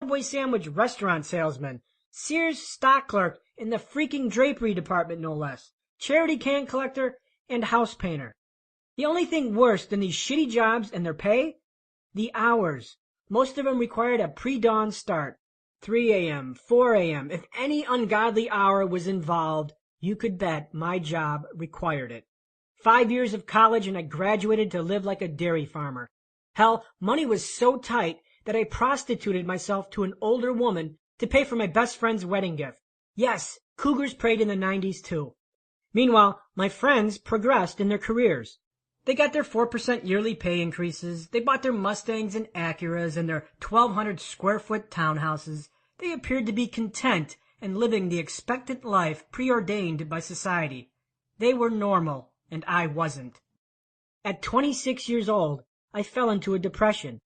Subway sandwich restaurant salesman, Sears stock clerk in the freaking drapery department, no less, charity can collector, and house painter. The only thing worse than these shitty jobs and their pay? The hours. Most of them required a pre-dawn start. 3 a.m., 4 a.m. If any ungodly hour was involved, you could bet my job required it. 5 years of college and I graduated to live like a dairy farmer. Hell, money was so tight that I prostituted myself to an older woman to pay for my best friend's wedding gift. Yes, cougars preyed in the 90s too. Meanwhile, my friends progressed in their careers. They got their 4% yearly pay increases, they bought their Mustangs and Acuras and their 1,200 square foot townhouses. They appeared to be content and living the expectant life preordained by society. They were normal, and I wasn't. At 26 years old, I fell into a depression.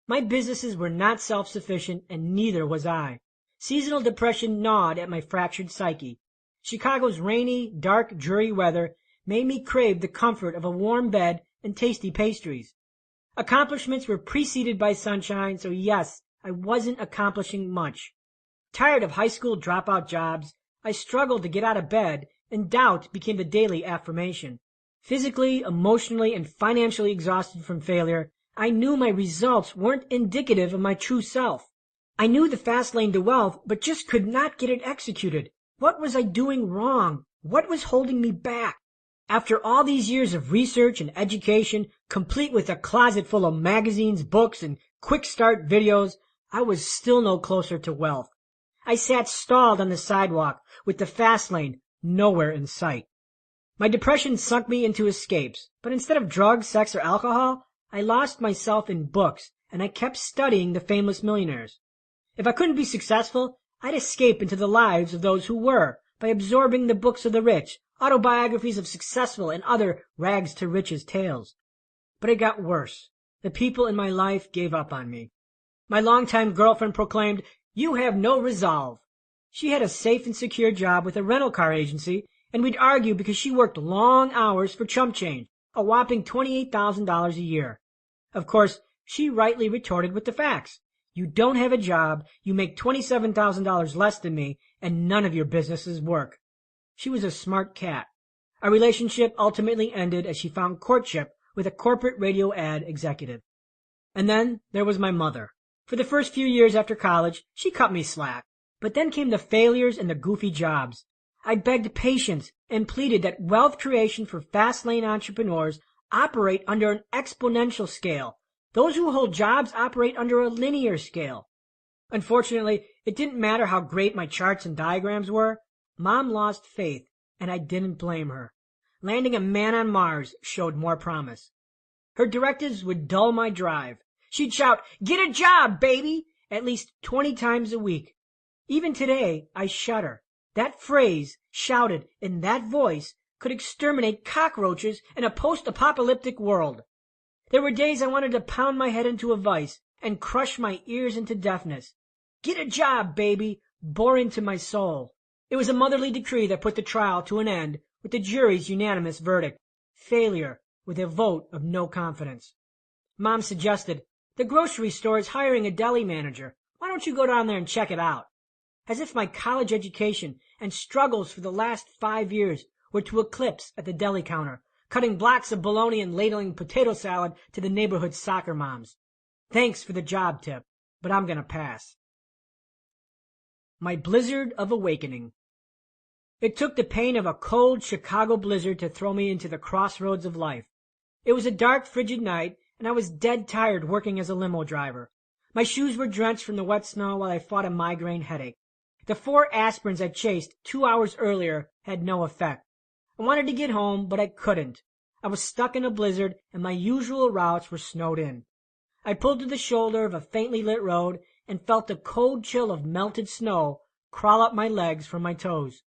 My businesses were not self-sufficient, and neither was I. Seasonal depression gnawed at my fractured psyche. Chicago's rainy, dark, dreary weather made me crave the comfort of a warm bed and tasty pastries. Accomplishments were preceded by sunshine, so yes, I wasn't accomplishing much. Tired of high school dropout jobs, I struggled to get out of bed, and doubt became the daily affirmation. Physically, emotionally, and financially exhausted from failure, I knew my results weren't indicative of my true self. I knew the fast lane to wealth, but just could not get it executed. What was I doing wrong? What was holding me back? After all these years of research and education, complete with a closet full of magazines, books, and quick start videos, I was still no closer to wealth. I sat stalled on the sidewalk with the fast lane nowhere in sight. My depression sunk me into escapes, but instead of drugs, sex, or alcohol, I lost myself in books, and I kept studying the famous millionaires. If I couldn't be successful, I'd escape into the lives of those who were, by absorbing the books of the rich, autobiographies of successful and other rags-to-riches tales. But it got worse. The people in my life gave up on me. My longtime girlfriend proclaimed, "You have no resolve." She had a safe and secure job with a rental car agency, and we'd argue because she worked long hours for chump change, a whopping $28,000 a year. Of course, she rightly retorted with the facts. You don't have a job, you make $27,000 less than me, and none of your businesses work. She was a smart cat. Our relationship ultimately ended as she found courtship with a corporate radio ad executive. And then there was my mother. For the first few years after college, she cut me slack. But then came the failures and the goofy jobs. I begged patience and pleaded that wealth creation for fast lane entrepreneurs operate under an exponential scale. Those who hold jobs operate under a linear scale. Unfortunately, it didn't matter how great my charts and diagrams were. Mom lost faith, and I didn't blame her. Landing a man on Mars showed more promise. Her directives would dull my drive. She'd shout, "Get a job, baby!" at least 20 times a week. Even today, I shudder. That phrase, shouted in that voice, could exterminate cockroaches in a post-apocalyptic world. There were days I wanted to pound my head into a vise and crush my ears into deafness. "Get a job, baby!" bore into my soul. It was a motherly decree that put the trial to an end with the jury's unanimous verdict: failure with a vote of no confidence. Mom suggested, "The grocery store is hiring a deli manager. Why don't you go down there and check it out?" As if my college education and struggles for the last 5 years were to eclipse at the deli counter, cutting blocks of bologna and ladling potato salad to the neighborhood soccer moms. Thanks for the job tip, but I'm gonna pass. My blizzard of awakening. It took the pain of a cold Chicago blizzard to throw me into the crossroads of life. It was a dark, frigid night, and I was dead tired working as a limo driver. My shoes were drenched from the wet snow while I fought a migraine headache. The 4 aspirins I'd chased 2 hours earlier had no effect. I wanted to get home, but I couldn't. I was stuck in a blizzard, and my usual routes were snowed in. I pulled to the shoulder of a faintly lit road and felt the cold chill of melted snow crawl up my legs from my toes.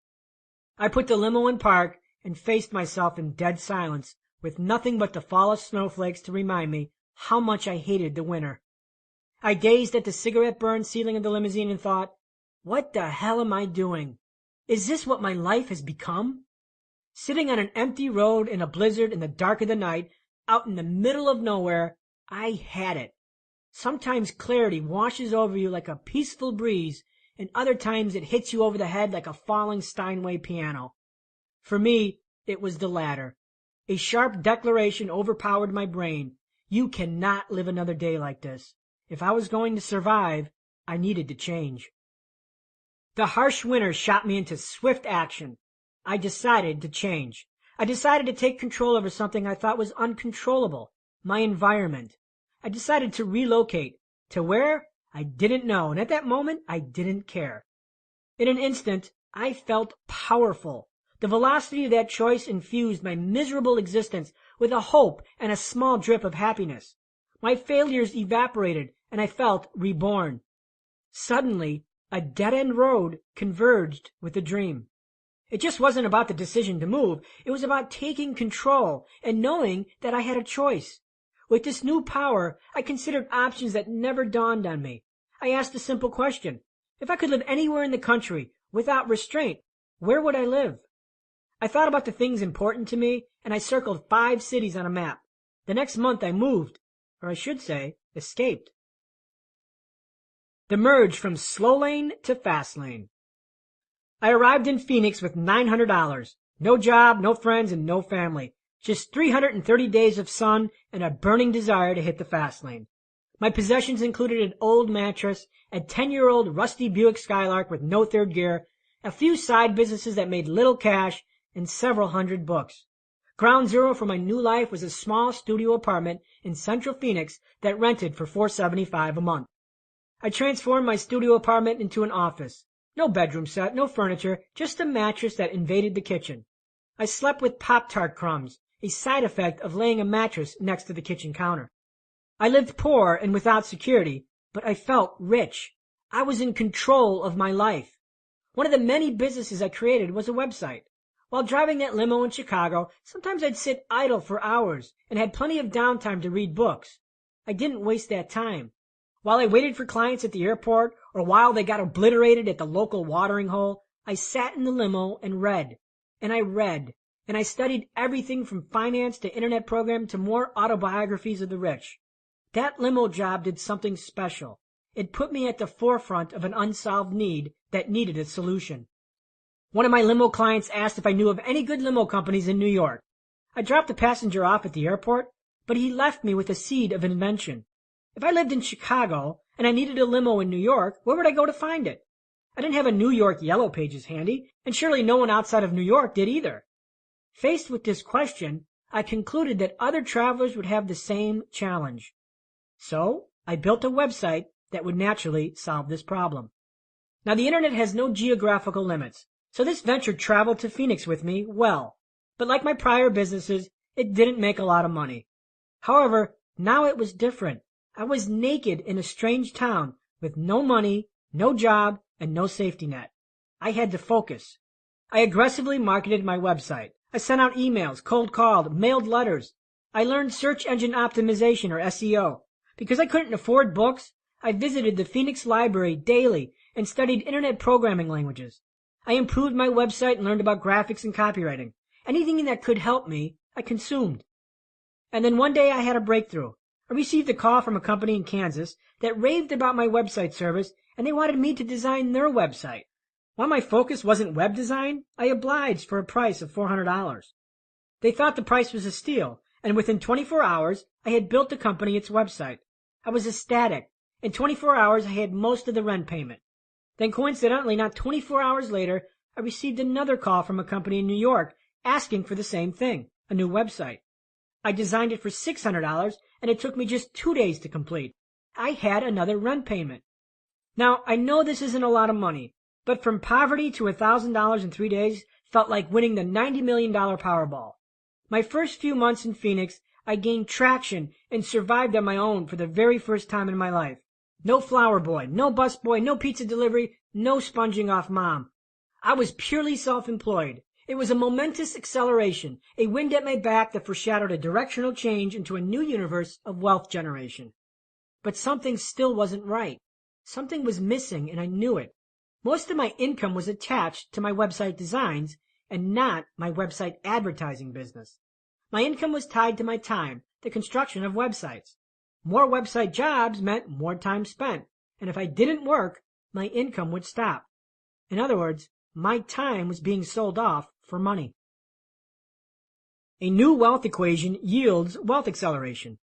I put the limo in park and faced myself in dead silence, with nothing but the fall of snowflakes to remind me how much I hated the winter. I gazed at the cigarette-burned ceiling of the limousine and thought, what the hell am I doing? Is this what my life has become? Sitting on an empty road in a blizzard in the dark of the night, out in the middle of nowhere, I had it. Sometimes clarity washes over you like a peaceful breeze, and other times it hits you over the head like a falling Steinway piano. For me, it was the latter. A sharp declaration overpowered my brain. You cannot live another day like this. If I was going to survive, I needed to change. The harsh winter shot me into swift action. I decided to change. I decided to take control over something I thought was uncontrollable, my environment. I decided to relocate. To where? I didn't know, and at that moment, I didn't care. In an instant, I felt powerful. The velocity of that choice infused my miserable existence with a hope and a small drip of happiness. My failures evaporated, and I felt reborn. Suddenly, a dead-end road converged with a dream. It just wasn't about the decision to move. It was about taking control and knowing that I had a choice. With this new power, I considered options that never dawned on me. I asked a simple question. If I could live anywhere in the country without restraint, where would I live? I thought about the things important to me, and I circled 5 cities on a map. The next month I moved, or I should say, escaped. The merge from slow lane to fast lane. I arrived in Phoenix with $900, no job, no friends, and no family. Just 330 days of sun and a burning desire to hit the fast lane. My possessions included an old mattress, a 10-year-old rusty Buick Skylark with no third gear, a few side businesses that made little cash, and several hundred books. Ground zero for my new life was a small studio apartment in central Phoenix that rented for $475 a month. I transformed my studio apartment into an office. No bedroom set, no furniture, just a mattress that invaded the kitchen. I slept with Pop-Tart crumbs, a side effect of laying a mattress next to the kitchen counter. I lived poor and without security, but I felt rich. I was in control of my life. One of the many businesses I created was a website. While driving that limo in Chicago, sometimes I'd sit idle for hours and had plenty of downtime to read books. I didn't waste that time. While I waited for clients at the airport or while they got obliterated at the local watering hole, I sat in the limo and read. And I read. And I studied everything from finance to internet programming to more autobiographies of the rich. That limo job did something special. It put me at the forefront of an unsolved need that needed a solution. One of my limo clients asked if I knew of any good limo companies in New York. I dropped the passenger off at the airport, but he left me with a seed of invention. If I lived in Chicago and I needed a limo in New York, where would I go to find it? I didn't have a New York Yellow Pages handy, and surely no one outside of New York did either. Faced with this question, I concluded that other travelers would have the same challenge. So I built a website that would naturally solve this problem. Now, the internet has no geographical limits, so this venture traveled to Phoenix with me well. But like my prior businesses, it didn't make a lot of money. However, now it was different. I was naked in a strange town with no money, no job, and no safety net. I had to focus. I aggressively marketed my website. I sent out emails, cold called, mailed letters. I learned search engine optimization, or SEO. Because I couldn't afford books, I visited the Phoenix Library daily and studied internet programming languages. I improved my website and learned about graphics and copywriting. Anything that could help me, I consumed. And then one day I had a breakthrough. I received a call from a company in Kansas that raved about my website service, and they wanted me to design their website. While my focus wasn't web design, I obliged for a price of $400. They thought the price was a steal, and within 24 hours, I had built the company its website. I was ecstatic. In 24 hours, I had most of the rent payment. Then coincidentally, not 24 hours later, I received another call from a company in New York asking for the same thing, a new website. I designed it for $600, and it took me just 2 days to complete. I had another rent payment. Now, I know this isn't a lot of money, but from poverty to $1,000 in 3 days felt like winning the $90 million Powerball. My first few months in Phoenix, I gained traction and survived on my own for the very first time in my life. No flower boy, no bus boy, no pizza delivery, no sponging off mom. I was purely self-employed. It was a momentous acceleration, a wind at my back that foreshadowed a directional change into a new universe of wealth generation. But something still wasn't right. Something was missing, and I knew it. Most of my income was attached to my website designs and not my website advertising business. My income was tied to my time, the construction of websites. More website jobs meant more time spent, and if I didn't work, my income would stop. In other words, my time was being sold off for money. A new wealth equation yields wealth acceleration.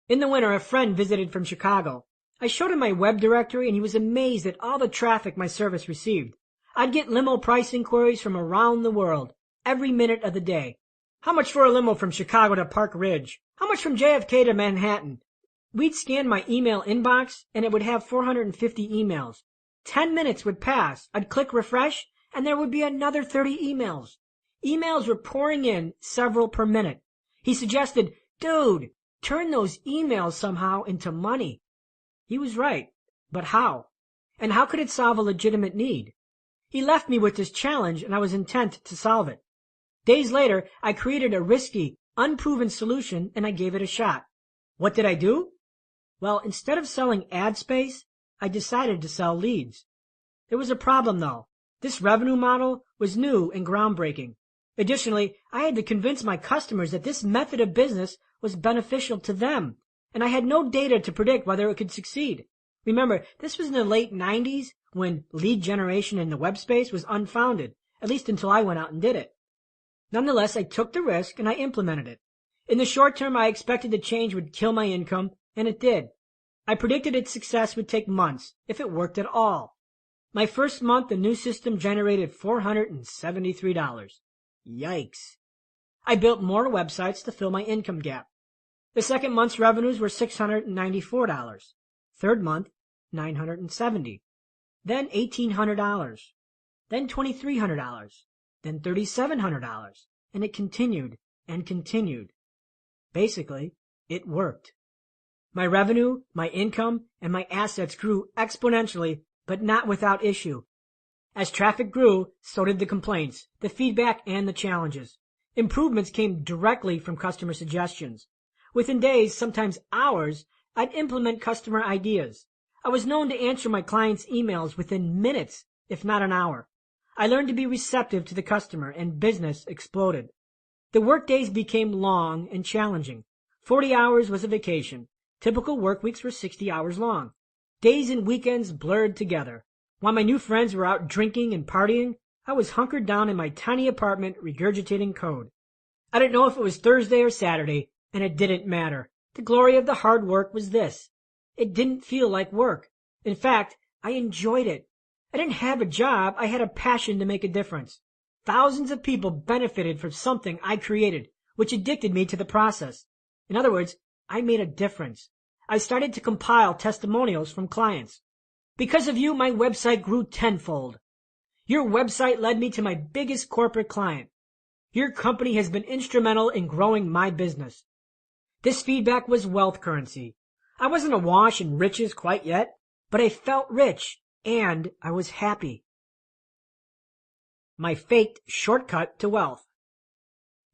In the winter, a friend visited from Chicago. I showed him my web directory, and he was amazed at all the traffic my service received. I'd get limo price inquiries from around the world, every minute of the day. How much for a limo from Chicago to Park Ridge? How much from JFK to Manhattan? We'd scan my email inbox, and it would have 450 emails. 10 minutes would pass. I'd click refresh, and there would be another 30 emails. Emails were pouring in, several per minute. He suggested, "Dude, turn those emails somehow into money." He was right, but how? And how could it solve a legitimate need? He left me with this challenge, and I was intent to solve it. Days later, I created a risky, unproven solution, and I gave it a shot. What did I do? Well, instead of selling ad space, I decided to sell leads. There was a problem, though. This revenue model was new and groundbreaking. Additionally, I had to convince my customers that this method of business was beneficial to them, and I had no data to predict whether it could succeed. Remember, this was in the late 90s when lead generation in the web space was unfounded, at least until I went out and did it. Nonetheless, I took the risk and I implemented it. In the short term, I expected the change would kill my income, and it did. I predicted its success would take months, if it worked at all. My first month, the new system generated $473. Yikes. I built more websites to fill my income gap. The second month's revenues were $694. Third month, $970. Then $1,800. Then $2,300. Then $3,700. And it continued and continued. Basically, it worked. My revenue, my income, and my assets grew exponentially, but not without issue. As traffic grew, so did the complaints, the feedback, and the challenges. Improvements came directly from customer suggestions. Within days, sometimes hours, I'd implement customer ideas. I was known to answer my clients' emails within minutes, if not an hour. I learned to be receptive to the customer, and business exploded. The workdays became long and challenging. 40 hours was a vacation. Typical work weeks were 60 hours long. Days and weekends blurred together. While my new friends were out drinking and partying, I was hunkered down in my tiny apartment regurgitating code. I didn't know if it was Thursday or Saturday, and it didn't matter. The glory of the hard work was this. It didn't feel like work. In fact, I enjoyed it. I didn't have a job. I had a passion to make a difference. Thousands of people benefited from something I created, which addicted me to the process. In other words, I made a difference. I started to compile testimonials from clients. Because of you, my website grew tenfold. Your website led me to my biggest corporate client. Your company has been instrumental in growing my business. This feedback was wealth currency. I wasn't awash in riches quite yet, but I felt rich, and I was happy. My faked shortcut to wealth.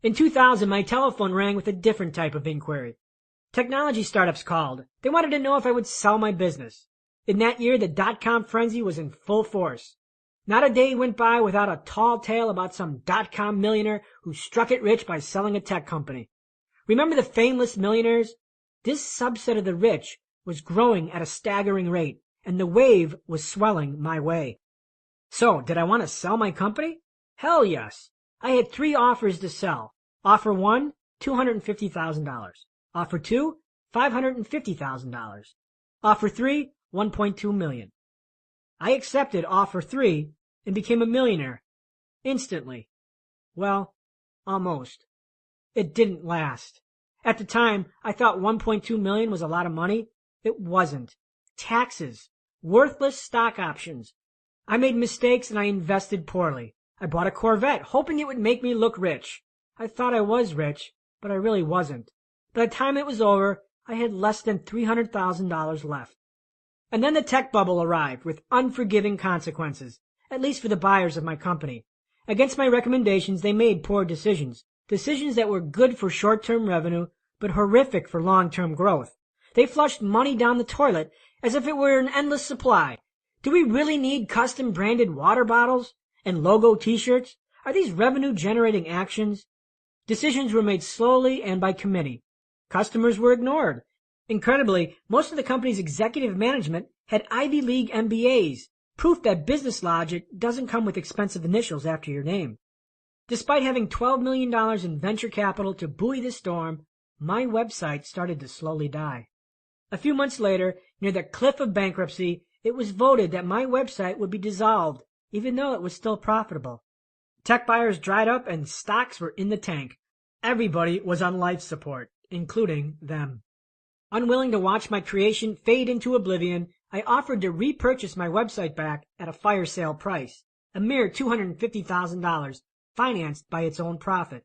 In 2000, my telephone rang with a different type of inquiry. Technology startups called. They wanted to know if I would sell my business. In that year, the dot-com frenzy was in full force. Not a day went by without a tall tale about some dot-com millionaire who struck it rich by selling a tech company. Remember the fameless millionaires? This subset of the rich was growing at a staggering rate, and the wave was swelling my way. So, did I want to sell my company? Hell yes. I had 3 offers to sell. Offer 1, $250,000. Offer 2, $550,000. Offer 3, $1.2 million. I accepted offer 3 and became a millionaire. Instantly. Well, almost. It didn't last. At the time, I thought $1.2 million was a lot of money. It wasn't. Taxes. Worthless stock options. I made mistakes and I invested poorly. I bought a Corvette, hoping it would make me look rich. I thought I was rich, but I really wasn't. By the time it was over, I had less than $300,000 left. And then the tech bubble arrived with unforgiving consequences, at least for the buyers of my company. Against my recommendations, they made poor decisions. Decisions that were good for short-term revenue, but horrific for long-term growth. They flushed money down the toilet as if it were an endless supply. Do we really need custom-branded water bottles and logo t-shirts? Are these revenue-generating actions? Decisions were made slowly and by committee. Customers were ignored. Incredibly, most of the company's executive management had Ivy League MBAs, proof that business logic doesn't come with expensive initials after your name. Despite having $12 million in venture capital to buoy the storm, my website started to slowly die. A few months later, near the cliff of bankruptcy, it was voted that my website would be dissolved, even though it was still profitable. Tech buyers dried up and stocks were in the tank. Everybody was on life support, including them. Unwilling to watch my creation fade into oblivion, I offered to repurchase my website back at a fire sale price, a mere $250,000, financed by its own profit.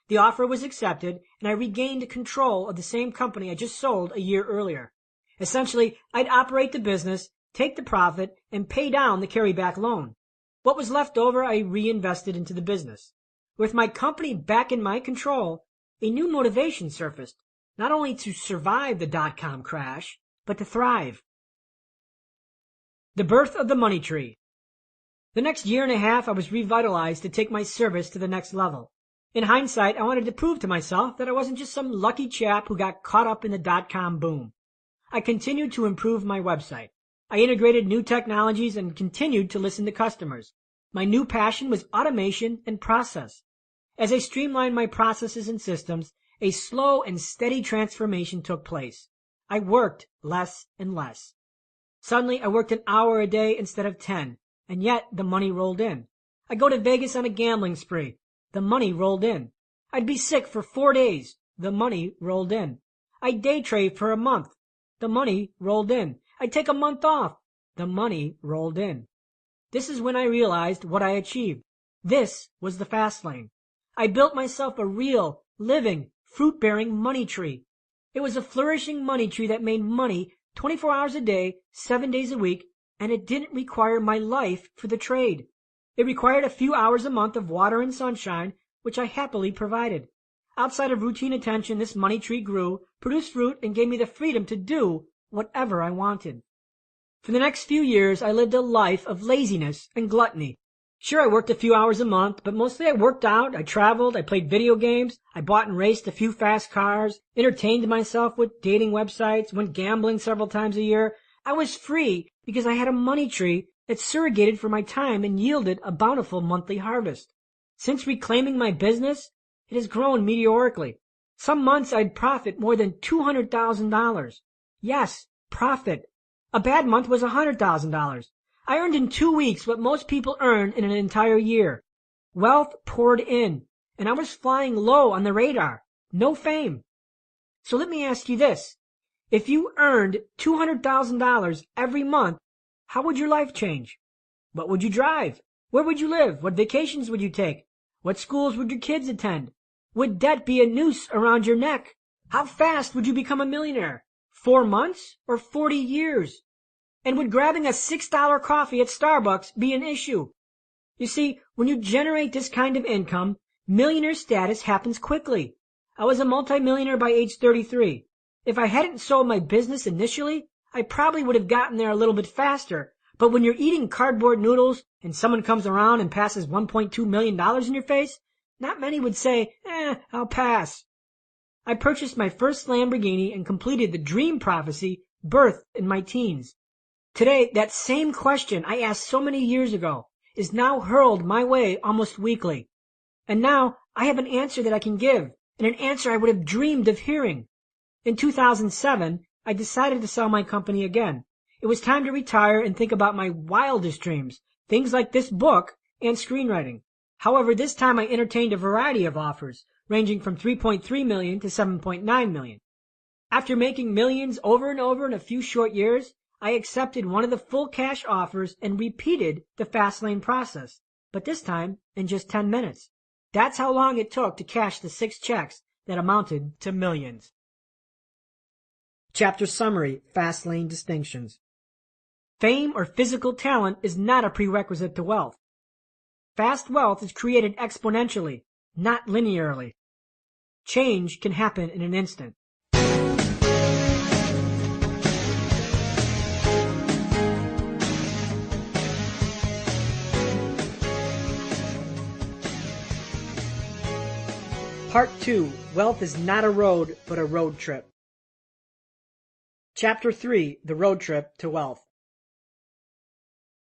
The offer was accepted, and I regained control of the same company I just sold a year earlier. Essentially, I'd operate the business, take the profit, and pay down the carryback loan. What was left over I reinvested into the business. With my company back in my control, a new motivation surfaced, not only to survive the dot-com crash, but to thrive. The birth of the money tree. The next year and a half, I was revitalized to take my service to the next level. In hindsight, I wanted to prove to myself that I wasn't just some lucky chap who got caught up in the dot-com boom. I continued to improve my website. I integrated new technologies and continued to listen to customers. My new passion was automation and process. As I streamlined my processes and systems, a slow and steady transformation took place. I worked less and less. Suddenly, I worked an hour a day instead of 10, and yet the money rolled in. I'd go to Vegas on a gambling spree. The money rolled in. I'd be sick for 4 days. The money rolled in. I'd day trade for a month. The money rolled in. I'd take a month off. The money rolled in. This is when I realized what I achieved. This was the fast lane. I built myself a real, living, fruit-bearing money tree. It was a flourishing money tree that made money 24 hours a day, 7 days a week, and it didn't require my life for the trade. It required a few hours a month of water and sunshine, which I happily provided. Outside of routine attention, this money tree grew, produced fruit, and gave me the freedom to do whatever I wanted. For the next few years, I lived a life of laziness and gluttony. Sure, I worked a few hours a month, but mostly I worked out, I traveled, I played video games, I bought and raced a few fast cars, entertained myself with dating websites, went gambling several times a year. I was free because I had a money tree that surrogated for my time and yielded a bountiful monthly harvest. Since reclaiming my business, it has grown meteorically. Some months I'd profit more than $200,000. Yes, profit. A bad month was $100,000. I earned in 2 weeks what most people earn in an entire year. Wealth poured in, and I was flying low on the radar. No fame. So let me ask you this. If you earned $200,000 every month, how would your life change? What would you drive? Where would you live? What vacations would you take? What schools would your kids attend? Would debt be a noose around your neck? How fast would you become a millionaire? 4 months or 40 years? And would grabbing a $6 coffee at Starbucks be an issue? You see, when you generate this kind of income, millionaire status happens quickly. I was a multimillionaire by age 33. If I hadn't sold my business initially, I probably would have gotten there a little bit faster. But when you're eating cardboard noodles and someone comes around and passes $1.2 million in your face, not many would say, I'll pass. I purchased my first Lamborghini and completed the dream prophecy birthed in my teens. Today, that same question I asked so many years ago is now hurled my way almost weekly. And now I have an answer that I can give, and an answer I would have dreamed of hearing. In 2007, I decided to sell my company again. It was time to retire and think about my wildest dreams, things like this book and screenwriting. However, this time I entertained a variety of offers, ranging from $3.3 million to $7.9 million. After making millions over and over in a few short years, I accepted one of the full cash offers and repeated the Fastlane process, but this time in just 10 minutes. That's how long it took to cash the 6 checks that amounted to millions. Chapter Summary: Fastlane Distinctions. Fame or physical talent is not a prerequisite to wealth. Fast wealth is created exponentially, not linearly. Change can happen in an instant. Part 2. Wealth is not a road, but a road trip. Chapter 3, The Road Trip to Wealth.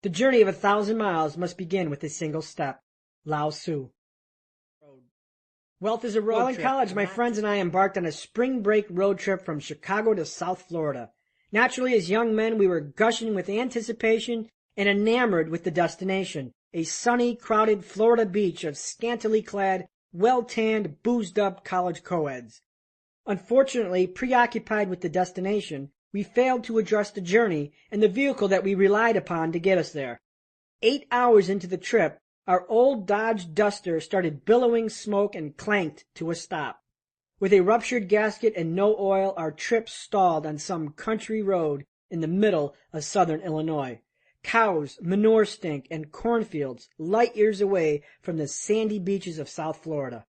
The journey of 1,000 miles must begin with a single step. Lao Tzu. Wealth is a road trip. While in college, my friends and I embarked on a spring break road trip from Chicago to South Florida. Naturally, as young men, we were gushing with anticipation and enamored with the destination, a sunny, crowded Florida beach of scantily clad, well-tanned, boozed-up college co-eds. Unfortunately, preoccupied with the destination, we failed to address the journey and the vehicle that we relied upon to get us there. 8 hours into the trip, our old Dodge Duster started billowing smoke and clanked to a stop. With a ruptured gasket and no oil, our trip stalled on some country road in the middle of southern Illinois. Cows, manure stink, and cornfields light years away from the sandy beaches of South Florida.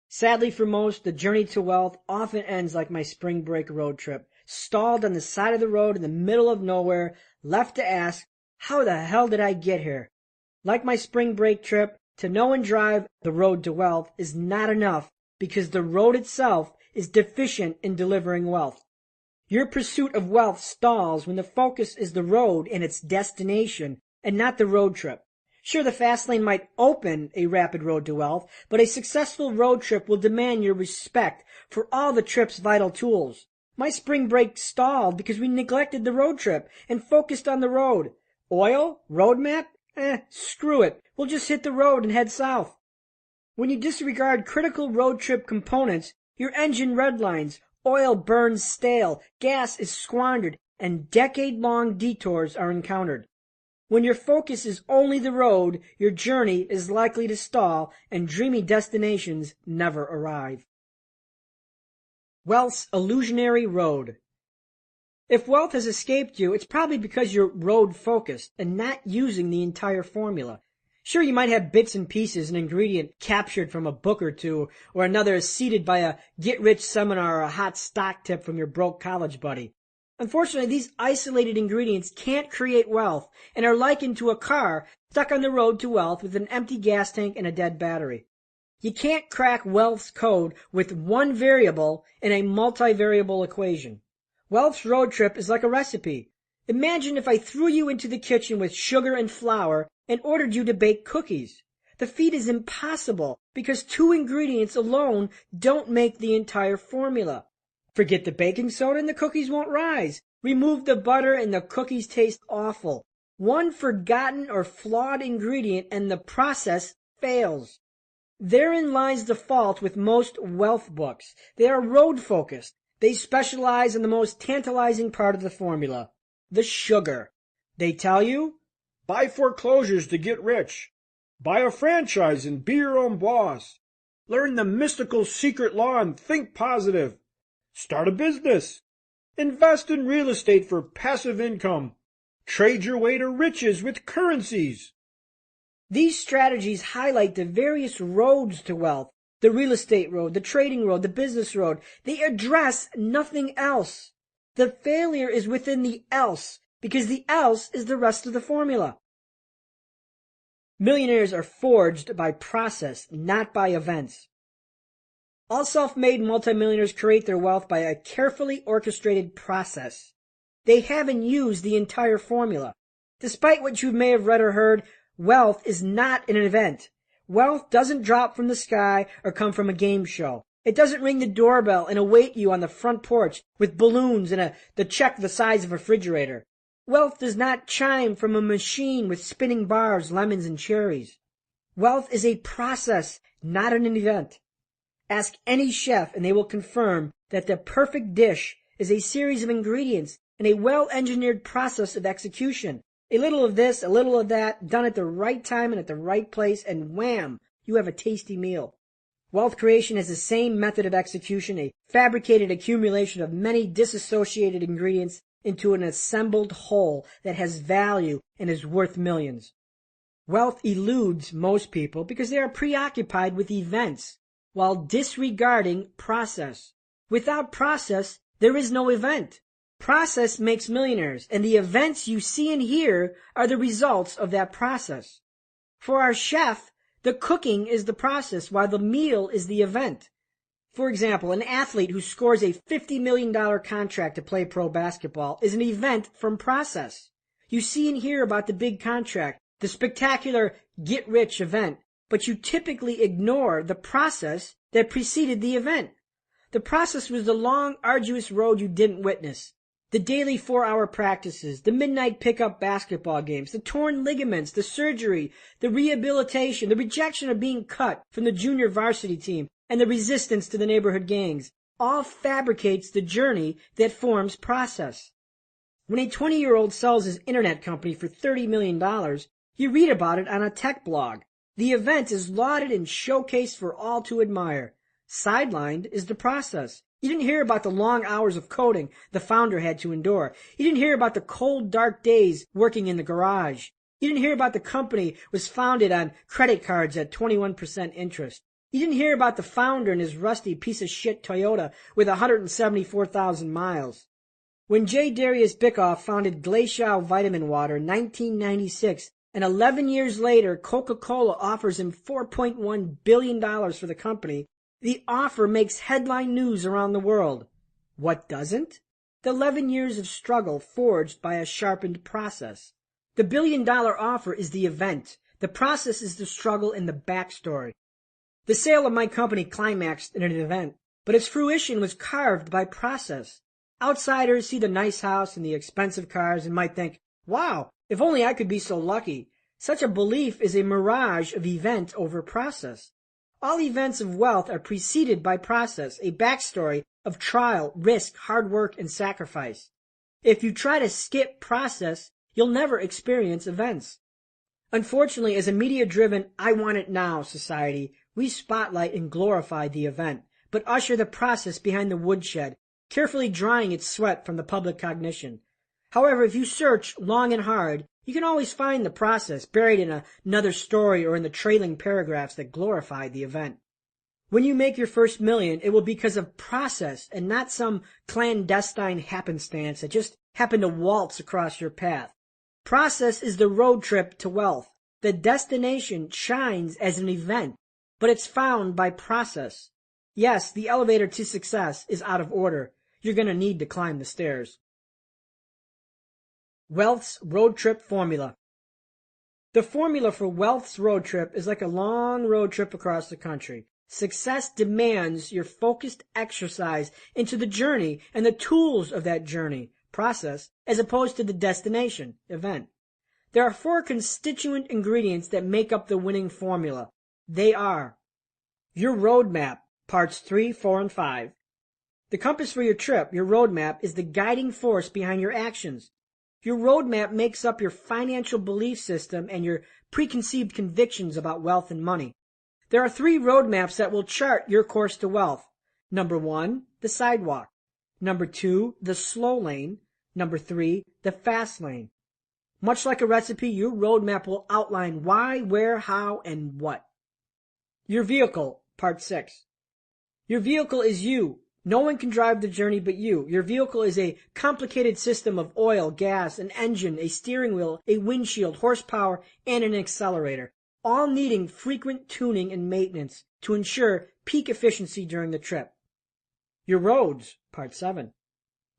Sadly for most, the journey to wealth often ends like my spring break road trip, stalled on the side of the road in the middle of nowhere, left to ask, how the hell did I get here? Like my spring break trip, to know and drive the road to wealth is not enough because the road itself is deficient in delivering wealth. Your pursuit of wealth stalls when the focus is the road and its destination and not the road trip. Sure, the fast lane might open a rapid road to wealth, but a successful road trip will demand your respect for all the trip's vital tools. My spring break stalled because we neglected the road trip and focused on the road. Oil? Road map? Screw it. We'll just hit the road and head south. When you disregard critical road trip components, your engine redlines, oil burns stale, gas is squandered, and decade-long detours are encountered. When your focus is only the road, your journey is likely to stall and dreamy destinations never arrive. Wealth's illusionary road. If wealth has escaped you, it's probably because you're road-focused and not using the entire formula. Sure, you might have bits and pieces, an ingredient captured from a book or two, or another seeded by a get-rich seminar or a hot stock tip from your broke college buddy. Unfortunately, these isolated ingredients can't create wealth and are likened to a car stuck on the road to wealth with an empty gas tank and a dead battery. You can't crack wealth's code with one variable in a multivariable equation. Wealth's road trip is like a recipe. Imagine if I threw you into the kitchen with sugar and flour and ordered you to bake cookies. The feat is impossible because 2 ingredients alone don't make the entire formula. Forget the baking soda and the cookies won't rise. Remove the butter and the cookies taste awful. One forgotten or flawed ingredient and the process fails. Therein lies the fault with most wealth books. They are road-focused. They specialize in the most tantalizing part of the formula, the sugar. They tell you, buy foreclosures to get rich. Buy a franchise and be your own boss. Learn the mystical secret law and think positive. Start a business. Invest in real estate for passive income. Trade your way to riches with currencies. These strategies highlight the various roads to wealth, the real estate road, the trading road, the business road. They address nothing else. The failure is within the else, because the else is the rest of the formula. Millionaires are forged by process, not by events. All self-made multimillionaires create their wealth by a carefully orchestrated process. They haven't used the entire formula. Despite what you may have read or heard, wealth is not an event. Wealth doesn't drop from the sky or come from a game show. It doesn't ring the doorbell and await you on the front porch with balloons and the check the size of a refrigerator. Wealth does not chime from a machine with spinning bars, lemons, and cherries. Wealth is a process, not an event. Ask any chef and they will confirm that the perfect dish is a series of ingredients and a well-engineered process of execution. A little of this, a little of that, done at the right time and at the right place, and wham, you have a tasty meal. Wealth creation has the same method of execution, a fabricated accumulation of many disassociated ingredients into an assembled whole that has value and is worth millions. Wealth eludes most people because they are preoccupied with events while disregarding process. Without process, there is no event. Process makes millionaires, and the events you see and hear are the results of that process. For our chef, the cooking is the process, while the meal is the event. For example, an athlete who scores a $50 million contract to play pro basketball is an event from process. You see and hear about the big contract, the spectacular get-rich event, but you typically ignore the process that preceded the event. The process was the long, arduous road you didn't witness. The daily 4-hour practices, the midnight pickup basketball games, the torn ligaments, the surgery, the rehabilitation, the rejection of being cut from the junior varsity team, and the resistance to the neighborhood gangs, all fabricates the journey that forms process. When a 20-year-old sells his internet company for $30 million, you read about it on a tech blog. The event is lauded and showcased for all to admire. Sidelined is the process. You didn't hear about the long hours of coding the founder had to endure. You didn't hear about the cold, dark days working in the garage. You didn't hear about the company was founded on credit cards at 21% interest. You didn't hear about the founder and his rusty piece of shit Toyota with 174,000 miles. When J. Darius Bickoff founded Glacial Vitamin Water in 1996, and 11 years later Coca-Cola offers him $4.1 billion for the company, the offer makes headline news around the world. What doesn't? The 11 years of struggle forged by a sharpened process. The billion-dollar offer is the event. The process is the struggle and the backstory. The sale of my company climaxed in an event, but its fruition was carved by process. Outsiders see the nice house and the expensive cars and might think, wow, if only I could be so lucky. Such a belief is a mirage of event over process. All events of wealth are preceded by process, a backstory of trial, risk, hard work, and sacrifice. If you try to skip process, you'll never experience events. Unfortunately, as a media-driven, I want it now society, we spotlight and glorify the event, but usher the process behind the woodshed, carefully drying its sweat from the public cognition. However, if you search long and hard, you can always find the process buried in another story or in the trailing paragraphs that glorify the event. When you make your first million, it will be because of process and not some clandestine happenstance that just happened to waltz across your path. Process is the road trip to wealth. The destination shines as an event, but it's found by process. Yes, the elevator to success is out of order. You're going to need to climb the stairs. Wealth's road trip formula. The formula for wealth's road trip is like a long road trip across the country. Success demands your focused exercise into the journey and the tools of that journey, process, as opposed to the destination, event. There are 4 constituent ingredients that make up the winning formula. They are your roadmap, parts 3, 4, and 5. The compass for your trip, your roadmap, is the guiding force behind your actions. Your roadmap makes up your financial belief system and your preconceived convictions about wealth and money. There are 3 roadmaps that will chart your course to wealth. Number 1, the sidewalk. Number 2, the slow lane. Number 3, the fast lane. Much like a recipe, your roadmap will outline why, where, how, and what. Your vehicle, part 6. Your vehicle is you. No one can drive the journey but you. Your vehicle is a complicated system of oil, gas, an engine, a steering wheel, a windshield, horsepower, and an accelerator, all needing frequent tuning and maintenance to ensure peak efficiency during the trip. Your roads, part 7.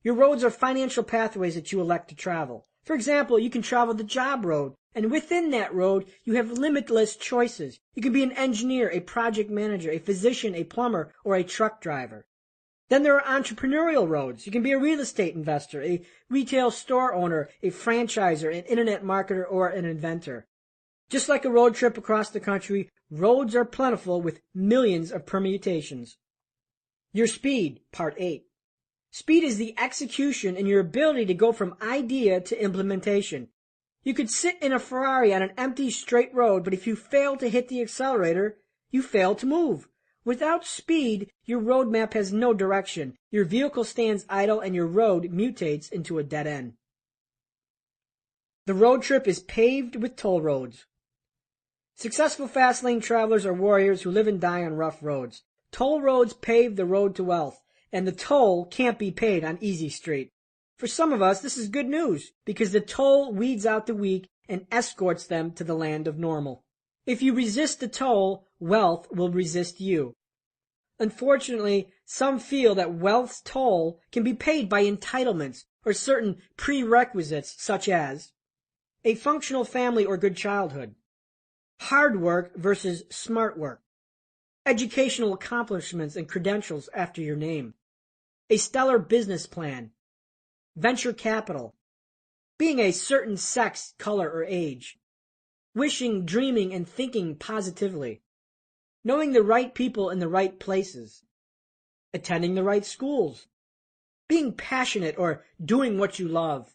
Your roads are financial pathways that you elect to travel. For example, you can travel the job road, and within that road, you have limitless choices. You can be an engineer, a project manager, a physician, a plumber, or a truck driver. Then there are entrepreneurial roads. You can be a real estate investor, a retail store owner, a franchisor, an internet marketer, or an inventor. Just like a road trip across the country, roads are plentiful with millions of permutations. Your speed, part 8. Speed is the execution and your ability to go from idea to implementation. You could sit in a Ferrari on an empty straight road, but if you fail to hit the accelerator, you fail to move. Without speed, your roadmap has no direction. Your vehicle stands idle and your road mutates into a dead end. The road trip is paved with toll roads. Successful fast lane travelers are warriors who live and die on rough roads. Toll roads pave the road to wealth, and the toll can't be paid on easy street. For some of us, this is good news, because the toll weeds out the weak and escorts them to the land of normal. If you resist the toll, wealth will resist you. Unfortunately, some feel that wealth's toll can be paid by entitlements or certain prerequisites such as a functional family or good childhood, hard work versus smart work, educational accomplishments and credentials after your name, a stellar business plan, venture capital, being a certain sex, color, or age, wishing, dreaming, and thinking positively, knowing the right people in the right places, attending the right schools, being passionate or doing what you love.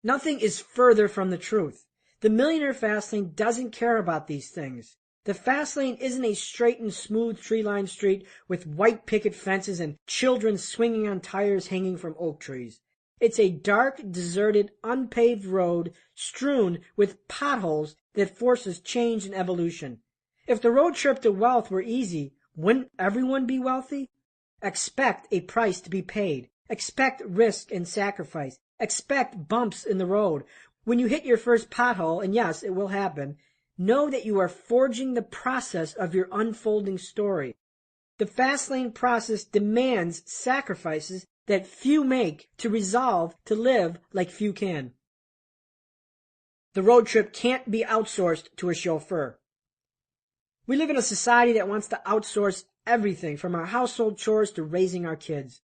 Nothing is further from the truth. The Millionaire Fastlane doesn't care about these things. The Fastlane isn't a straight and smooth tree-lined street with white picket fences and children swinging on tires hanging from oak trees. It's a dark, deserted, unpaved road strewn with potholes that forces change and evolution. If the road trip to wealth were easy, wouldn't everyone be wealthy? Expect a price to be paid. Expect risk and sacrifice. Expect bumps in the road. When you hit your first pothole, and yes, it will happen, know that you are forging the process of your unfolding story. The Fastlane process demands sacrifices that few make to resolve to live like few can. The road trip can't be outsourced to a chauffeur. We live in a society that wants to outsource everything from our household chores to raising our kids.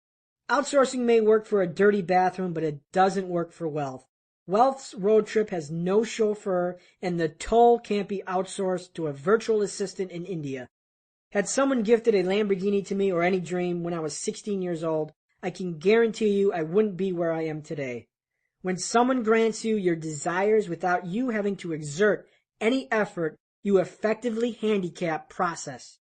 Outsourcing may work for a dirty bathroom, but it doesn't work for wealth. Wealth's road trip has no chauffeur, and the toll can't be outsourced to a virtual assistant in India. Had someone gifted a Lamborghini to me or any dream when I was 16 years old, I can guarantee you I wouldn't be where I am today. When someone grants you your desires without you having to exert any effort, you effectively handicap process.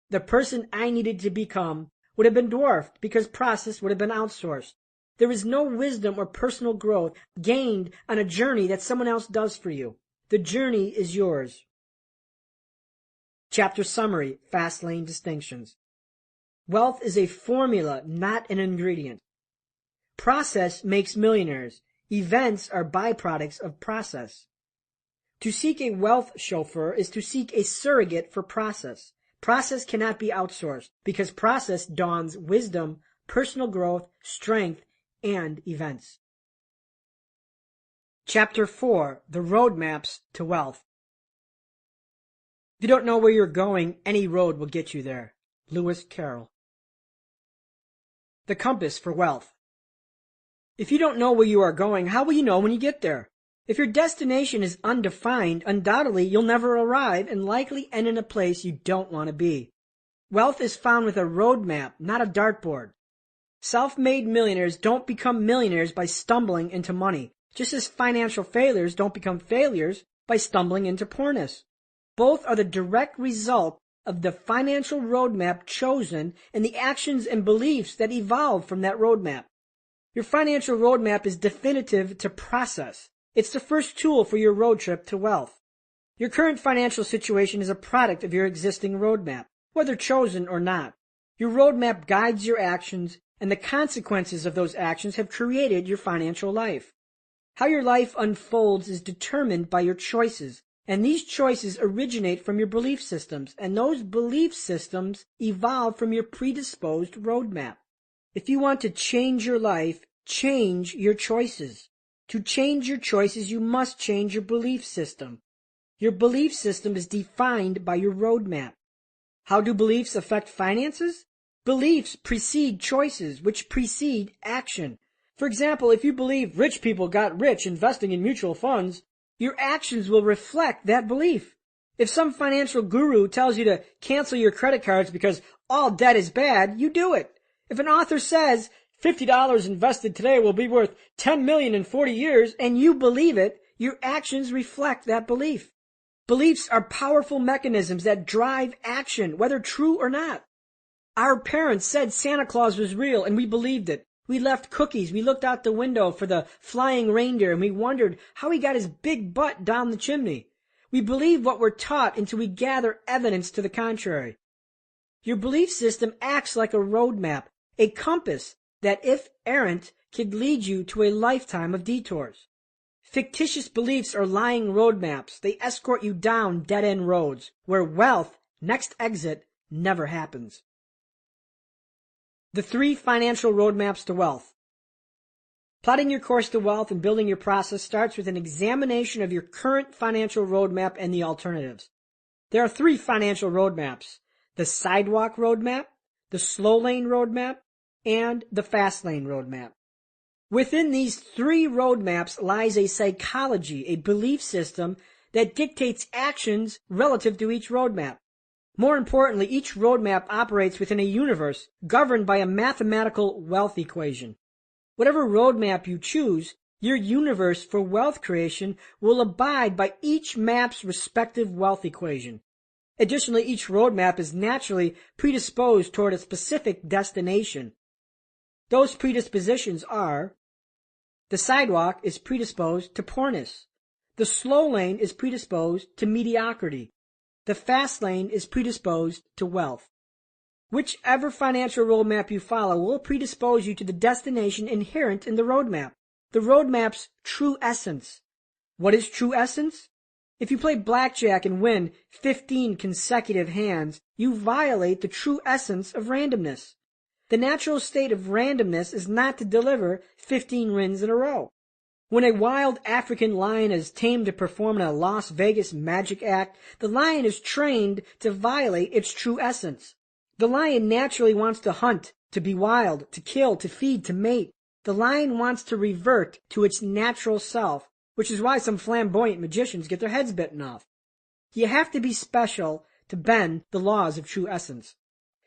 The person I needed to become would have been dwarfed because process would have been outsourced. There is no wisdom or personal growth gained on a journey that someone else does for you. The journey is yours. Chapter summary, Fastlane distinctions. Wealth is a formula, not an ingredient. Process makes millionaires. Events are byproducts of process. To seek a wealth chauffeur is to seek a surrogate for process. Process cannot be outsourced because process dawns wisdom, personal growth, strength, and events. Chapter 4, The Roadmaps to Wealth. If you don't know where you're going, any road will get you there. Lewis Carroll. The compass for wealth. If you don't know where you are going, how will you know when you get there? If your destination is undefined, undoubtedly you'll never arrive and likely end in a place you don't want to be. Wealth is found with a roadmap, not a dartboard. Self-made millionaires don't become millionaires by stumbling into money, just as financial failures don't become failures by stumbling into poorness. Both are the direct result of the financial roadmap chosen and the actions and beliefs that evolve from that roadmap. Your financial roadmap is definitive to process. It's the first tool for your road trip to wealth. Your current financial situation is a product of your existing roadmap, whether chosen or not. Your roadmap guides your actions, and the consequences of those actions have created your financial life. How your life unfolds is determined by your choices, and these choices originate from your belief systems, and those belief systems evolve from your predisposed roadmap. If you want to change your life, change your choices. To change your choices, you must change your belief system. Your belief system is defined by your roadmap. How do beliefs affect finances? Beliefs precede choices, which precede action. For example, if you believe rich people got rich investing in mutual funds, your actions will reflect that belief. If some financial guru tells you to cancel your credit cards because all debt is bad, you do it. If an author says $50 invested today will be worth $10 million in 40 years, and you believe it, your actions reflect that belief. Beliefs are powerful mechanisms that drive action, whether true or not. Our parents said Santa Claus was real, and we believed it. We left cookies, we looked out the window for the flying reindeer, and we wondered how he got his big butt down the chimney. We believe what we're taught until we gather evidence to the contrary. Your belief system acts like a roadmap, a compass that, if errant, could lead you to a lifetime of detours. Fictitious beliefs are lying roadmaps. They escort you down dead-end roads, where wealth, next exit, never happens. The 3 financial roadmaps to wealth. Plotting your course to wealth and building your process starts with an examination of your current financial roadmap and the alternatives. There are 3 financial roadmaps: the sidewalk roadmap, the slow lane roadmap, and the fast lane roadmap. Within these 3 roadmaps lies a psychology, a belief system that dictates actions relative to each roadmap. More importantly, each roadmap operates within a universe governed by a mathematical wealth equation. Whatever roadmap you choose, your universe for wealth creation will abide by each map's respective wealth equation. Additionally, each roadmap is naturally predisposed toward a specific destination. Those predispositions are: the sidewalk is predisposed to poorness. The slow lane is predisposed to mediocrity. The fast lane is predisposed to wealth. Whichever financial roadmap you follow will predispose you to the destination inherent in the roadmap, the roadmap's true essence. What is true essence? If you play blackjack and win 15 consecutive hands, you violate the true essence of randomness. The natural state of randomness is not to deliver 15 wins in a row. When a wild African lion is tamed to perform in a Las Vegas magic act, the lion is trained to violate its true essence. The lion naturally wants to hunt, to be wild, to kill, to feed, to mate. The lion wants to revert to its natural self, which is why some flamboyant magicians get their heads bitten off. You have to be special to bend the laws of true essence.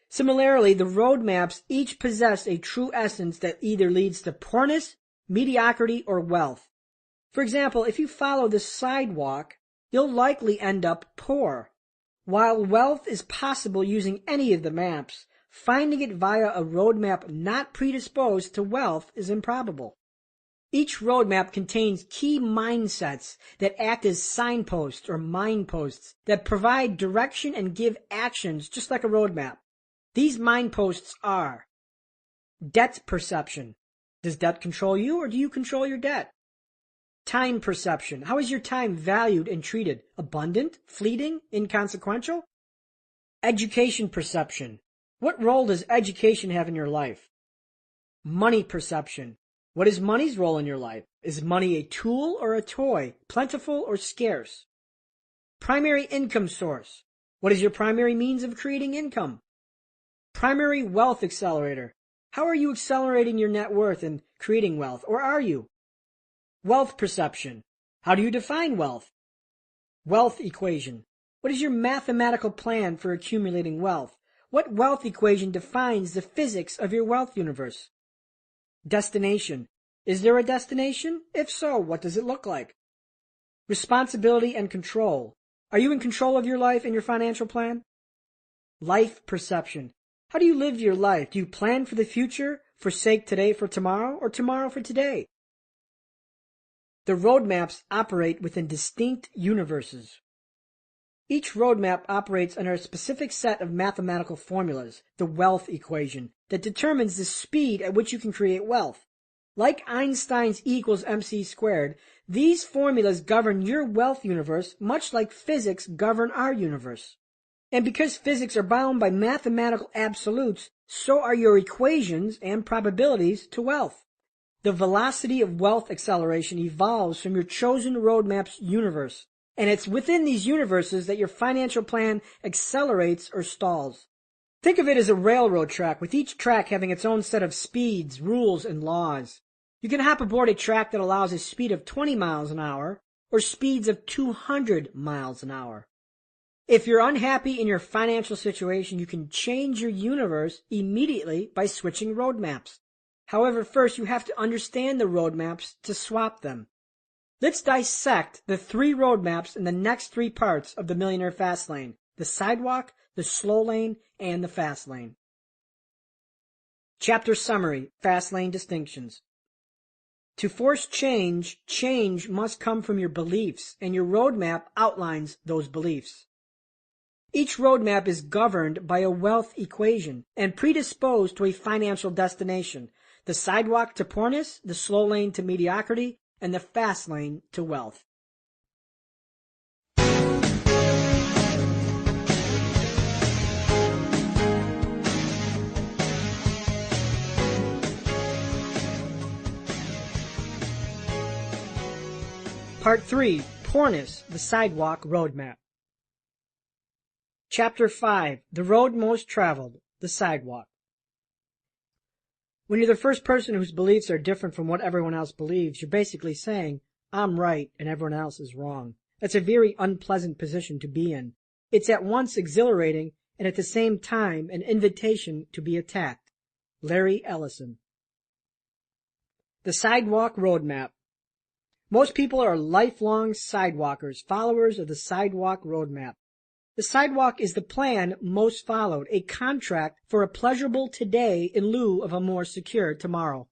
Similarly, the roadmaps each possess a true essence that either leads to poorness, mediocrity, or wealth. For example, if you follow the sidewalk, you'll likely end up poor. While wealth is possible using any of the maps, finding it via a roadmap not predisposed to wealth is improbable. Each roadmap contains key mindsets that act as signposts or mileposts that provide direction and give actions just like a roadmap. These mileposts are: debt perception. Does debt control you, or do you control your debt? Time perception. How is your time valued and treated? Abundant, fleeting, inconsequential? Education perception. What role does education have in your life? Money perception. What is money's role in your life? Is money a tool or a toy, plentiful or scarce? Primary income source. What is your primary means of creating income? Primary wealth accelerator. How are you accelerating your net worth and creating wealth, or are you? Wealth perception. How do you define wealth? Wealth equation. What is your mathematical plan for accumulating wealth? What wealth equation defines the physics of your wealth universe? Destination. Is there a destination? If so, what does it look like? Responsibility and control. Are you in control of your life and your financial plan? Life perception. How do you live your life? Do you plan for the future, forsake today for tomorrow, or tomorrow for today? The roadmaps operate within distinct universes. Each roadmap operates under a specific set of mathematical formulas, the wealth equation, that determines the speed at which you can create wealth. Like Einstein's E equals mc squared, these formulas govern your wealth universe much like physics govern our universe. And because physics are bound by mathematical absolutes, so are your equations and probabilities to wealth. The velocity of wealth acceleration evolves from your chosen roadmap's universe, and it's within these universes that your financial plan accelerates or stalls. Think of it as a railroad track, with each track having its own set of speeds, rules, and laws. You can hop aboard a track that allows a speed of 20 miles an hour or speeds of 200 miles an hour. If you're unhappy in your financial situation, you can change your universe immediately by switching roadmaps. However, first you have to understand the roadmaps to swap them. Let's dissect the 3 roadmaps in the next 3 parts of the Millionaire Fastlane: the sidewalk, the slow lane, and the fast lane. Chapter summary: Fastlane distinctions. To force change, change must come from your beliefs, and your roadmap outlines those beliefs. Each roadmap is governed by a wealth equation and predisposed to a financial destination: the sidewalk to poorness, the slow lane to mediocrity, and the fast lane to wealth. Part 3, Pornis, the Sidewalk Roadmap. Chapter 5, The Road Most Traveled, the Sidewalk. When you're the first person whose beliefs are different from what everyone else believes, you're basically saying, I'm right and everyone else is wrong. That's a very unpleasant position to be in. It's at once exhilarating and at the same time an invitation to be attacked. Larry Ellison. The Sidewalk Roadmap. Most people are lifelong sidewalkers, followers of the Sidewalk Roadmap. The sidewalk is the plan most followed, a contract for a pleasurable today in lieu of a more secure tomorrow.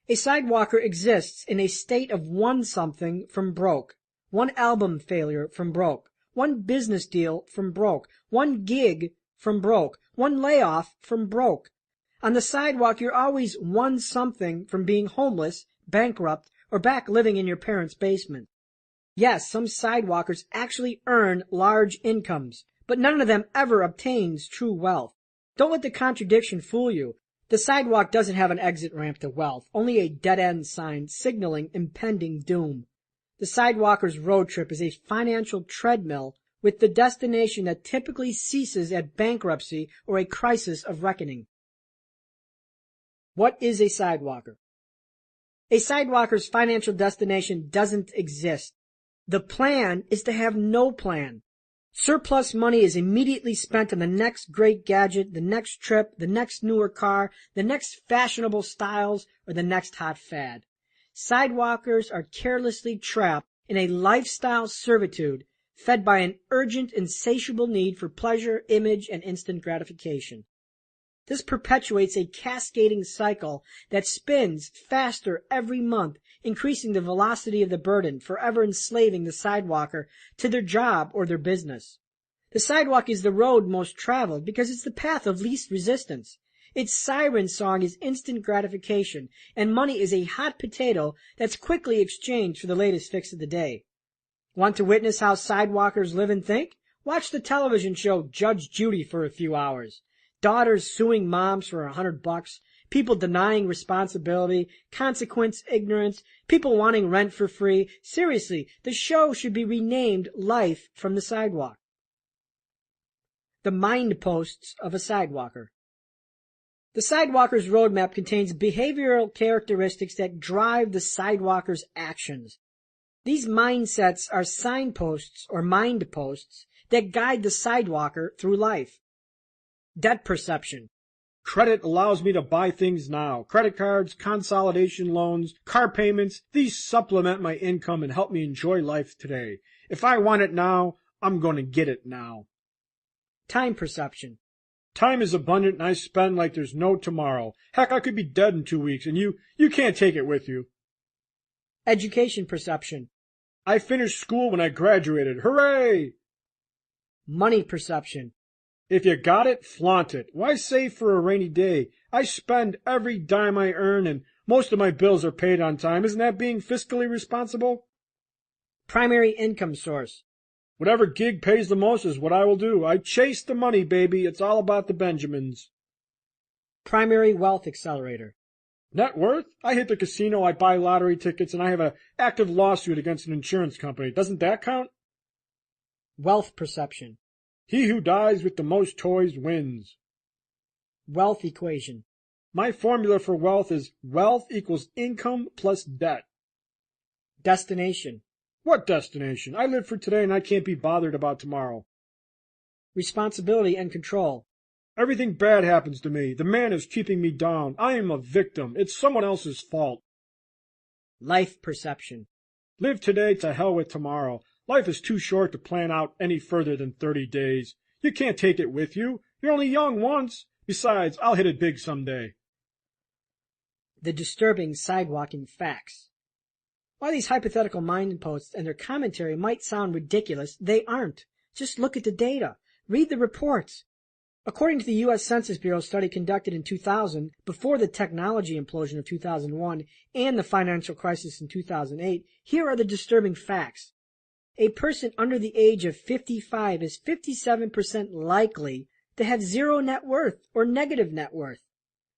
A sidewalker exists in a state of one something from broke, one album failure from broke, one business deal from broke, one gig from broke, one layoff from broke. On the sidewalk, you're always one something from being homeless, bankrupt, or back living in your parents' basement. Yes, some sidewalkers actually earn large incomes, but none of them ever obtains true wealth. Don't let the contradiction fool you. The sidewalk doesn't have an exit ramp to wealth, only a dead-end sign signaling impending doom. The sidewalker's road trip is a financial treadmill with the destination that typically ceases at bankruptcy or a crisis of reckoning. What is a sidewalker? A sidewalker's financial destination doesn't exist. The plan is to have no plan. Surplus money is immediately spent on the next great gadget, the next trip, the next newer car, the next fashionable styles, or the next hot fad. Sidewalkers are carelessly trapped in a lifestyle servitude fed by an urgent, insatiable need for pleasure, image, and instant gratification. This perpetuates a cascading cycle that spins faster every month, increasing the velocity of the burden, forever enslaving the sidewalker to their job or their business. The sidewalk is the road most traveled because it's the path of least resistance. Its siren song is instant gratification, and money is a hot potato that's quickly exchanged for the latest fix of the day. Want to witness how sidewalkers live and think? Watch the television show Judge Judy for a few hours. Daughters suing moms for $100, people denying responsibility, consequence ignorance, people wanting rent for free. Seriously, the show should be renamed Life from the Sidewalk. The mind posts of a sidewalker. The sidewalker's roadmap contains behavioral characteristics that drive the sidewalker's actions. These mindsets are signposts or mind posts that guide the sidewalker through life. Debt perception. Credit allows me to buy things now. Credit cards, consolidation loans, car payments, these supplement my income and help me enjoy life today. If I want it now, I'm going to get it now. Time perception. Time is abundant and I spend like there's no tomorrow. Heck, I could be dead in 2 weeks and you can't take it with you. Education perception. I finished school when I graduated. Hooray! Money perception. If you got it, flaunt it. Why save for a rainy day? I spend every dime I earn and most of my bills are paid on time. Isn't that being fiscally responsible? Primary income source. Whatever gig pays the most is what I will do. I chase the money, baby. It's all about the Benjamins. Primary wealth accelerator. Net worth? I hit the casino, I buy lottery tickets, and I have an active lawsuit against an insurance company. Doesn't that count? Wealth perception. He who dies with the most toys wins. Wealth equation. My formula for wealth is wealth equals income plus debt. Destination. What destination? I live for today and I can't be bothered about tomorrow. Responsibility and control. Everything bad happens to me. The man is keeping me down. I am a victim. It's someone else's fault. Life perception. Live today, to hell with tomorrow. Life is too short to plan out any further than 30 days. You can't take it with you. You're only young once. Besides, I'll hit it big someday. The disturbing sidewalking facts. While these hypothetical mind posts and their commentary might sound ridiculous, they aren't. Just look at the data. Read the reports. According to the U.S. Census Bureau study conducted in 2000, before the technology implosion of 2001 and the financial crisis in 2008, here are the disturbing facts. A person under the age of 55 is 57% likely to have zero net worth or negative net worth.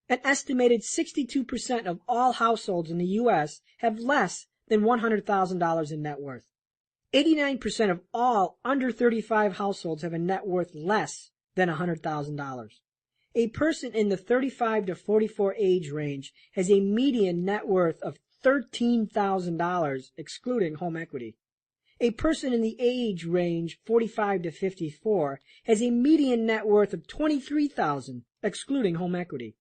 An estimated 62% of all households in the U.S. have less than $100,000 in net worth. 89% of all under 35 households have a net worth less than $100,000. A person in the 35 to 44 age range has a median net worth of $13,000, excluding home equity. A person in the age range 45 to 54 has a median net worth of $23,000, excluding home equity.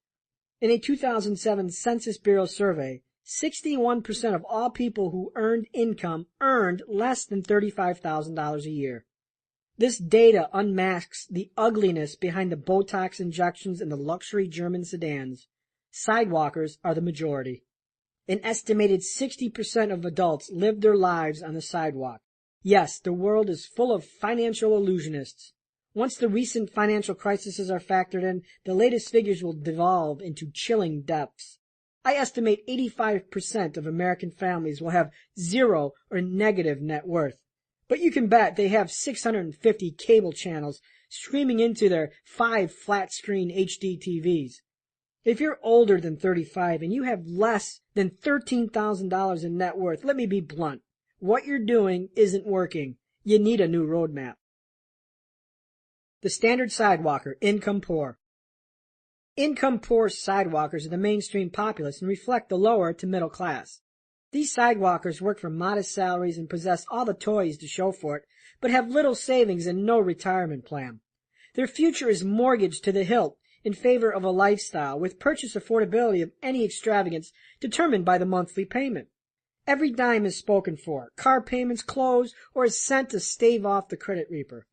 In a 2007 Census Bureau survey, 61% of all people who earned income earned less than $35,000 a year. This data unmasks the ugliness behind the Botox injections in the luxury German sedans. Sidewalkers are the majority. An estimated 60% of adults live their lives on the sidewalk. Yes, the world is full of financial illusionists. Once the recent financial crises are factored in, the latest figures will devolve into chilling depths. I estimate 85% of American families will have zero or negative net worth. But you can bet they have 650 cable channels streaming into their 5 flat-screen HD TVs. If you're older than 35 and you have less than $13,000 in net worth, let me be blunt. What you're doing isn't working. You need a new roadmap. The standard sidewalker, income poor. Income-poor sidewalkers are the mainstream populace and reflect the lower to middle class. These sidewalkers work for modest salaries and possess all the toys to show for it, but have little savings and no retirement plan. Their future is mortgaged to the hilt in favor of a lifestyle with purchase affordability of any extravagance determined by the monthly payment. Every dime is spoken for, car payments, clothes, or is sent to stave off the credit reaper.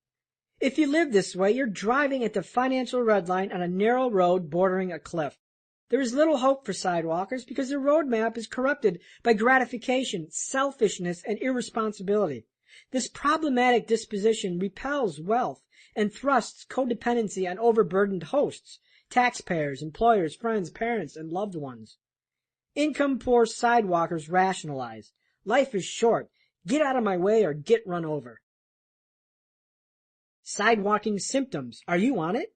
If you live this way, you're driving at the financial red line on a narrow road bordering a cliff. There is little hope for sidewalkers because their roadmap is corrupted by gratification, selfishness, and irresponsibility. This problematic disposition repels wealth and thrusts codependency on overburdened hosts, taxpayers, employers, friends, parents, and loved ones. Income-poor sidewalkers rationalize. Life is short. Get out of my way or get run over. Sidewalking symptoms. Are you on it?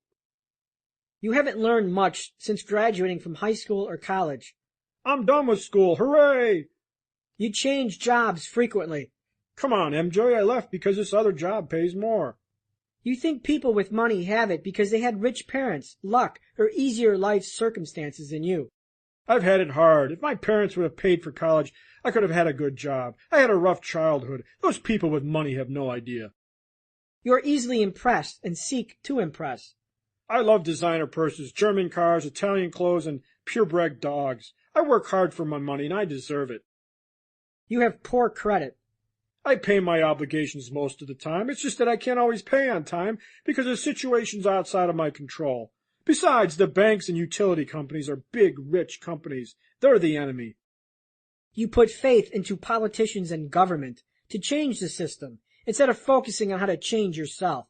You haven't learned much since graduating from high school or college. I'm done with school. Hooray! You change jobs frequently. Come on, MJ. I left because this other job pays more. You think people with money have it because they had rich parents, luck, or easier life circumstances than you. I've had it hard. If my parents would have paid for college, I could have had a good job. I had a rough childhood. Those people with money have no idea. You are easily impressed and seek to impress. I love designer purses, German cars, Italian clothes, and purebred dogs. I work hard for my money, and I deserve it. You have poor credit. I pay my obligations most of the time. It's just that I can't always pay on time because of situations outside of my control. Besides, the banks and utility companies are big, rich companies. They're the enemy. You put faith into politicians and government to change the system, instead of focusing on how to change yourself.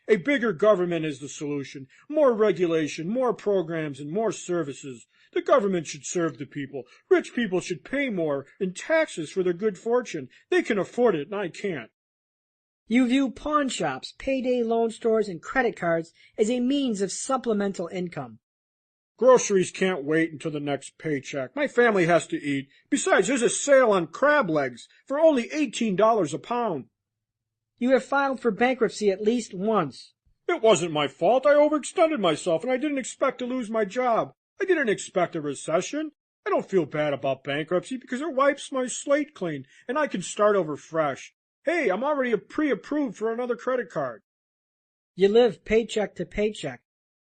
A bigger government is the solution. More regulation, more programs, and more services. The government should serve the people. Rich people should pay more in taxes for their good fortune. They can afford it, and I can't. You view pawn shops, payday loan stores, and credit cards as a means of supplemental income. Groceries can't wait until the next paycheck. My family has to eat. Besides, there's a sale on crab legs for only $18 a pound. You have filed for bankruptcy at least once. It wasn't my fault. I overextended myself, and I didn't expect to lose my job. I didn't expect a recession. I don't feel bad about bankruptcy because it wipes my slate clean, and I can start over fresh. Hey, I'm already pre-approved for another credit card. You live paycheck to paycheck.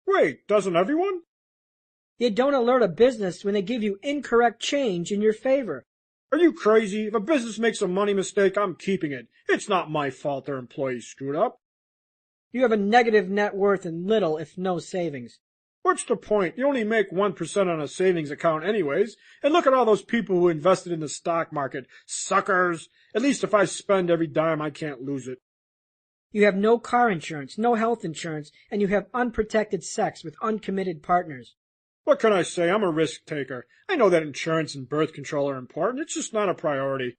Wait, doesn't everyone? You don't alert a business when they give you incorrect change in your favor. Are you crazy? If a business makes a money mistake, I'm keeping it. It's not my fault their employees screwed up. You have a negative net worth and little, if no, savings. What's the point? You only make 1% on a savings account anyways. And look at all those people who invested in the stock market. Suckers! At least if I spend every dime, I can't lose it. You have no car insurance, no health insurance, and you have unprotected sex with uncommitted partners. What can I say? I'm a risk taker. I know that insurance and birth control are important. It's just not a priority.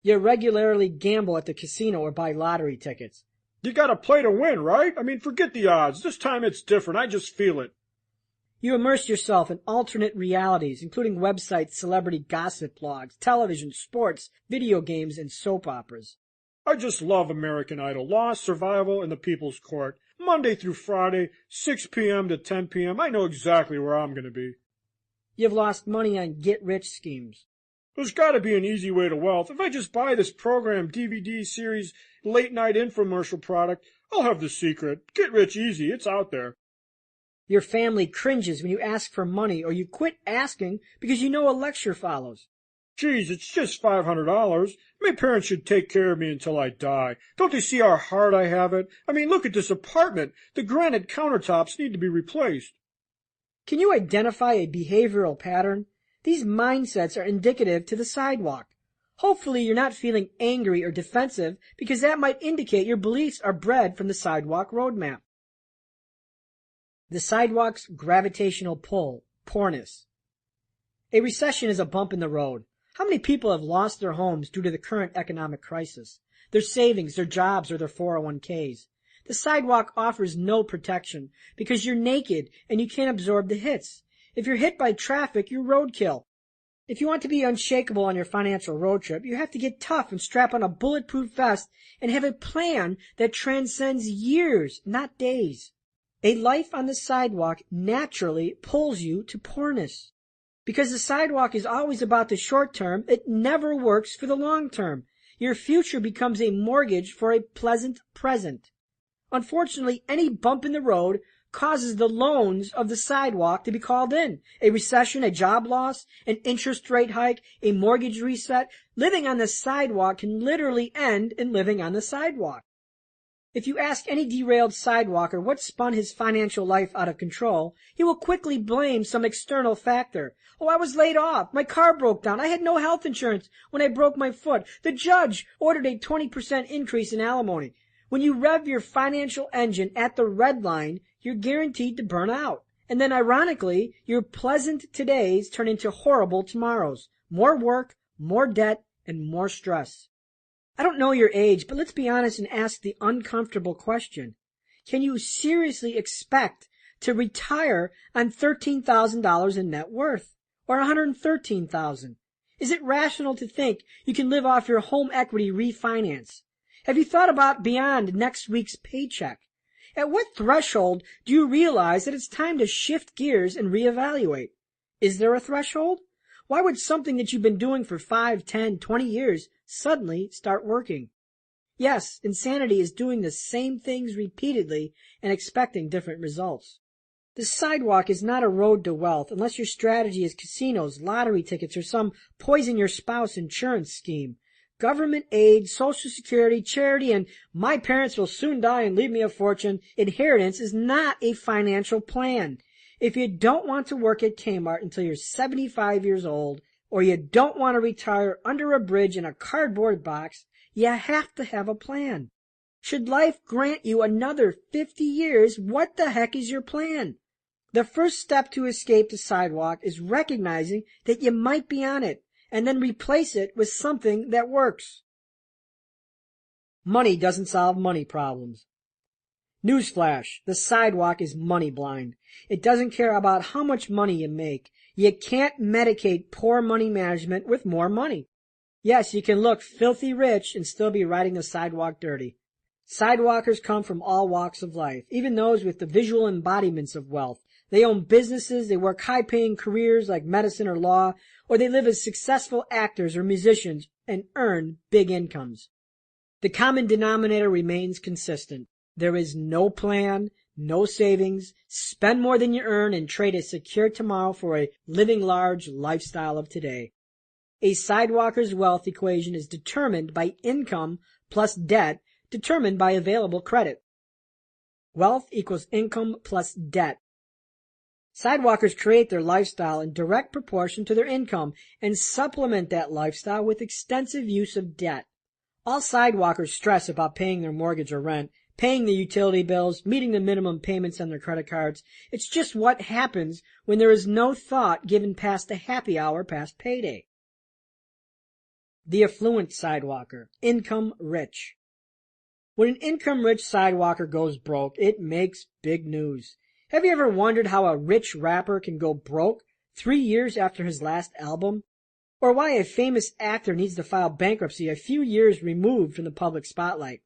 You regularly gamble at the casino or buy lottery tickets. You gotta play to win, right? I mean, forget the odds. This time it's different. I just feel it. You immerse yourself in alternate realities, including websites, celebrity gossip blogs, television, sports, video games, and soap operas. I just love American Idol. Lost, Survival, and The People's Court. Monday through Friday, 6 p.m. to 10 p.m. I know exactly where I'm going to be. You've lost money on get-rich schemes. There's got to be an easy way to wealth. If I just buy this program, DVD series, late-night infomercial product, I'll have the secret. Get rich easy. It's out there. Your family cringes when you ask for money, or you quit asking because you know a lecture follows. Geez, it's just $500. My parents should take care of me until I die. Don't they see how hard I have it? I mean, look at this apartment. The granite countertops need to be replaced. Can you identify a behavioral pattern? These mindsets are indicative to the sidewalk. Hopefully you're not feeling angry or defensive, because that might indicate your beliefs are bred from the sidewalk roadmap. The sidewalk's gravitational pull, poorness. A recession is a bump in the road. How many people have lost their homes due to the current economic crisis? Their savings, their jobs, or their 401ks. The sidewalk offers no protection because you're naked and you can't absorb the hits. If you're hit by traffic, you're roadkill. If you want to be unshakable on your financial road trip, you have to get tough and strap on a bulletproof vest and have a plan that transcends years, not days. A life on the sidewalk naturally pulls you to poorness. Because the sidewalk is always about the short term, it never works for the long term. Your future becomes a mortgage for a pleasant present. Unfortunately, any bump in the road causes the loans of the sidewalk to be called in. A recession, a job loss, an interest rate hike, a mortgage reset. Living on the sidewalk can literally end in living on the sidewalk. If you ask any derailed sidewalker what spun his financial life out of control, he will quickly blame some external factor. Oh, I was laid off. My car broke down. I had no health insurance when I broke my foot. The judge ordered a 20% increase in alimony. When you rev your financial engine at the red line, you're guaranteed to burn out. And then ironically, your pleasant todays turn into horrible tomorrows. More work, more debt, and more stress. I don't know your age, but let's be honest and ask the uncomfortable question. Can you seriously expect to retire on $13,000 in net worth or $113,000? Is it rational to think you can live off your home equity refinance? Have you thought about beyond next week's paycheck? At what threshold do you realize that it's time to shift gears and reevaluate? Is there a threshold? Why would something that you've been doing for 5, 10, 20 years suddenly start working? Yes, insanity is doing the same things repeatedly and expecting different results. The sidewalk is not a road to wealth unless your strategy is casinos, lottery tickets, or some poison your spouse insurance scheme. Government aid, Social Security, charity, and my parents will soon die and leave me a fortune. Inheritance is not a financial plan. If you don't want to work at Kmart until you're 75 years old, or you don't want to retire under a bridge in a cardboard box, you have to have a plan. Should life grant you another 50 years, what the heck is your plan? The first step to escape the sidewalk is recognizing that you might be on it, and then replace it with something that works. Money doesn't solve money problems. Newsflash, the sidewalk is money blind. It doesn't care about how much money you make. You can't medicate poor money management with more money. Yes, you can look filthy rich and still be riding the sidewalk dirty. Sidewalkers come from all walks of life, even those with the visual embodiments of wealth. They own businesses, they work high-paying careers like medicine or law, or they live as successful actors or musicians and earn big incomes. The common denominator remains consistent. There is no plan, no savings. Spend more than you earn and trade a secure tomorrow for a living large lifestyle of today. A sidewalker's wealth equation is determined by income plus debt determined by available credit. Wealth equals income plus debt. Sidewalkers create their lifestyle in direct proportion to their income and supplement that lifestyle with extensive use of debt. All sidewalkers stress about paying their mortgage or rent, paying the utility bills, meeting the minimum payments on their credit cards. It's just what happens when there is no thought given past the happy hour past payday. The affluent sidewalker, income rich. When an income-rich sidewalker goes broke, it makes big news. Have you ever wondered how a rich rapper can go broke 3 years after his last album? or why a famous actor needs to file bankruptcy a few years removed from the public spotlight.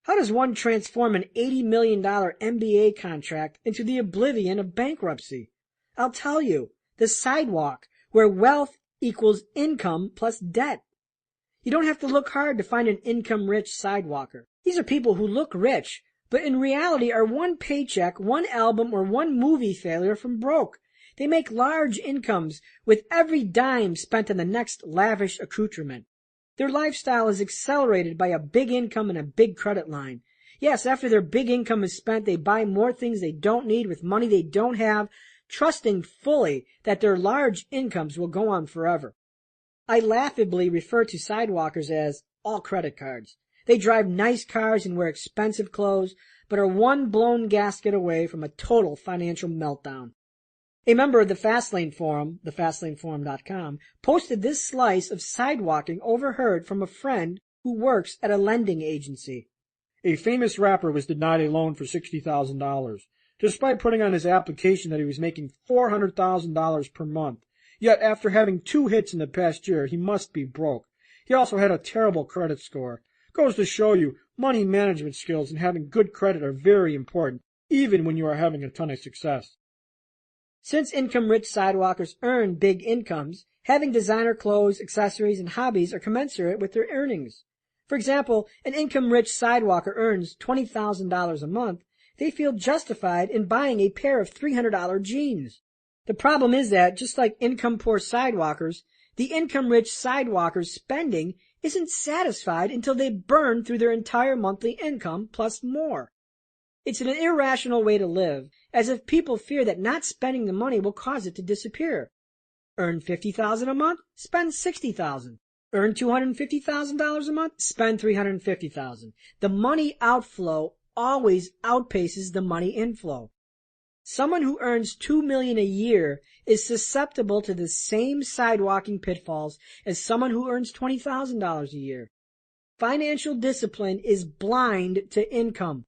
How does one transform an $80 million NBA contract into the oblivion of bankruptcy? I'll tell you, the sidewalk, where wealth equals income plus debt. You don't have to look hard to find an income-rich sidewalker. These are people who look rich, but in reality are one paycheck, one album, or one movie failure from broke. They make large incomes with every dime spent on the next lavish accoutrement. Their lifestyle is accelerated by a big income and a big credit line. Yes, after their big income is spent, they buy more things they don't need with money they don't have, trusting fully that their large incomes will go on forever. I laughably refer to sidewalkers as all credit cards. They drive nice cars and wear expensive clothes, but are one blown gasket away from a total financial meltdown. A member of the Fastlane forum, thefastlaneforum.com, posted this slice of sidewalking overheard from a friend who works at a lending agency. A famous rapper was denied a loan for $60,000, despite putting on his application that he was making $400,000 per month. Yet after having 2 hits in the past year, he must be broke. He also had a terrible credit score. Goes to show you, money management skills and having good credit are very important, even when you are having a ton of success. Since income-rich sidewalkers earn big incomes, having designer clothes, accessories, and hobbies are commensurate with their earnings. For example, an income-rich sidewalker earns $20,000 a month. They feel justified in buying a pair of $300 jeans. The problem is that, just like income-poor sidewalkers, the income-rich sidewalkers' spending isn't satisfied until they burn through their entire monthly income plus more. It's an irrational way to live, as if people fear that not spending the money will cause it to disappear. Earn $50,000 a month, spend $60,000. Earn $250,000 a month, spend $350,000. The money outflow always outpaces the money inflow. Someone who earns $2 million a year is susceptible to the same sidewalking pitfalls as someone who earns $20,000 a year. Financial discipline is blind to income.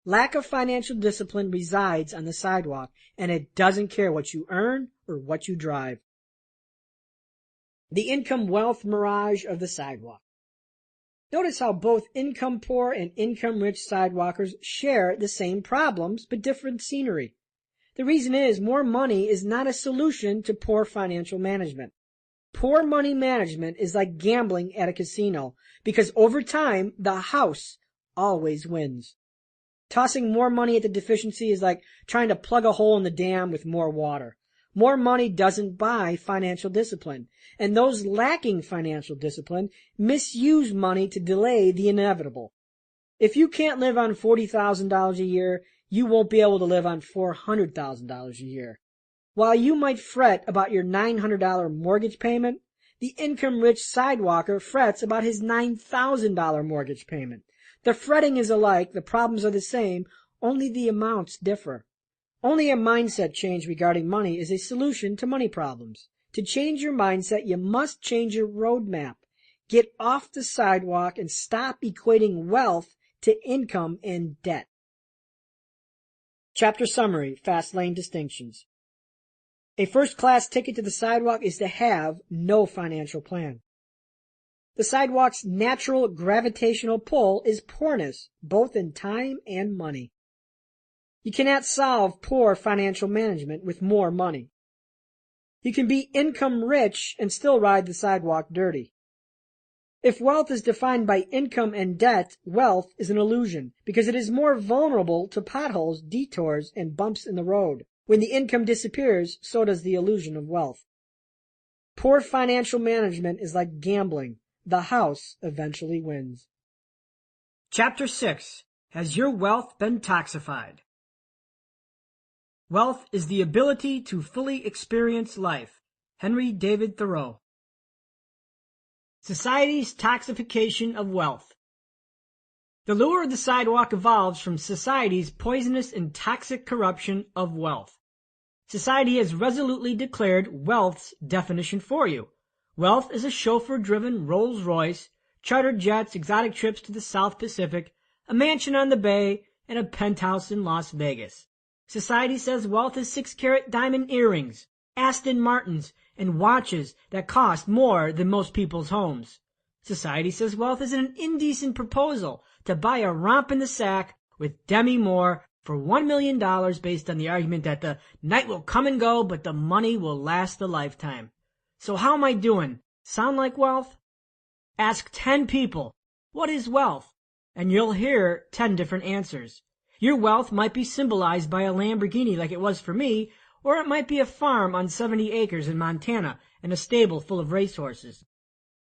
Lack of financial discipline resides on the sidewalk, and it doesn't care what you earn or what you drive. The income-wealth mirage of the sidewalk. Notice how both income-poor and income-rich sidewalkers share the same problems but different scenery. The reason is more money is not a solution to poor financial management. Poor money management is like gambling at a casino, because over time, the house always wins. Tossing more money at the deficiency is like trying to plug a hole in the dam with more water. More money doesn't buy financial discipline, and those lacking financial discipline misuse money to delay the inevitable. If you can't live on $40,000 a year, you won't be able to live on $400,000 a year. While you might fret about your $900 mortgage payment, the income-rich sidewalker frets about his $9,000 mortgage payment. The fretting is alike, the problems are the same, only the amounts differ. Only a mindset change regarding money is a solution to money problems. To change your mindset, you must change your roadmap. Get off the sidewalk and stop equating wealth to income and debt. Chapter summary, Fastlane distinctions. A first-class ticket to the sidewalk is to have no financial plan. The sidewalk's natural gravitational pull is poorness, both in time and money. You cannot solve poor financial management with more money. You can be income rich and still ride the sidewalk dirty. If wealth is defined by income and debt, wealth is an illusion because it is more vulnerable to potholes, detours, and bumps in the road. When the income disappears, so does the illusion of wealth. Poor financial management is like gambling. The house eventually wins. Chapter 6. Has your wealth been toxified? Wealth is the ability to fully experience life. Henry David Thoreau. Society's toxification of wealth. The lure of the sidewalk evolves from society's poisonous and toxic corruption of wealth. Society has resolutely declared wealth's definition for you. Wealth is a chauffeur-driven Rolls-Royce, chartered jets, exotic trips to the South Pacific, a mansion on the Bay, and a penthouse in Las Vegas. Society says wealth is 6-carat diamond earrings, Aston Martins, and watches that cost more than most people's homes. Society says wealth is an indecent proposal to buy a romp in the sack with Demi Moore for $1 million based on the argument that the night will come and go, but the money will last a lifetime. So how am I doing? Sound like wealth? Ask 10 people, what is wealth? And you'll hear 10 different answers. Your wealth might be symbolized by a Lamborghini like it was for me, or it might be a farm on 70 acres in Montana and a stable full of racehorses.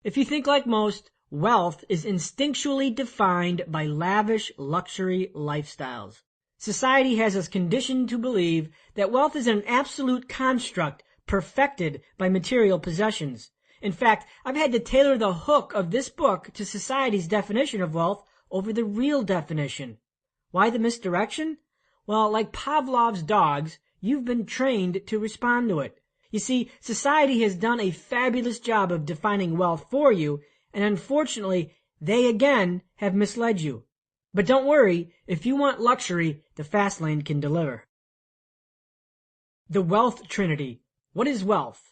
If you think like most, wealth is instinctually defined by lavish luxury lifestyles. Society has us conditioned to believe that wealth is an absolute construct perfected by material possessions. In fact, I've had to tailor the hook of this book to society's definition of wealth over the real definition. Why the misdirection? Well, like Pavlov's dogs, you've been trained to respond to it. You see, society has done a fabulous job of defining wealth for you, and unfortunately, they again have misled you. But don't worry, if you want luxury, the Fastlane can deliver. The Wealth Trinity. What is wealth?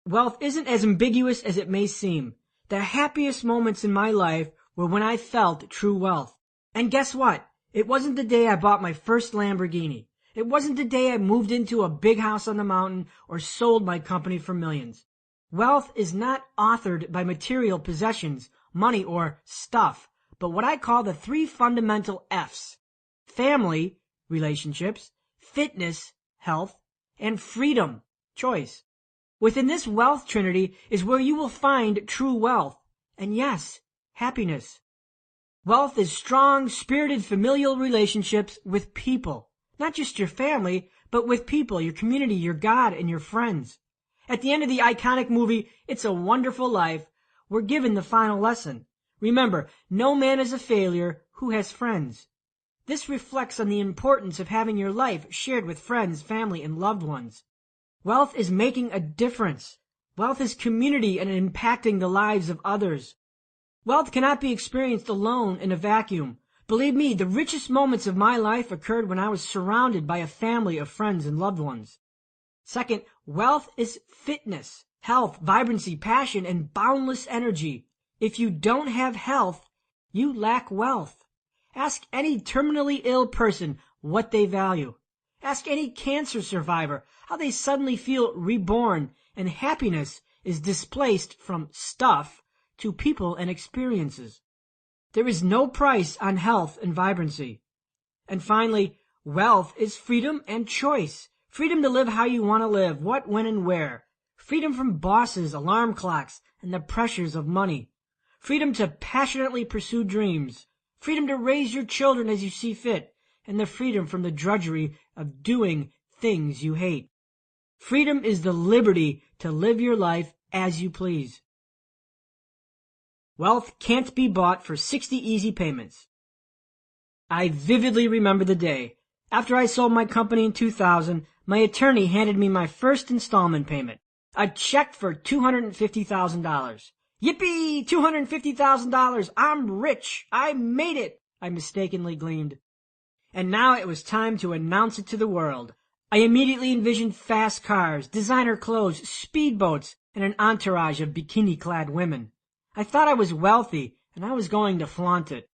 Wealth isn't as ambiguous as it may seem. The happiest moments in my life were when I felt true wealth. And guess what? It wasn't the day I bought my first Lamborghini. It wasn't the day I moved into a big house on the mountain or sold my company for millions. Wealth is not authored by material possessions, money, or stuff, but what I call the 3 fundamental F's: family, relationships, fitness, health, and freedom, choice. Within this wealth trinity is where you will find true wealth, and yes, happiness. Wealth is strong, spirited familial relationships with people. Not just your family, but with people, your community, your God, and your friends. At the end of the iconic movie, It's a Wonderful Life, we're given the final lesson. Remember, no man is a failure who has friends. This reflects on the importance of having your life shared with friends, family, and loved ones. Wealth is making a difference. Wealth is community and impacting the lives of others. Wealth cannot be experienced alone in a vacuum. Believe me, the richest moments of my life occurred when I was surrounded by a family of friends and loved ones. Second, wealth is fitness, health, vibrancy, passion, and boundless energy. If you don't have health, you lack wealth. Ask any terminally ill person what they value. Ask any cancer survivor how they suddenly feel reborn, and happiness is displaced from stuff to people and experiences. There is no price on health and vibrancy. And finally, wealth is freedom and choice. Freedom to live how you want to live, what, when, and where. Freedom from bosses, alarm clocks, and the pressures of money. Freedom to passionately pursue dreams. Freedom to raise your children as you see fit. And the freedom from the drudgery of doing things you hate. Freedom is the liberty to live your life as you please. Wealth can't be bought for 60 easy payments. I vividly remember the day. After I sold my company in 2000, my attorney handed me my first installment payment, a check for $250,000. Yippee! $250,000! I'm rich! I made it! I mistakenly gleamed. And now it was time to announce it to the world. I immediately envisioned fast cars, designer clothes, speedboats, and an entourage of bikini-clad women. I thought I was wealthy, and I was going to flaunt it.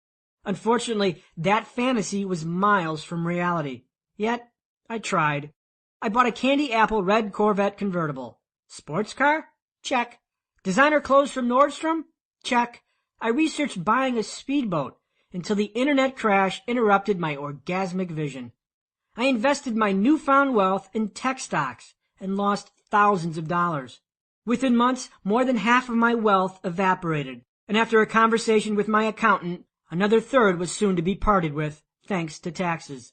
Unfortunately, that fantasy was miles from reality. Yet, I tried. I bought a candy apple red Corvette convertible. Sports car? Check. Designer clothes from Nordstrom? Check. I researched buying a speedboat until the internet crash interrupted my orgasmic vision. I invested my newfound wealth in tech stocks and lost thousands of dollars. Within months, more than half of my wealth evaporated, and after a conversation with my accountant, another third was soon to be parted with, thanks to taxes.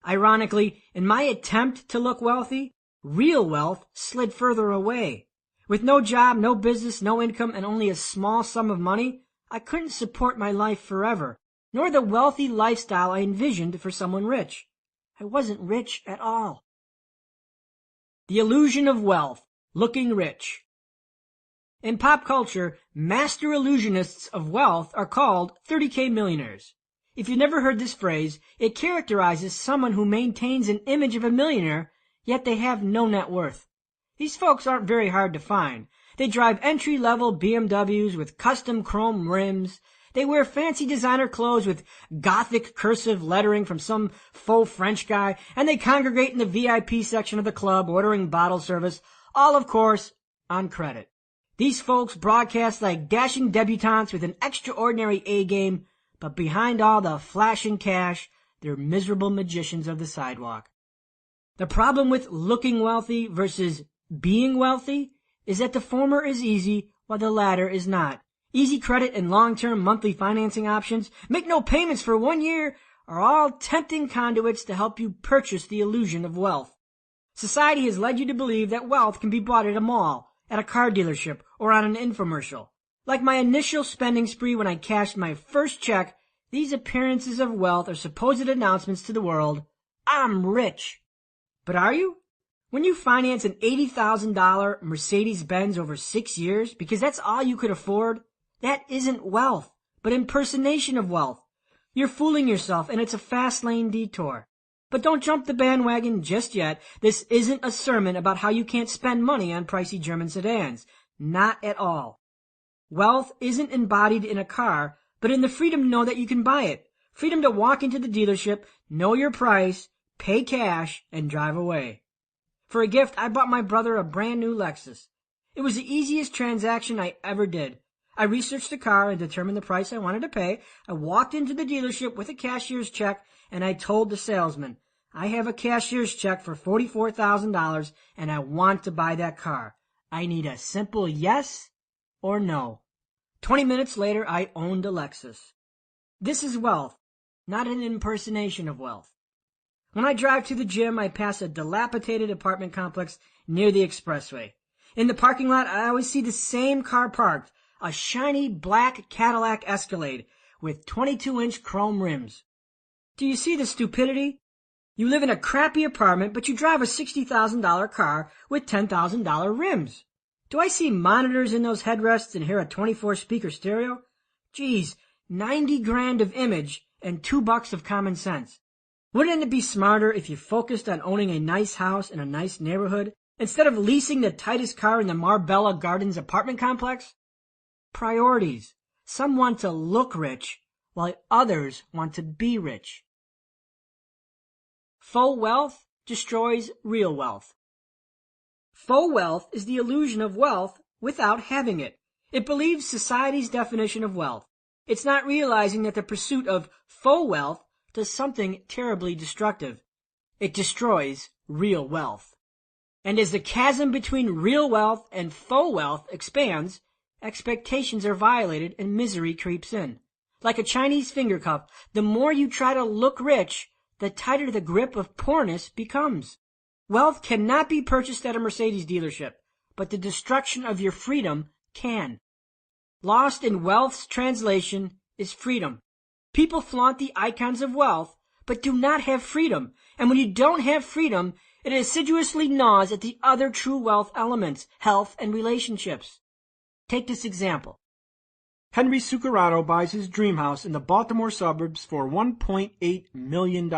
Ironically, in my attempt to look wealthy, real wealth slid further away. With no job, no business, no income, and only a small sum of money, I couldn't support my life forever, nor the wealthy lifestyle I envisioned for someone rich. I wasn't rich at all. The illusion of wealth, looking rich. In pop culture, master illusionists of wealth are called 30K millionaires. If you've never heard this phrase, it characterizes someone who maintains an image of a millionaire, yet they have no net worth. These folks aren't very hard to find. They drive entry-level BMWs with custom chrome rims. They wear fancy designer clothes with gothic cursive lettering from some faux French guy, and they congregate in the VIP section of the club ordering bottle service, all, of course, on credit. These folks broadcast like dashing debutantes with an extraordinary A-game, but behind all the flashing cash, they're miserable magicians of the sidewalk. The problem with looking wealthy versus being wealthy is that the former is easy while the latter is not. Easy credit and long-term monthly financing options, make no payments for 1 year, are all tempting conduits to help you purchase the illusion of wealth. Society has led you to believe that wealth can be bought at a mall, at a car dealership, or on an infomercial. Like my initial spending spree when I cashed my first check, these appearances of wealth are supposed announcements to the world. I'm rich. But are you? When you finance an $80,000 Mercedes-Benz over 6 years because that's all you could afford, that isn't wealth, but impersonation of wealth. You're fooling yourself, and it's a fast lane detour. But don't jump the bandwagon just yet. This isn't a sermon about how you can't spend money on pricey German sedans. Not at all. Wealth isn't embodied in a car, but in the freedom to know that you can buy it. Freedom to walk into the dealership, know your price, pay cash, and drive away. For a gift, I bought my brother a brand new Lexus. It was the easiest transaction I ever did. I researched the car and determined the price I wanted to pay. I walked into the dealership with a cashier's check, and I told the salesman, I have a cashier's check for $44,000, and I want to buy that car. I need a simple yes or no. 20 minutes later, I owned a Lexus. This is wealth, not an impersonation of wealth. When I drive to the gym, I pass a dilapidated apartment complex near the expressway. In the parking lot, I always see the same car parked, a shiny black Cadillac Escalade with 22-inch chrome rims. Do you see the stupidity? You live in a crappy apartment, but you drive a $60,000 car with $10,000 rims. Do I see monitors in those headrests and hear a 24-speaker stereo? Geez, 90 grand of image and $2 of common sense. Wouldn't it be smarter if you focused on owning a nice house in a nice neighborhood instead of leasing the tightest car in the Marbella Gardens apartment complex? Priorities. Some want to look rich, while others want to be rich. Faux wealth destroys real wealth. Faux wealth is the illusion of wealth without having it. It believes society's definition of wealth. It's not realizing that the pursuit of faux wealth does something terribly destructive. It destroys real wealth. And as the chasm between real wealth and faux wealth expands, expectations are violated and misery creeps in. Like a Chinese finger cuff, the more you try to look rich, the tighter the grip of poorness becomes. Wealth cannot be purchased at a Mercedes dealership, but the destruction of your freedom can. Lost in wealth's translation is freedom. People flaunt the icons of wealth, but do not have freedom. And when you don't have freedom, it assiduously gnaws at the other true wealth elements, health and relationships. Take this example. Henry Sucarano buys his dream house in the Baltimore suburbs for $1.8 million.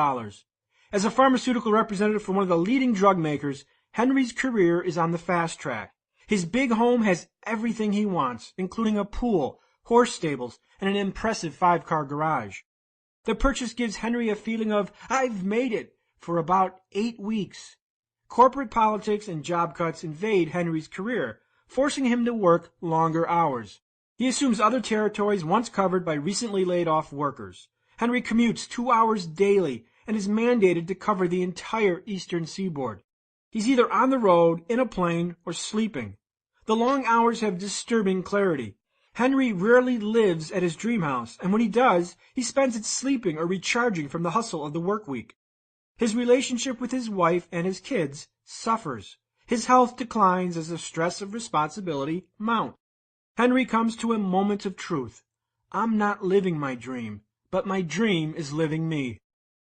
As a pharmaceutical representative for one of the leading drug makers, Henry's career is on the fast track. His big home has everything he wants, including a pool, horse stables, and an impressive 5-car garage. The purchase gives Henry a feeling of, I've made it, for about 8 weeks. Corporate politics and job cuts invade Henry's career, forcing him to work longer hours. He assumes other territories once covered by recently laid-off workers. Henry commutes 2 hours daily and is mandated to cover the entire eastern seaboard. He's either on the road, in a plane, or sleeping. The long hours have disturbing clarity. Henry rarely lives at his dream house, and when he does, he spends it sleeping or recharging from the hustle of the work week. His relationship with his wife and his kids suffers. His health declines as the stress of responsibility mounts. Henry comes to a moment of truth. I'm not living my dream, but my dream is living me.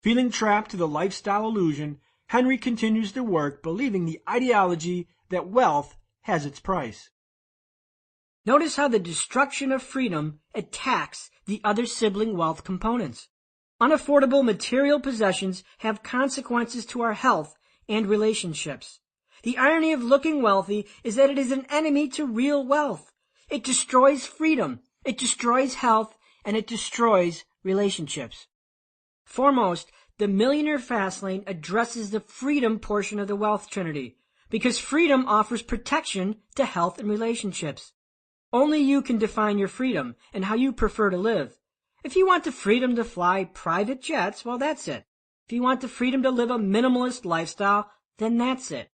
Feeling trapped to the lifestyle illusion, Henry continues to work, believing the ideology that wealth has its price. Notice how the destruction of freedom attacks the other sibling wealth components. Unaffordable material possessions have consequences to our health and relationships. The irony of looking wealthy is that it is an enemy to real wealth. It destroys freedom, it destroys health, and it destroys relationships. Foremost, the Millionaire Fastlane addresses the freedom portion of the wealth trinity, because freedom offers protection to health and relationships. Only you can define your freedom and how you prefer to live. If you want the freedom to fly private jets, well, that's it. If you want the freedom to live a minimalist lifestyle, then that's it.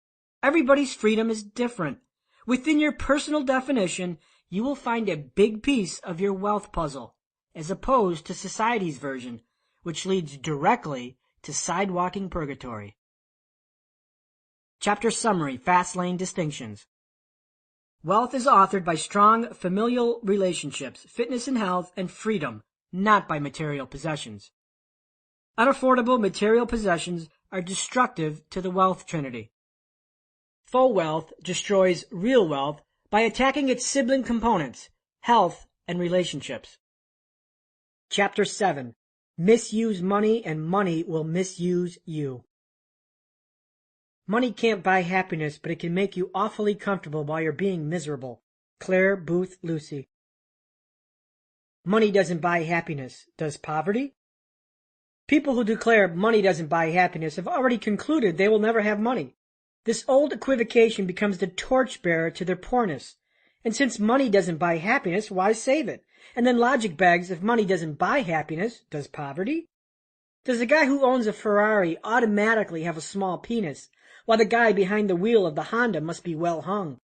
Everybody's freedom is different. Within your personal definition, you will find a big piece of your wealth puzzle, as opposed to society's version, which leads directly to sidewalking purgatory. Chapter Summary, Fastlane Distinctions. Wealth is authored by strong familial relationships, fitness and health, and freedom, not by material possessions. Unaffordable material possessions are destructive to the wealth trinity. Faux wealth destroys real wealth by attacking its sibling components, health and relationships. Chapter 7. Misuse money and money will misuse you. Money can't buy happiness, but it can make you awfully comfortable while you're being miserable. Claire Booth Lucy. Money doesn't buy happiness. Does poverty? People who declare money doesn't buy happiness have already concluded they will never have money. This old equivocation becomes the torchbearer to their poorness. And since money doesn't buy happiness, why save it? And then logic begs, if money doesn't buy happiness, does poverty? Does the guy who owns a Ferrari automatically have a small penis, while the guy behind the wheel of the Honda must be well hung?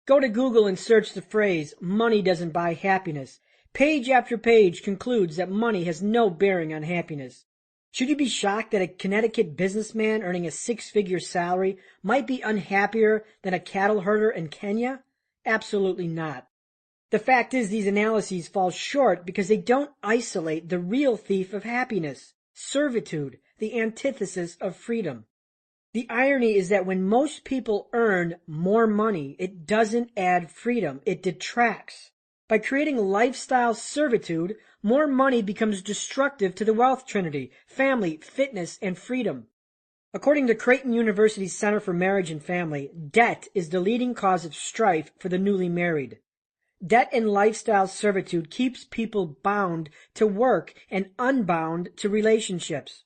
Go to Google and search the phrase, money doesn't buy happiness. Page after page concludes that money has no bearing on happiness. Should you be shocked that a Connecticut businessman earning a six-figure salary might be unhappier than a cattle herder in Kenya? Absolutely not. The fact is these analyses fall short because they don't isolate the real thief of happiness, servitude, the antithesis of freedom. The irony is that when most people earn more money, it doesn't add freedom, it detracts. By creating lifestyle servitude, more money becomes destructive to the wealth trinity, family, fitness, and freedom. According to Creighton University's Center for Marriage and Family, debt is the leading cause of strife for the newly married. Debt and lifestyle servitude keeps people bound to work and unbound to relationships.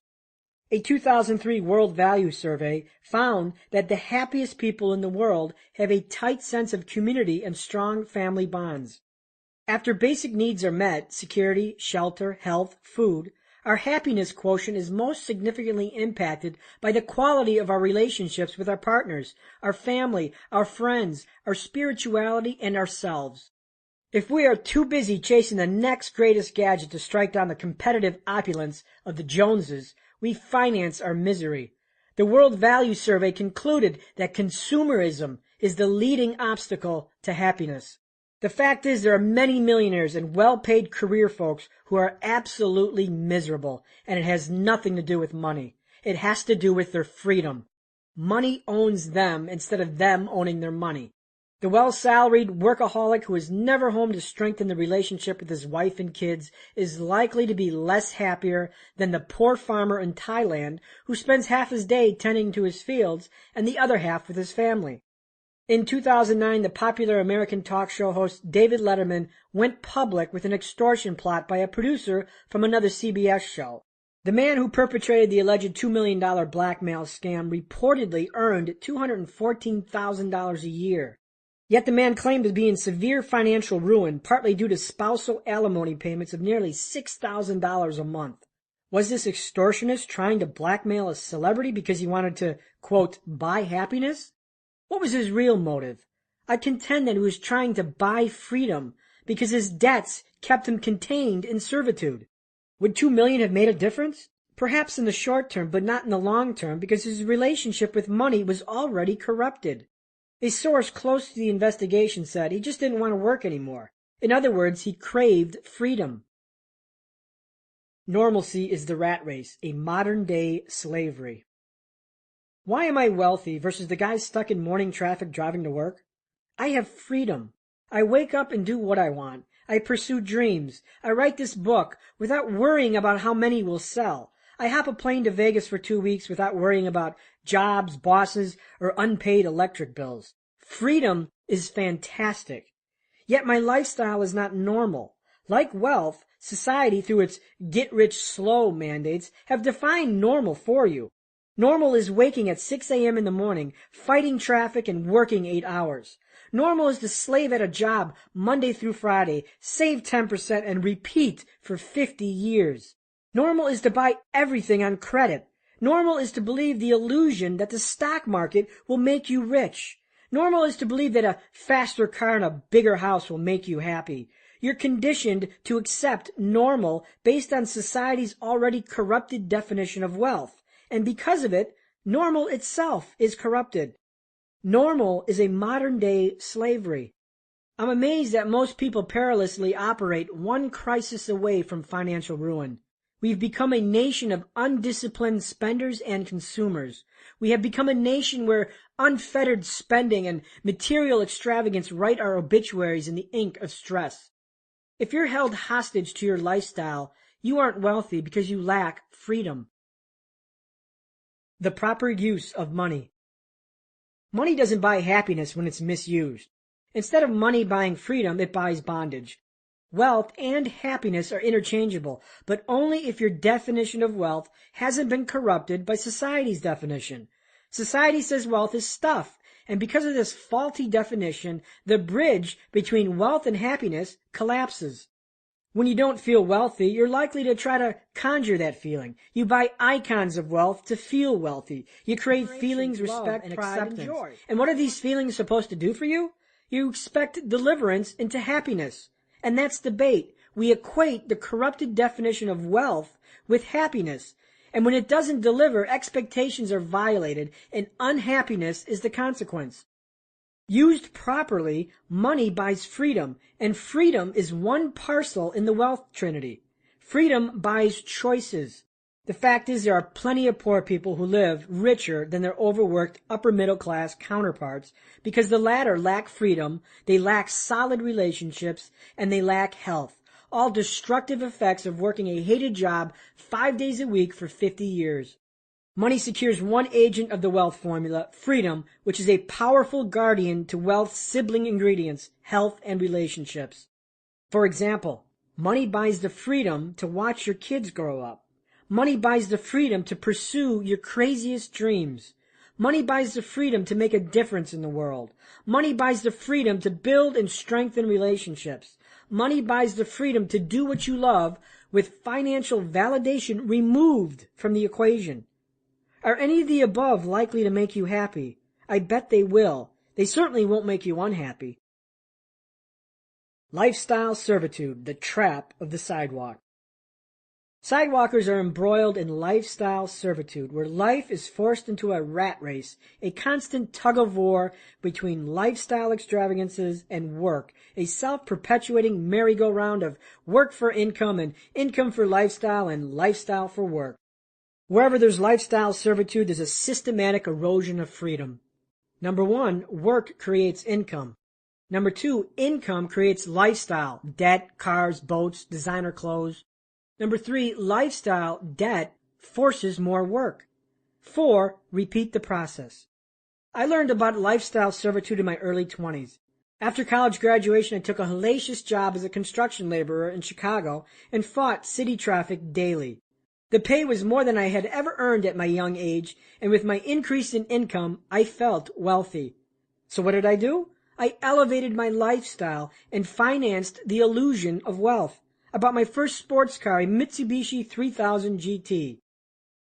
A 2003 World Value Survey found that the happiest people in the world have a tight sense of community and strong family bonds. After basic needs are met, security, shelter, health, food, our happiness quotient is most significantly impacted by the quality of our relationships with our partners, our family, our friends, our spirituality, and ourselves. If we are too busy chasing the next greatest gadget to strike down the competitive opulence of the Joneses, we finance our misery. The World Value Survey concluded that consumerism is the leading obstacle to happiness. The fact is there are many millionaires and well-paid career folks who are absolutely miserable, and it has nothing to do with money. It has to do with their freedom. Money owns them instead of them owning their money. The well-salaried workaholic who is never home to strengthen the relationship with his wife and kids is likely to be less happier than the poor farmer in Thailand who spends half his day tending to his fields and the other half with his family. In 2009, the popular American talk show host David Letterman went public with an extortion plot by a producer from another CBS show. The man who perpetrated the alleged $2 million blackmail scam reportedly earned $214,000 a year. Yet the man claimed to be in severe financial ruin, partly due to spousal alimony payments of nearly $6,000 a month. Was this extortionist trying to blackmail a celebrity because he wanted to, quote, buy happiness? What was his real motive? I contend that he was trying to buy freedom because his debts kept him contained in servitude. Would $2 million have made a difference? Perhaps in the short term, but not in the long term, because his relationship with money was already corrupted. A source close to the investigation said he just didn't want to work anymore. In other words, he craved freedom. Normalcy is the rat race, a modern-day slavery. Why am I wealthy versus the guy stuck in morning traffic driving to work? I have freedom. I wake up and do what I want. I pursue dreams. I write this book without worrying about how many will sell. I hop a plane to Vegas for 2 weeks without worrying about jobs, bosses, or unpaid electric bills. Freedom is fantastic. Yet my lifestyle is not normal. Like wealth, society, through its get-rich-slow mandates, have defined normal for you. Normal is waking at 6 a.m. in the morning, fighting traffic, and working 8 hours. Normal is to slave at a job Monday through Friday, save 10%, and repeat for 50 years. Normal is to buy everything on credit. Normal is to believe the illusion that the stock market will make you rich. Normal is to believe that a faster car and a bigger house will make you happy. You're conditioned to accept normal based on society's already corrupted definition of wealth. And because of it, normal itself is corrupted. Normal is a modern-day slavery. I'm amazed that most people perilously operate one crisis away from financial ruin. We've become a nation of undisciplined spenders and consumers. We have become a nation where unfettered spending and material extravagance write our obituaries in the ink of stress. If you're held hostage to your lifestyle, you aren't wealthy because you lack freedom. The proper use of money. Money doesn't buy happiness when it's misused. Instead of money buying freedom, it buys bondage. Wealth and happiness are interchangeable, but only if your definition of wealth hasn't been corrupted by society's definition. Society says wealth is stuff, and because of this faulty definition, the bridge between wealth and happiness collapses. When you don't feel wealthy, you're likely to try to conjure that feeling. You buy icons of wealth to feel wealthy. You crave feelings, respect, and acceptance. And joy. And what are these feelings supposed to do for you? You expect deliverance into happiness. And that's the bait. We equate the corrupted definition of wealth with happiness. And when it doesn't deliver, expectations are violated, and unhappiness is the consequence. Used properly, money buys freedom, and freedom is one parcel in the wealth trinity. Freedom buys choices. The fact is there are plenty of poor people who live richer than their overworked upper-middle-class counterparts because the latter lack freedom, they lack solid relationships, and they lack health, all destructive effects of working a hated job 5 days a week for 50 years. Money secures one agent of the wealth formula, freedom, which is a powerful guardian to wealth's sibling ingredients, health and relationships. For example, money buys the freedom to watch your kids grow up. Money buys the freedom to pursue your craziest dreams. Money buys the freedom to make a difference in the world. Money buys the freedom to build and strengthen relationships. Money buys the freedom to do what you love with financial validation removed from the equation. Are any of the above likely to make you happy? I bet they will. They certainly won't make you unhappy. Lifestyle servitude, the trap of the sidewalk. Sidewalkers are embroiled in lifestyle servitude, where life is forced into a rat race, a constant tug-of-war between lifestyle extravagances and work, a self-perpetuating merry-go-round of work for income and income for lifestyle and lifestyle for work. Wherever there's lifestyle servitude, there's a systematic erosion of freedom. Number 1, work creates income. Number 2, income creates lifestyle, debt, cars, boats, designer clothes. Number 3, lifestyle, debt, forces more work. 4, repeat the process. I learned about lifestyle servitude in my early 20s. After college graduation, I took a hellacious job as a construction laborer in Chicago and fought city traffic daily. The pay was more than I had ever earned at my young age, and with my increase in income, I felt wealthy. So what did I do? I elevated my lifestyle and financed the illusion of wealth. I bought my first sports car, a Mitsubishi 3000 GT.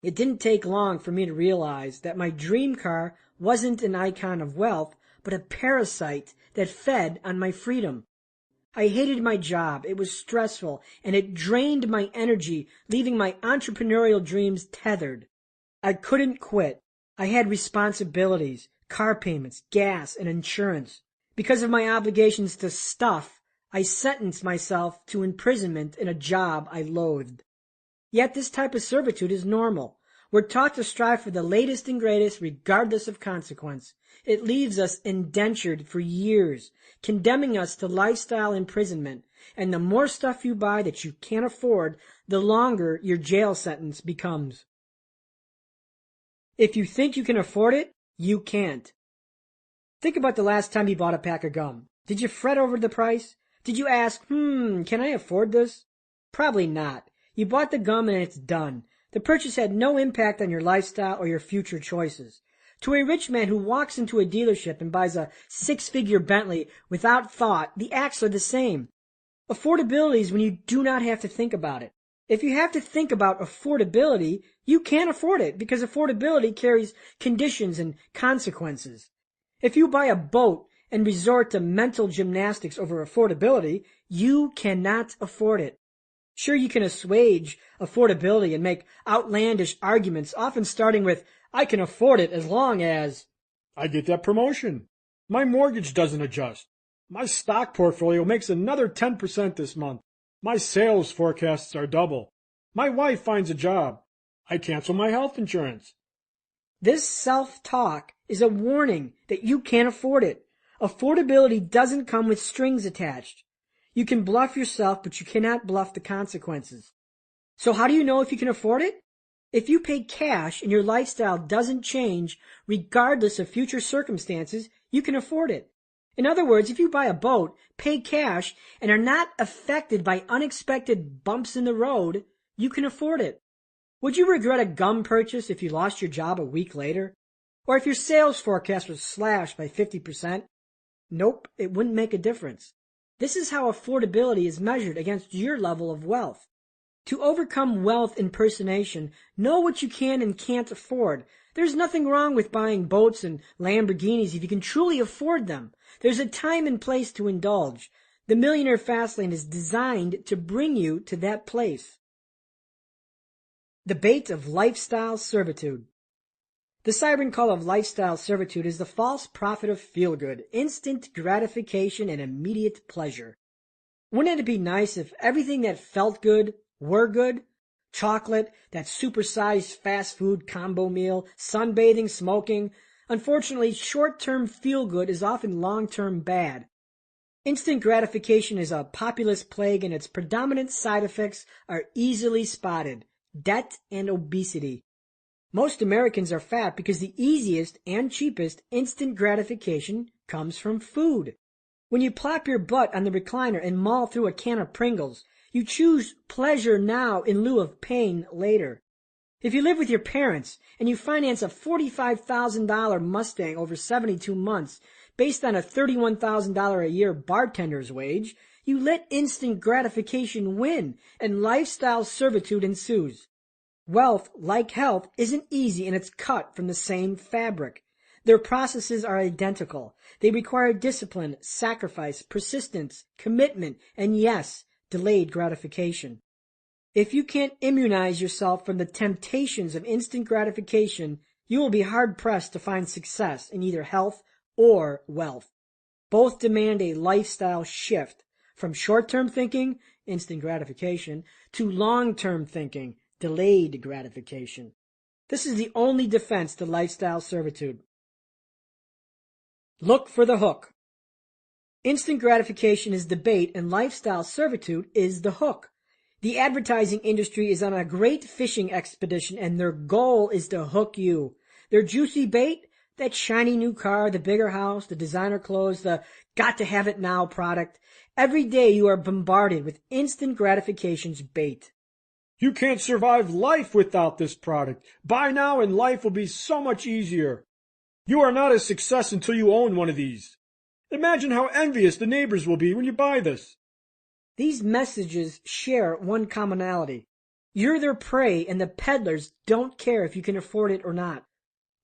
It didn't take long for me to realize that my dream car wasn't an icon of wealth, but a parasite that fed on my freedom. I hated my job. It was stressful, and it drained my energy, leaving my entrepreneurial dreams tethered. I couldn't quit. I had responsibilities, car payments, gas, and insurance. Because of my obligations to stuff, I sentenced myself to imprisonment in a job I loathed. Yet this type of servitude is normal. We're taught to strive for the latest and greatest regardless of consequence. It leaves us indentured for years, condemning us to lifestyle imprisonment. And the more stuff you buy that you can't afford, the longer your jail sentence becomes. If you think you can afford it, you can't. Think about the last time you bought a pack of gum. Did you fret over the price? Did you ask, can I afford this? Probably not. You bought the gum and it's done. The purchase had no impact on your lifestyle or your future choices. To a rich man who walks into a dealership and buys a six-figure Bentley without thought, the acts are the same. Affordability is when you do not have to think about it. If you have to think about affordability, you can't afford it because affordability carries conditions and consequences. If you buy a boat and resort to mental gymnastics over affordability, you cannot afford it. Sure, you can assuage affordability and make outlandish arguments, often starting with, I can afford it as long as I get that promotion. My mortgage doesn't adjust. My stock portfolio makes another 10% this month. My sales forecasts are double. My wife finds a job. I cancel my health insurance. This self-talk is a warning that you can't afford it. Affordability doesn't come with strings attached. You can bluff yourself, but you cannot bluff the consequences. So how do you know if you can afford it? If you pay cash and your lifestyle doesn't change regardless of future circumstances, you can afford it. In other words, if you buy a boat, pay cash, and are not affected by unexpected bumps in the road, you can afford it. Would you regret a gum purchase if you lost your job a week later? Or if your sales forecast was slashed by 50%? Nope, it wouldn't make a difference. This is how affordability is measured against your level of wealth. To overcome wealth impersonation, know what you can and can't afford. There's nothing wrong with buying boats and Lamborghinis if you can truly afford them. There's a time and place to indulge. The Millionaire Fastlane is designed to bring you to that place. The bait of lifestyle servitude. The siren call of lifestyle servitude is the false prophet of feel-good, instant gratification, and immediate pleasure. Wouldn't it be nice if everything that felt good were good? Chocolate, that supersized fast food combo meal, sunbathing, smoking. Unfortunately, short-term feel-good is often long-term bad. Instant gratification is a populist plague, and its predominant side effects are easily spotted: debt and obesity. Most Americans are fat because the easiest and cheapest instant gratification comes from food. When you plop your butt on the recliner and maul through a can of Pringles, you choose pleasure now in lieu of pain later. If you live with your parents and you finance a $45,000 Mustang over 72 months based on a $31,000 a year bartender's wage, you let instant gratification win and lifestyle servitude ensues. Wealth, like health, isn't easy and it's cut from the same fabric. Their processes are identical. They require discipline, sacrifice, persistence, commitment, and yes, delayed gratification. If you can't immunize yourself from the temptations of instant gratification, you will be hard-pressed to find success in either health or wealth. Both demand a lifestyle shift from short-term thinking, instant gratification, to long-term thinking, delayed gratification. This is the only defense to lifestyle servitude. Look for the hook. Instant gratification is the bait and lifestyle servitude is the hook. The advertising industry is on a great fishing expedition and their goal is to hook you. Their juicy bait, that shiny new car, the bigger house, the designer clothes, the got-to-have-it-now product. Every day you are bombarded with instant gratification's bait. You can't survive life without this product. Buy now and life will be so much easier. You are not a success until you own one of these. Imagine how envious the neighbors will be when you buy this. These messages share one commonality. You're their prey and the peddlers don't care if you can afford it or not.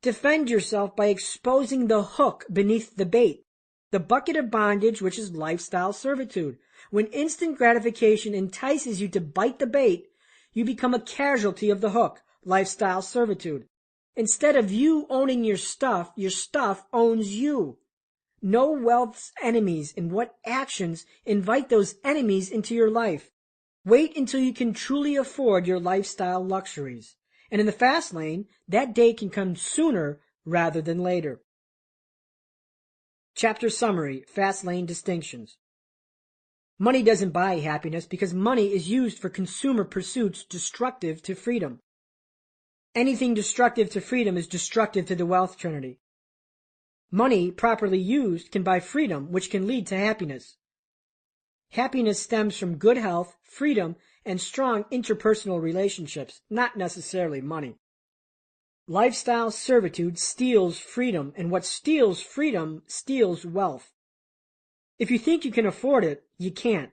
Defend yourself by exposing the hook beneath the bait, the bucket of bondage which is lifestyle servitude. When instant gratification entices you to bite the bait, you become a casualty of the hook, lifestyle servitude. Instead of you owning your stuff owns you. Know wealth's enemies and what actions invite those enemies into your life. Wait until you can truly afford your lifestyle luxuries. And in the fast lane, that day can come sooner rather than later. Chapter Summary, Fast Lane Distinctions. Money doesn't buy happiness because money is used for consumer pursuits destructive to freedom. Anything destructive to freedom is destructive to the wealth trinity. Money, properly used, can buy freedom, which can lead to happiness. Happiness stems from good health, freedom, and strong interpersonal relationships, not necessarily money. Lifestyle servitude steals freedom, and what steals freedom steals wealth. If you think you can afford it, you can't.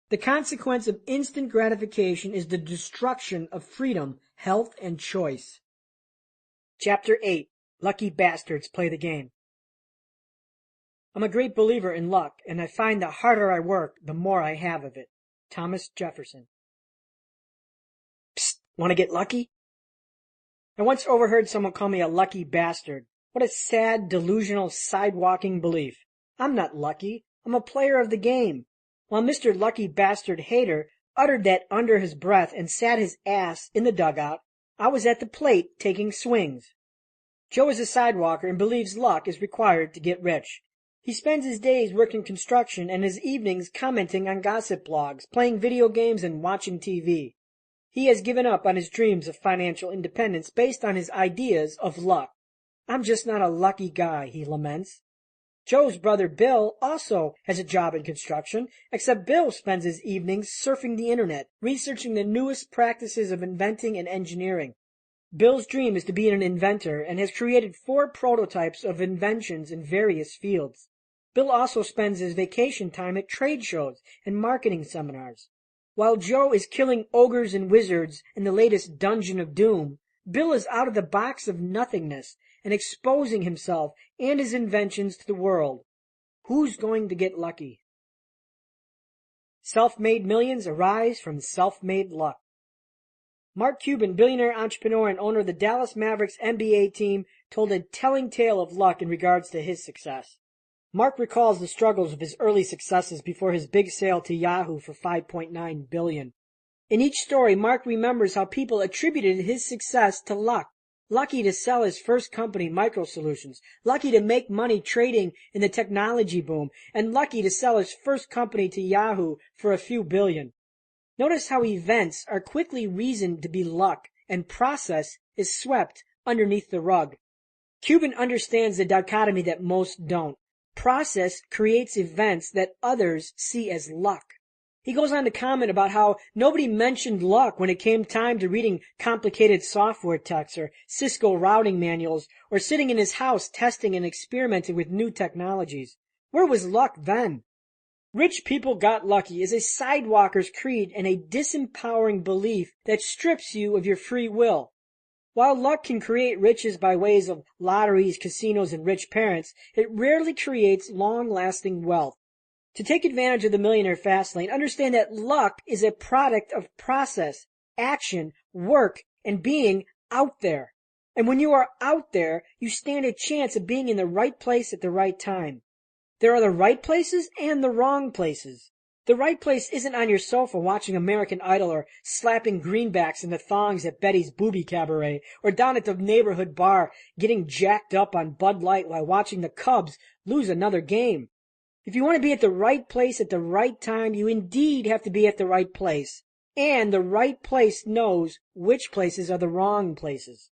The consequence of instant gratification is the destruction of freedom, health, and choice. Chapter 8. Lucky Bastards Play the Game. I'm a great believer in luck, and I find the harder I work, the more I have of it. Thomas Jefferson. Psst, want to get lucky? I once overheard someone call me a lucky bastard. What a sad, delusional, sidewalking belief. I'm not lucky. I'm a player of the game. While Mr. Lucky Bastard Hater uttered that under his breath and sat his ass in the dugout, I was at the plate taking swings. Joe is a sidewalker and believes luck is required to get rich. He spends his days working construction and his evenings commenting on gossip blogs, playing video games, and watching TV. He has given up on his dreams of financial independence based on his ideas of luck. I'm just not a lucky guy, he laments. Joe's brother Bill also has a job in construction, except Bill spends his evenings surfing the internet, researching the newest practices of inventing and engineering. Bill's dream is to be an inventor and has created 4 prototypes of inventions in various fields. Bill also spends his vacation time at trade shows and marketing seminars. While Joe is killing ogres and wizards in the latest Dungeon of Doom, Bill is out of the box of nothingness and exposing himself and his inventions to the world. Who's going to get lucky? Self-made millions arise from self-made luck. Mark Cuban, billionaire entrepreneur and owner of the Dallas Mavericks NBA team, told a telling tale of luck in regards to his success. Mark recalls the struggles of his early successes before his big sale to Yahoo for $5.9 billion. In each story, Mark remembers how people attributed his success to luck. Lucky to sell his first company, Micro Solutions, lucky to make money trading in the technology boom, and lucky to sell his first company to Yahoo for a few billion. Notice how events are quickly reasoned to be luck, and process is swept underneath the rug. Cuban understands the dichotomy that most don't. Process creates events that others see as luck. He goes on to comment about how nobody mentioned luck when it came time to reading complicated software texts or Cisco routing manuals or sitting in his house testing and experimenting with new technologies. Where was luck then? Rich people got lucky is a sidewalker's creed and a disempowering belief that strips you of your free will. While luck can create riches by ways of lotteries, casinos, and rich parents, it rarely creates long-lasting wealth. To take advantage of the Millionaire Fastlane, understand that luck is a product of process, action, work, and being out there. And when you are out there, you stand a chance of being in the right place at the right time. There are the right places and the wrong places. The right place isn't on your sofa watching American Idol or slapping greenbacks into thongs at Betty's Booby Cabaret or down at the neighborhood bar getting jacked up on Bud Light while watching the Cubs lose another game. If you want to be at the right place at the right time, you indeed have to be at the right place. And the right place knows which places are the wrong places.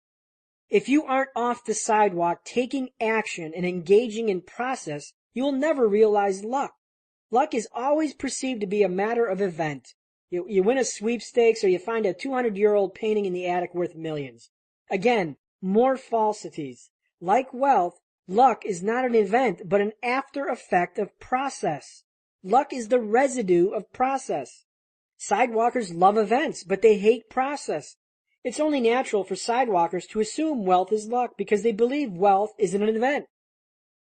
If you aren't off the sidewalk taking action and engaging in process, you will never realize luck. Luck is always perceived to be a matter of event. You win a sweepstakes or you find a 200-year-old painting in the attic worth millions. Again, more falsities. Like wealth, luck is not an event, but an after effect of process. Luck is the residue of process. Sidewalkers love events, but they hate process. It's only natural for sidewalkers to assume wealth is luck because they believe wealth isn't an event.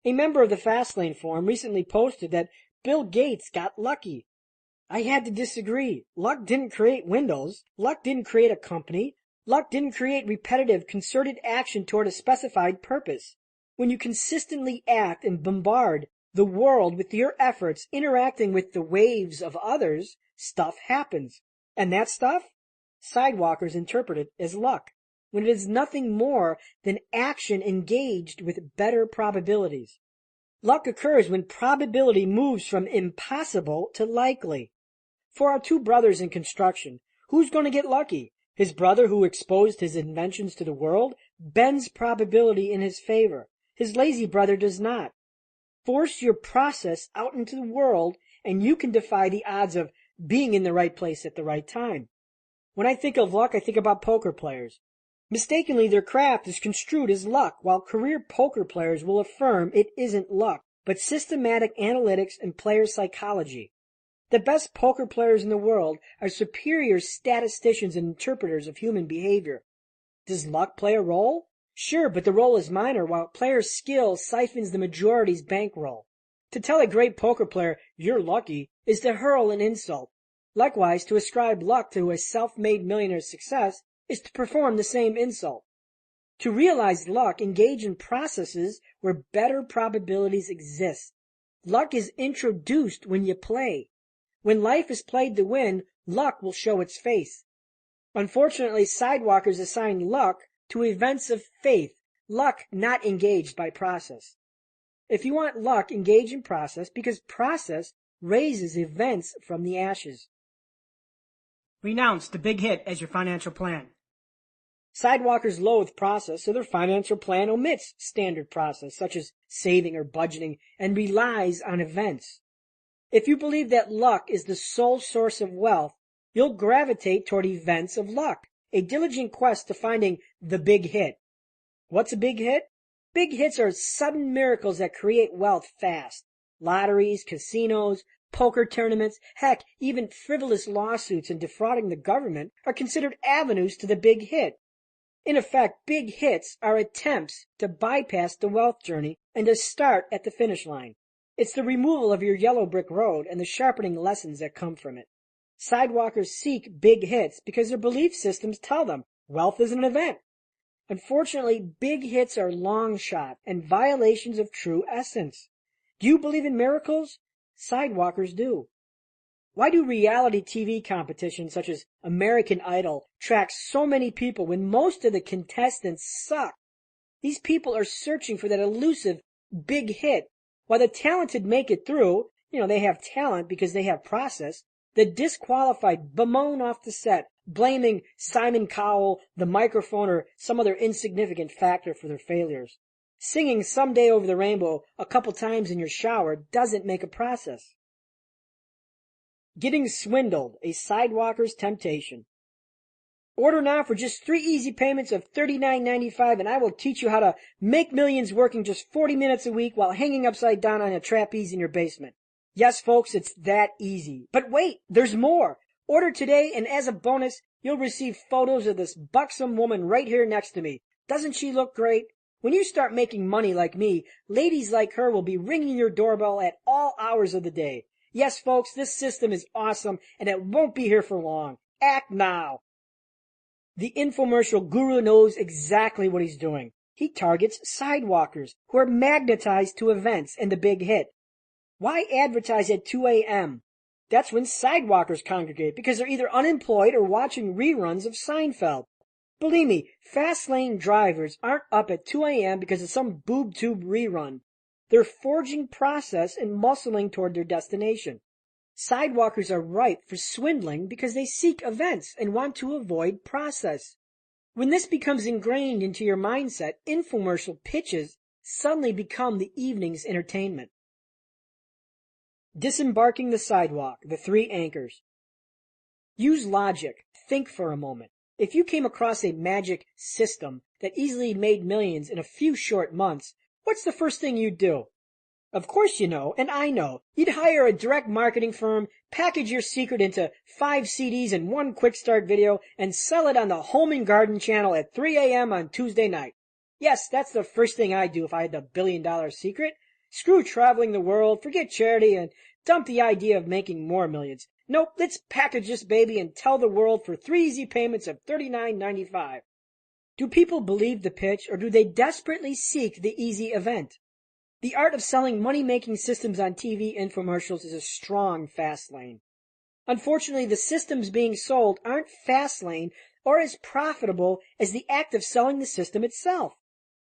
A member of the Fastlane forum recently posted that Bill Gates got lucky. I had to disagree. Luck didn't create Windows. Luck didn't create a company. Luck didn't create repetitive, concerted action toward a specified purpose. When you consistently act and bombard the world with your efforts, interacting with the waves of others, stuff happens. And that stuff? Sidewalkers interpret it as luck, when it is nothing more than action engaged with better probabilities. Luck occurs when probability moves from impossible to likely. For our two brothers in construction, who's going to get lucky? His brother who exposed his inventions to the world bends probability in his favor. His lazy brother does not. Force your process out into the world and you can defy the odds of being in the right place at the right time. When I think of luck, I think about poker players. Mistakenly, their craft is construed as luck, while career poker players will affirm it isn't luck, but systematic analytics and player psychology. The best poker players in the world are superior statisticians and interpreters of human behavior. Does luck play a role? Sure, but the role is minor, while player skill siphons the majority's bankroll. To tell a great poker player, "you're lucky," is to hurl an insult. Likewise, to ascribe luck to a self-made millionaire's success is to perform the same insult. To realize luck, engage in processes where better probabilities exist. Luck is introduced when you play. When life is played to win, luck will show its face. Unfortunately, sidewalkers assign luck to events of faith, luck not engaged by process. If you want luck, engage in process, because process raises events from the ashes. Renounce the big hit as your financial plan. Sidewalkers loathe process, so their financial plan omits standard process, such as saving or budgeting, and relies on events. If you believe that luck is the sole source of wealth, you'll gravitate toward events of luck, a diligent quest to finding the big hit. What's a big hit? Big hits are sudden miracles that create wealth fast. Lotteries, casinos, poker tournaments, heck, even frivolous lawsuits and defrauding the government are considered avenues to the big hit. In effect, big hits are attempts to bypass the wealth journey and to start at the finish line. It's the removal of your yellow brick road and the sharpening lessons that come from it. Sidewalkers seek big hits because their belief systems tell them wealth is an event. Unfortunately, big hits are long shot and violations of true essence. Do you believe in miracles? Sidewalkers do. Why do reality TV competitions such as American Idol track so many people when most of the contestants suck? These people are searching for that elusive big hit. While the talented make it through, they have talent because they have process, the disqualified bemoan off the set, blaming Simon Cowell, the microphone, or some other insignificant factor for their failures. Singing "Someday Over the Rainbow" a couple times in your shower doesn't make a process. Getting swindled, a sidewalker's temptation. Order now for just 3 easy payments of $39.95 and I will teach you how to make millions working just 40 minutes a week while hanging upside down on a trapeze in your basement. Yes, folks, it's that easy. But wait, there's more. Order today and as a bonus, you'll receive photos of this buxom woman right here next to me. Doesn't she look great? When you start making money like me, ladies like her will be ringing your doorbell at all hours of the day. Yes, folks, this system is awesome, and it won't be here for long. Act now. The infomercial guru knows exactly what he's doing. He targets sidewalkers who are magnetized to events and the big hit. Why advertise at 2 a.m.? That's when sidewalkers congregate because they're either unemployed or watching reruns of Seinfeld. Believe me, Fastlane drivers aren't up at 2 a.m. because of some boob tube rerun. They're forging process and muscling toward their destination. Sidewalkers are ripe for swindling because they seek events and want to avoid process. When this becomes ingrained into your mindset, infomercial pitches suddenly become the evening's entertainment. Disembarking the sidewalk, the 3 anchors. Use logic. Think for a moment. If you came across a magic system that easily made millions in a few short months, what's the first thing you'd do? Of course you know, and I know. You'd hire a direct marketing firm, package your secret into 5 CDs and 1 quick start video, and sell it on the Home and Garden channel at 3 a.m. on Tuesday night. Yes, that's the first thing I'd do if I had the $1 billion secret. Screw traveling the world, forget charity, and dump the idea of making more millions. Nope, let's package this baby and tell the world for 3 easy payments of $39.95. Do people believe the pitch, or do they desperately seek the easy event? The art of selling money-making systems on TV infomercials is a strong fast lane. Unfortunately, the systems being sold aren't fast lane or as profitable as the act of selling the system itself.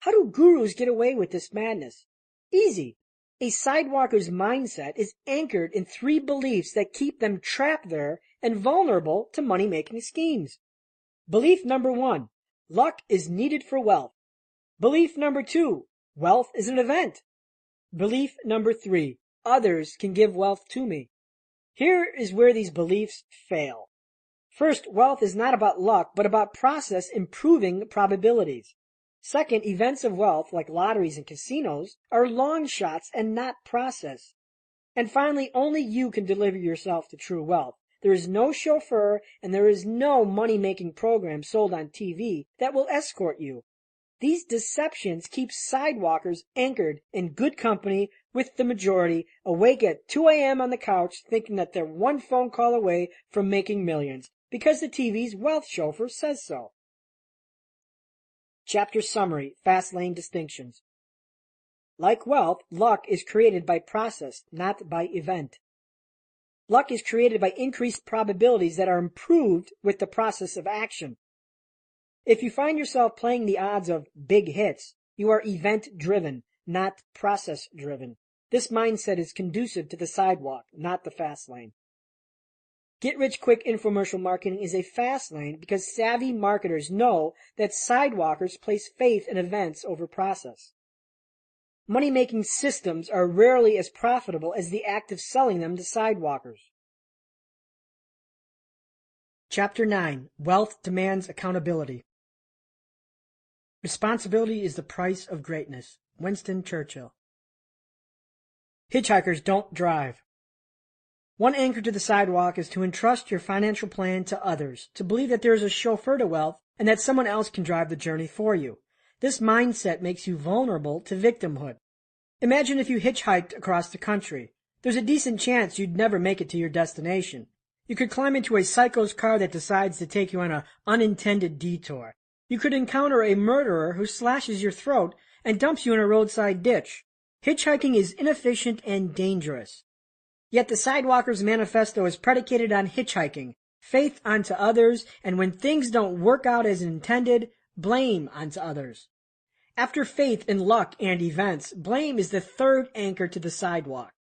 How do gurus get away with this madness? Easy. A sidewalker's mindset is anchored in 3 beliefs that keep them trapped there and vulnerable to money-making schemes. Belief number 1, luck is needed for wealth. Belief number 2, wealth is an event. Belief number 3, others can give wealth to me. Here is where these beliefs fail. First, wealth is not about luck, but about process improving probabilities. Second, events of wealth, like lotteries and casinos, are long shots and not process. And finally, only you can deliver yourself to true wealth. There is no chauffeur and there is no money-making program sold on TV that will escort you. These deceptions keep sidewalkers anchored in good company with the majority, awake at 2 a.m. on the couch thinking that they're one phone call away from making millions because the TV's wealth chauffeur says so. Chapter Summary, Fastlane Distinctions. Like wealth, luck is created by process, not by event. Luck is created by increased probabilities that are improved with the process of action. If you find yourself playing the odds of big hits, you are event-driven, not process-driven. This mindset is conducive to the sidewalk, not the fast lane. Get-rich-quick infomercial marketing is a fast lane because savvy marketers know that sidewalkers place faith in events over process. Money-making systems are rarely as profitable as the act of selling them to sidewalkers. Chapter 9. Wealth Demands Accountability. Responsibility is the price of greatness. Winston Churchill. Hitchhikers don't drive. One anchor to the sidewalk is to entrust your financial plan to others, to believe that there is a chauffeur to wealth and that someone else can drive the journey for you. This mindset makes you vulnerable to victimhood. Imagine if you hitchhiked across the country. There's a decent chance you'd never make it to your destination. You could climb into a psycho's car that decides to take you on an unintended detour. You could encounter a murderer who slashes your throat and dumps you in a roadside ditch. Hitchhiking is inefficient and dangerous. Yet the Sidewalker's manifesto is predicated on hitchhiking, faith onto others, and when things don't work out as intended, blame onto others. After faith in luck and events, blame is the third anchor to the sidewalk.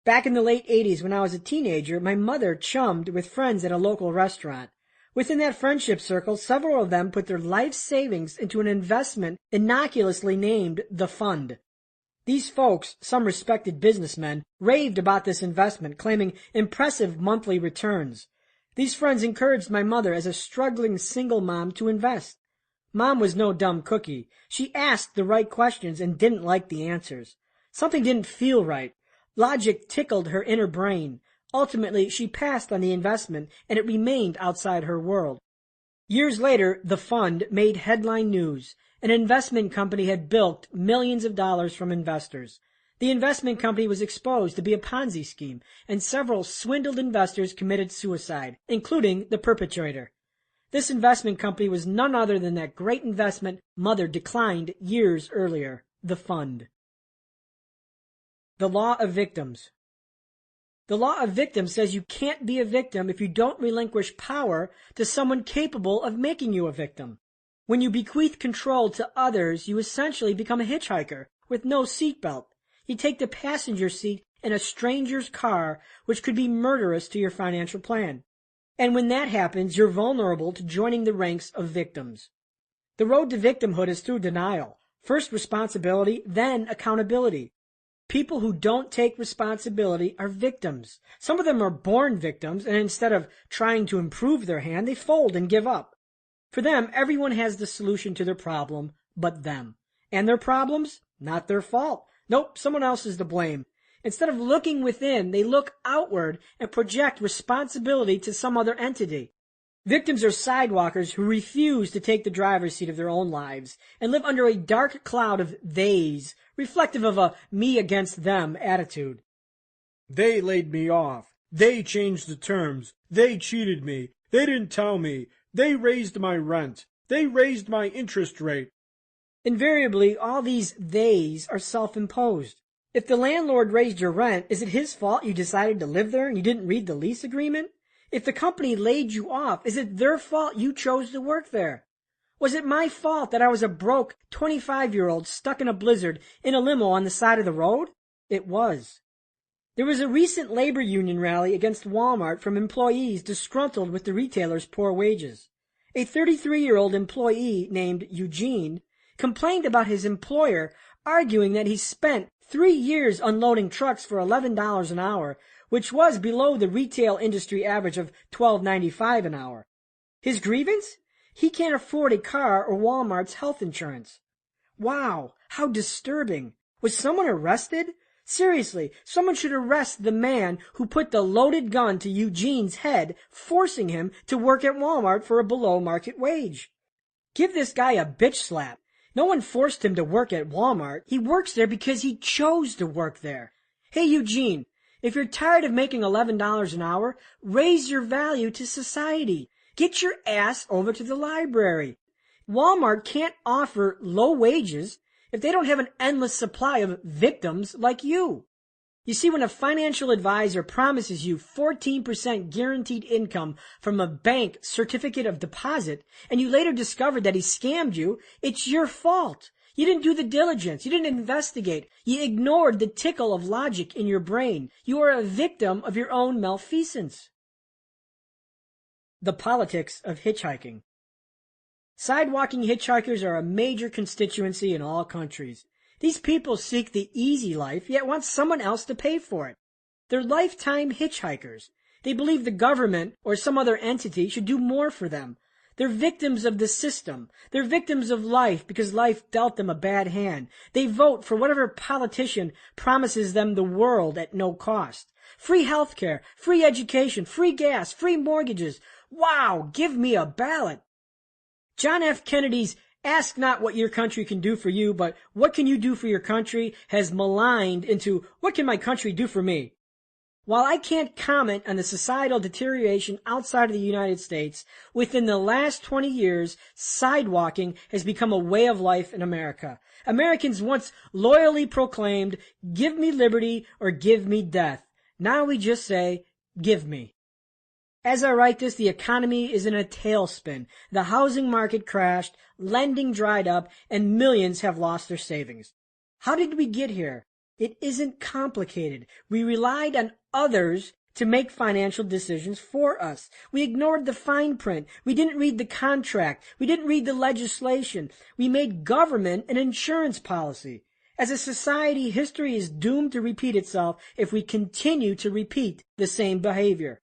Back in the late 80s when I was a teenager, my mother chummed with friends at a local restaurant. Within that friendship circle, several of them put their life savings into an investment innocuously named the Fund. These folks, some respected businessmen, raved about this investment, claiming impressive monthly returns. These friends encouraged my mother as a struggling single mom to invest. Mom was no dumb cookie. She asked the right questions and didn't like the answers. Something didn't feel right. Logic tickled her inner brain. Ultimately, she passed on the investment, and it remained outside her world. Years later, the Fund made headline news. An investment company had bilked millions of dollars from investors. The investment company was exposed to be a Ponzi scheme, and several swindled investors committed suicide, including the perpetrator. This investment company was none other than that great investment Mother declined years earlier, the Fund. The Law of Victims. The law of victims says you can't be a victim if you don't relinquish power to someone capable of making you a victim. When you bequeath control to others, you essentially become a hitchhiker with no seatbelt. You take the passenger seat in a stranger's car, which could be murderous to your financial plan. And when that happens, you're vulnerable to joining the ranks of victims. The road to victimhood is through denial. First responsibility, then accountability. People who don't take responsibility are victims. Some of them are born victims, and instead of trying to improve their hand, they fold and give up. For them, everyone has the solution to their problem but them. And their problems? Not their fault. Nope, someone else is to blame. Instead of looking within, they look outward and project responsibility to some other entity. Victims are sidewalkers who refuse to take the driver's seat of their own lives and live under a dark cloud of theys, reflective of a me against them attitude. They laid me off. They changed the terms. They cheated me. They didn't tell me. They raised my rent. They raised my interest rate. Invariably, all these theys are self-imposed. If the landlord raised your rent, is it his fault you decided to live there and you didn't read the lease agreement? If the company laid you off, is it their fault you chose to work there? Was it my fault that I was a broke 25-year-old stuck in a blizzard in a limo on the side of the road? It was. There was a recent labor union rally against Walmart from employees disgruntled with the retailer's poor wages. A 33-year-old employee named Eugene complained about his employer, arguing that he spent 3 years unloading trucks for $11 an hour, which was below the retail industry average of $12.95 an hour. His grievance? He can't afford a car or Walmart's health insurance. Wow, how disturbing. Was someone arrested? Seriously, someone should arrest the man who put the loaded gun to Eugene's head, forcing him to work at Walmart for a below-market wage. Give this guy a bitch slap. No one forced him to work at Walmart. He works there because he chose to work there. Hey, Eugene, if you're tired of making $11 an hour, raise your value to society. Get your ass over to the library. Walmart can't offer low wages if they don't have an endless supply of victims like you. You see, when a financial advisor promises you 14% guaranteed income from a bank certificate of deposit, and you later discover that he scammed you, it's your fault. You didn't do the diligence. You didn't investigate. You ignored the tickle of logic in your brain. You are a victim of your own malfeasance. The politics of hitchhiking. Sidewalking hitchhikers are a major constituency in all countries. These people seek the easy life, yet want someone else to pay for it. They're lifetime hitchhikers. They believe the government or some other entity should do more for them. They're victims of the system. They're victims of life because life dealt them a bad hand. They vote for whatever politician promises them the world at no cost. Free healthcare, free education, free gas, free mortgages. Wow, give me a ballot. John F. Kennedy's "Ask not what your country can do for you, but what can you do for your country" has maligned into "What can my country do for me?" While I can't comment on the societal deterioration outside of the United States, within the last 20 years, sidewalking has become a way of life in America. Americans once loyally proclaimed, "Give me liberty or give me death." Now we just say, "Give me." As I write this, the economy is in a tailspin. The housing market crashed, lending dried up, and millions have lost their savings. How did we get here? It isn't complicated. We relied on others to make financial decisions for us. We ignored the fine print. We didn't read the contract. We didn't read the legislation. We made government an insurance policy. As a society, history is doomed to repeat itself if we continue to repeat the same behavior.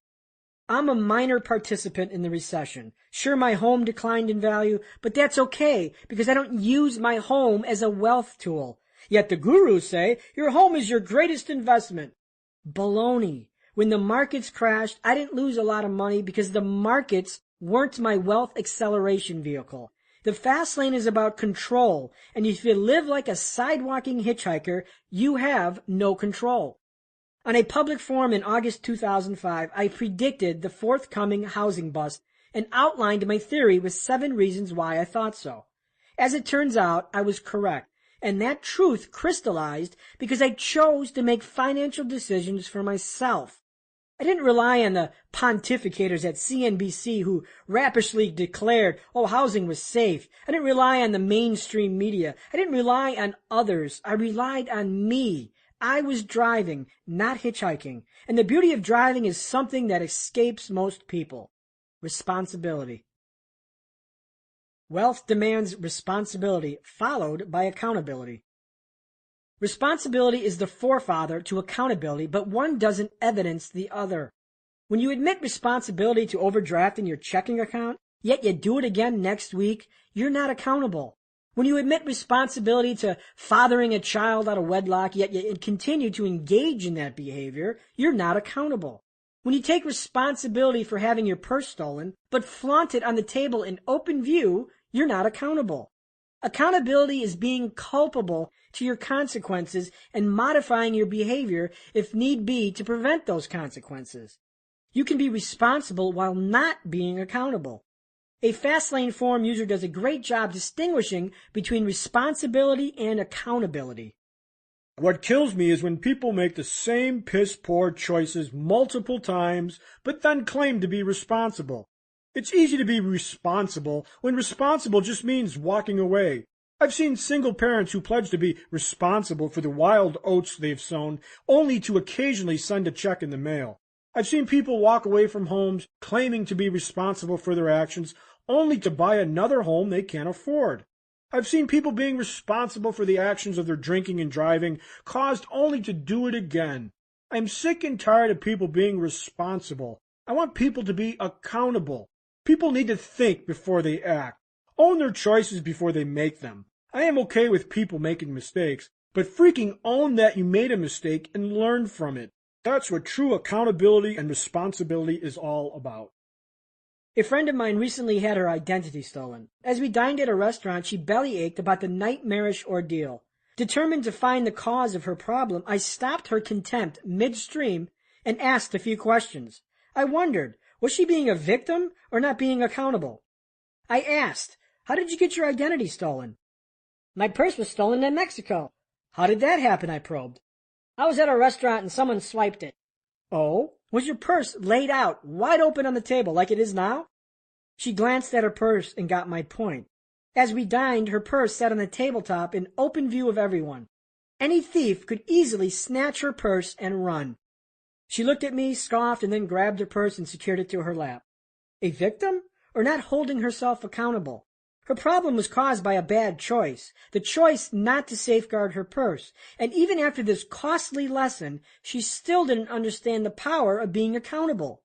I'm a minor participant in the recession. Sure, my home declined in value, but that's okay because I don't use my home as a wealth tool. Yet the gurus say your home is your greatest investment. Baloney. When the markets crashed, I didn't lose a lot of money because the markets weren't my wealth acceleration vehicle. The fast lane is about control, and if you live like a sidewalking hitchhiker, you have no control. On a public forum in August 2005, I predicted the forthcoming housing bust and outlined my theory with 7 reasons why I thought so. As it turns out, I was correct, and that truth crystallized because I chose to make financial decisions for myself. I didn't rely on the pontificators at CNBC who rappishly declared, housing was safe. I didn't rely on the mainstream media. I didn't rely on others. I relied on me. I was driving, not hitchhiking. And the beauty of driving is something that escapes most people. Responsibility. Wealth demands responsibility, followed by accountability. Responsibility is the forefather to accountability, but one doesn't evidence the other. When you admit responsibility to overdrafting your checking account, yet you do it again next week, you're not accountable. When you admit responsibility to fathering a child out of wedlock, yet you continue to engage in that behavior, you're not accountable. When you take responsibility for having your purse stolen, but flaunt it on the table in open view, you're not accountable. Accountability is being culpable to your consequences and modifying your behavior if need be to prevent those consequences. You can be responsible while not being accountable. A Fastlane forum user does a great job distinguishing between responsibility and accountability. What kills me is when people make the same piss-poor choices multiple times, but then claim to be responsible. It's easy to be responsible when responsible just means walking away. I've seen single parents who pledge to be responsible for the wild oats they've sown, only to occasionally send a check in the mail. I've seen people walk away from homes claiming to be responsible for their actions, only to buy another home they can't afford. I've seen people being responsible for the actions of their drinking and driving, caused only to do it again. I'm sick and tired of people being responsible. I want people to be accountable. People need to think before they act, own their choices before they make them. I am okay with people making mistakes, but freaking own that you made a mistake and learn from it. That's what true accountability and responsibility is all about. A friend of mine recently had her identity stolen. As we dined at a restaurant, she belly ached about the nightmarish ordeal. Determined to find the cause of her problem, I stopped her contempt midstream and asked a few questions. I wondered, was she being a victim or not being accountable? I asked, how did you get your identity stolen? My purse was stolen in Mexico. How did that happen? I probed. I was at a restaurant and someone swiped it. Oh? Was your purse laid out, wide open on the table like it is now? She glanced at her purse and got my point. As we dined, her purse sat on the tabletop in open view of everyone. Any thief could easily snatch her purse and run. She looked at me, scoffed, and then grabbed her purse and secured it to her lap. A victim? Or not holding herself accountable? Her problem was caused by a bad choice, the choice not to safeguard her purse. And even after this costly lesson, she still didn't understand the power of being accountable.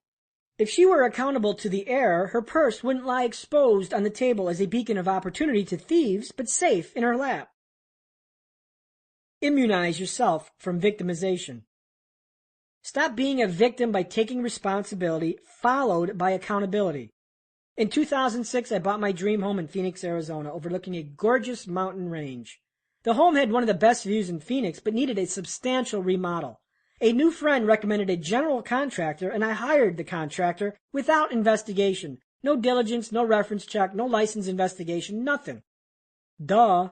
If she were accountable to the error, her purse wouldn't lie exposed on the table as a beacon of opportunity to thieves, but safe in her lap. Immunize yourself from victimization. Stop being a victim by taking responsibility, followed by accountability. In 2006, I bought my dream home in Phoenix, Arizona, overlooking a gorgeous mountain range. The home had one of the best views in Phoenix, but needed a substantial remodel. A new friend recommended a general contractor, and I hired the contractor without investigation. No diligence, no reference check, no license investigation, nothing. Duh.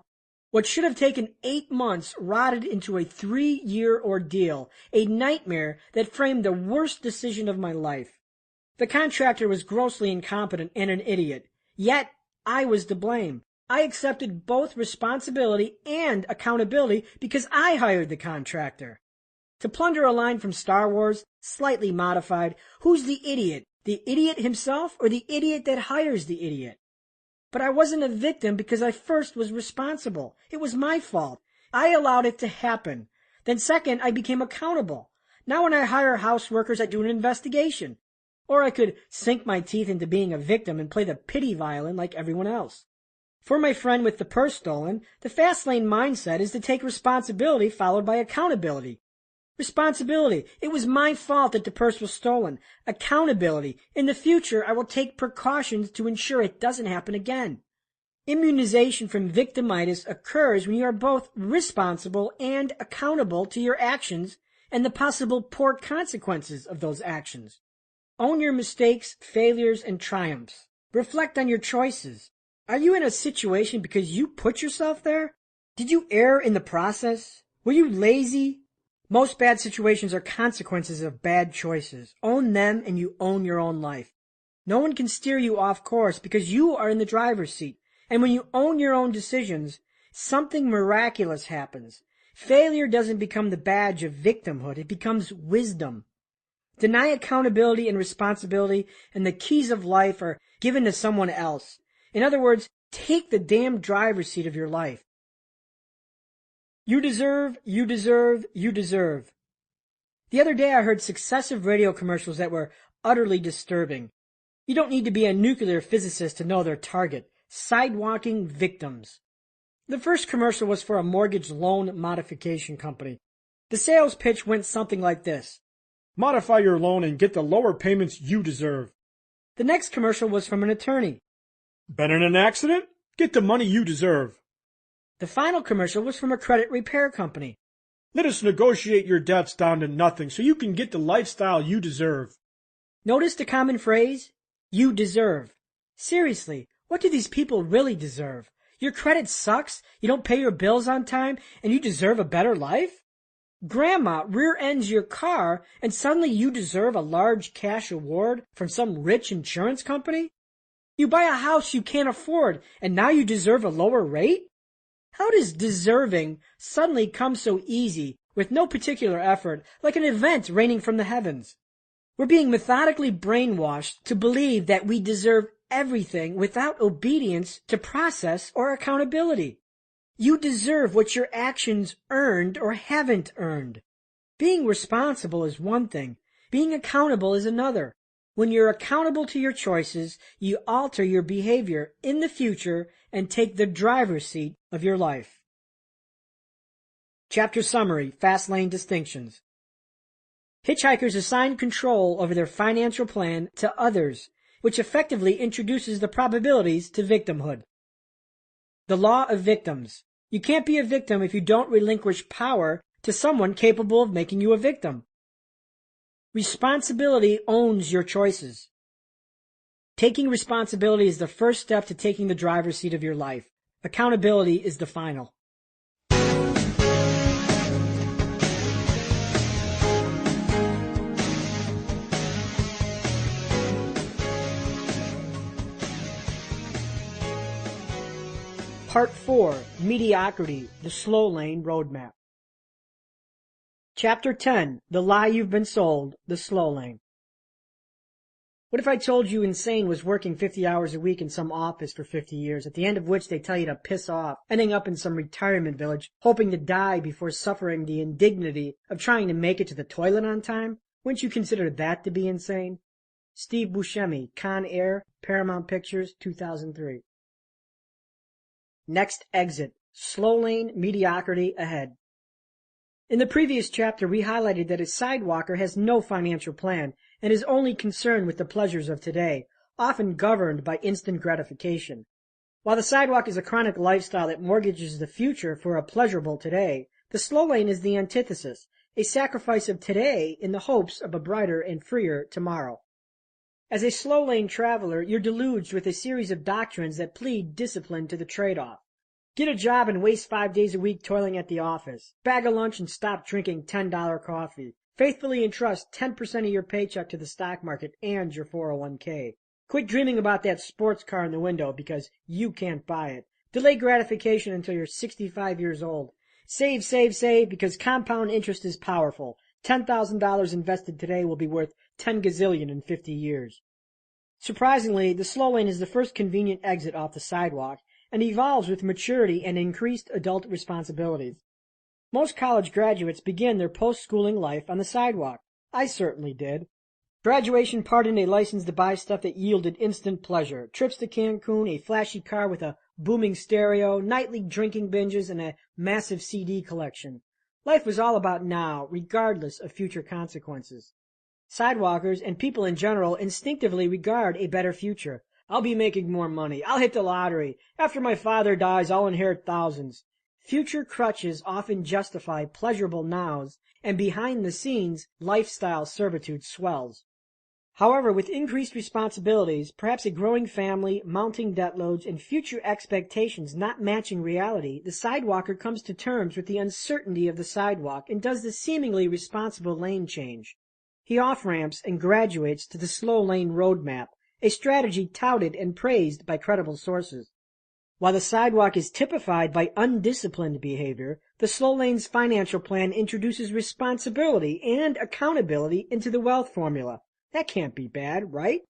What should have taken 8 months rotted into a 3-year ordeal, a nightmare that framed the worst decision of my life. The contractor was grossly incompetent and an idiot. Yet, I was to blame. I accepted both responsibility and accountability because I hired the contractor. To plunder a line from Star Wars, slightly modified, who's the idiot? The idiot himself or the idiot that hires the idiot? But I wasn't a victim because I first was responsible. It was my fault. I allowed it to happen. Then second, I became accountable. Now when I hire house workers, I do an investigation. Or I could sink my teeth into being a victim and play the pity violin like everyone else. For my friend with the purse stolen, the Fastlane mindset is to take responsibility followed by accountability. Responsibility. It was my fault that the purse was stolen. Accountability. In the future, I will take precautions to ensure it doesn't happen again. Immunization from victimitis occurs when you are both responsible and accountable to your actions and the possible poor consequences of those actions. Own your mistakes, failures, and triumphs. Reflect on your choices. Are you in a situation because you put yourself there? Did you err in the process? Were you lazy? Most bad situations are consequences of bad choices. Own them and you own your own life. No one can steer you off course because you are in the driver's seat. And when you own your own decisions, something miraculous happens. Failure doesn't become the badge of victimhood. It becomes wisdom. Deny accountability and responsibility, and the keys of life are given to someone else. In other words, take the damn driver's seat of your life. You deserve, you deserve, you deserve. The other day I heard successive radio commercials that were utterly disturbing. You don't need to be a nuclear physicist to know their target. Sidewalking victims. The first commercial was for a mortgage loan modification company. The sales pitch went something like this. Modify your loan and get the lower payments you deserve. The next commercial was from an attorney. Been in an accident? Get the money you deserve. The final commercial was from a credit repair company. Let us negotiate your debts down to nothing so you can get the lifestyle you deserve. Notice the common phrase? You deserve. Seriously, what do these people really deserve? Your credit sucks, you don't pay your bills on time, and you deserve a better life? Grandma rear-ends your car, and suddenly you deserve a large cash award from some rich insurance company? You buy a house you can't afford, and now you deserve a lower rate? How does deserving suddenly come so easy with no particular effort, like an event raining from the heavens? We're being methodically brainwashed to believe that we deserve everything without obedience to process or accountability. You deserve what your actions earned or haven't earned. Being responsible is one thing. Being accountable is another. When you're accountable to your choices, you alter your behavior in the future and take the driver's seat of your life. Chapter Summary, Fastlane Distinctions. Hitchhikers assign control over their financial plan to others, which effectively introduces the probabilities to victimhood. The law of victims. You can't be a victim if you don't relinquish power to someone capable of making you a victim. Responsibility owns your choices. Taking responsibility is the first step to taking the driver's seat of your life. Accountability is the final. Part 4, Mediocrity, the Slow Lane Roadmap. Chapter 10, The Lie You've Been Sold, the Slow Lane. What if I told you insane was working 50 hours a week in some office for 50 years, at the end of which they tell you to piss off, ending up in some retirement village, hoping to die before suffering the indignity of trying to make it to the toilet on time? Wouldn't you consider that to be insane? Steve Buscemi, Con Air, Paramount Pictures, 2003. Next exit, slow lane, mediocrity ahead. In the previous chapter, we highlighted that a sidewalker has no financial plan and is only concerned with the pleasures of today, often governed by instant gratification. While the sidewalk is a chronic lifestyle that mortgages the future for a pleasurable today, the slow lane is the antithesis, a sacrifice of today in the hopes of a brighter and freer tomorrow. As a slow lane traveler, you're deluged with a series of doctrines that plead discipline to the trade-off. Get a job and waste 5 days a week toiling at the office. Bag a lunch and stop drinking $10 coffee. Faithfully entrust 10% of your paycheck to the stock market and your 401k. Quit dreaming about that sports car in the window because you can't buy it. Delay gratification until you're 65 years old. Save, save, save because compound interest is powerful. $10,000 invested today will be worth 10 gazillion in 50 years. Surprisingly, the slow lane is the first convenient exit off the sidewalk and evolves with maturity and increased adult responsibilities. Most college graduates begin their post-schooling life on the sidewalk. I certainly did. Graduation pardoned a license to buy stuff that yielded instant pleasure. Trips to Cancun, a flashy car with a booming stereo, nightly drinking binges, and a massive CD collection. Life was all about now, regardless of future consequences. Sidewalkers and people in general instinctively regard a better future. I'll be making more money. I'll hit the lottery. After my father dies, I'll inherit thousands. Future crutches often justify pleasurable nows, and behind the scenes, lifestyle servitude swells. However, with increased responsibilities, perhaps a growing family, mounting debt loads, and future expectations not matching reality, the sidewalker comes to terms with the uncertainty of the sidewalk and does the seemingly responsible lane change. He off-ramps and graduates to the slow lane roadmap, a strategy touted and praised by credible sources. While the sidewalk is typified by undisciplined behavior, the slow lane's financial plan introduces responsibility and accountability into the wealth formula. That can't be bad, right?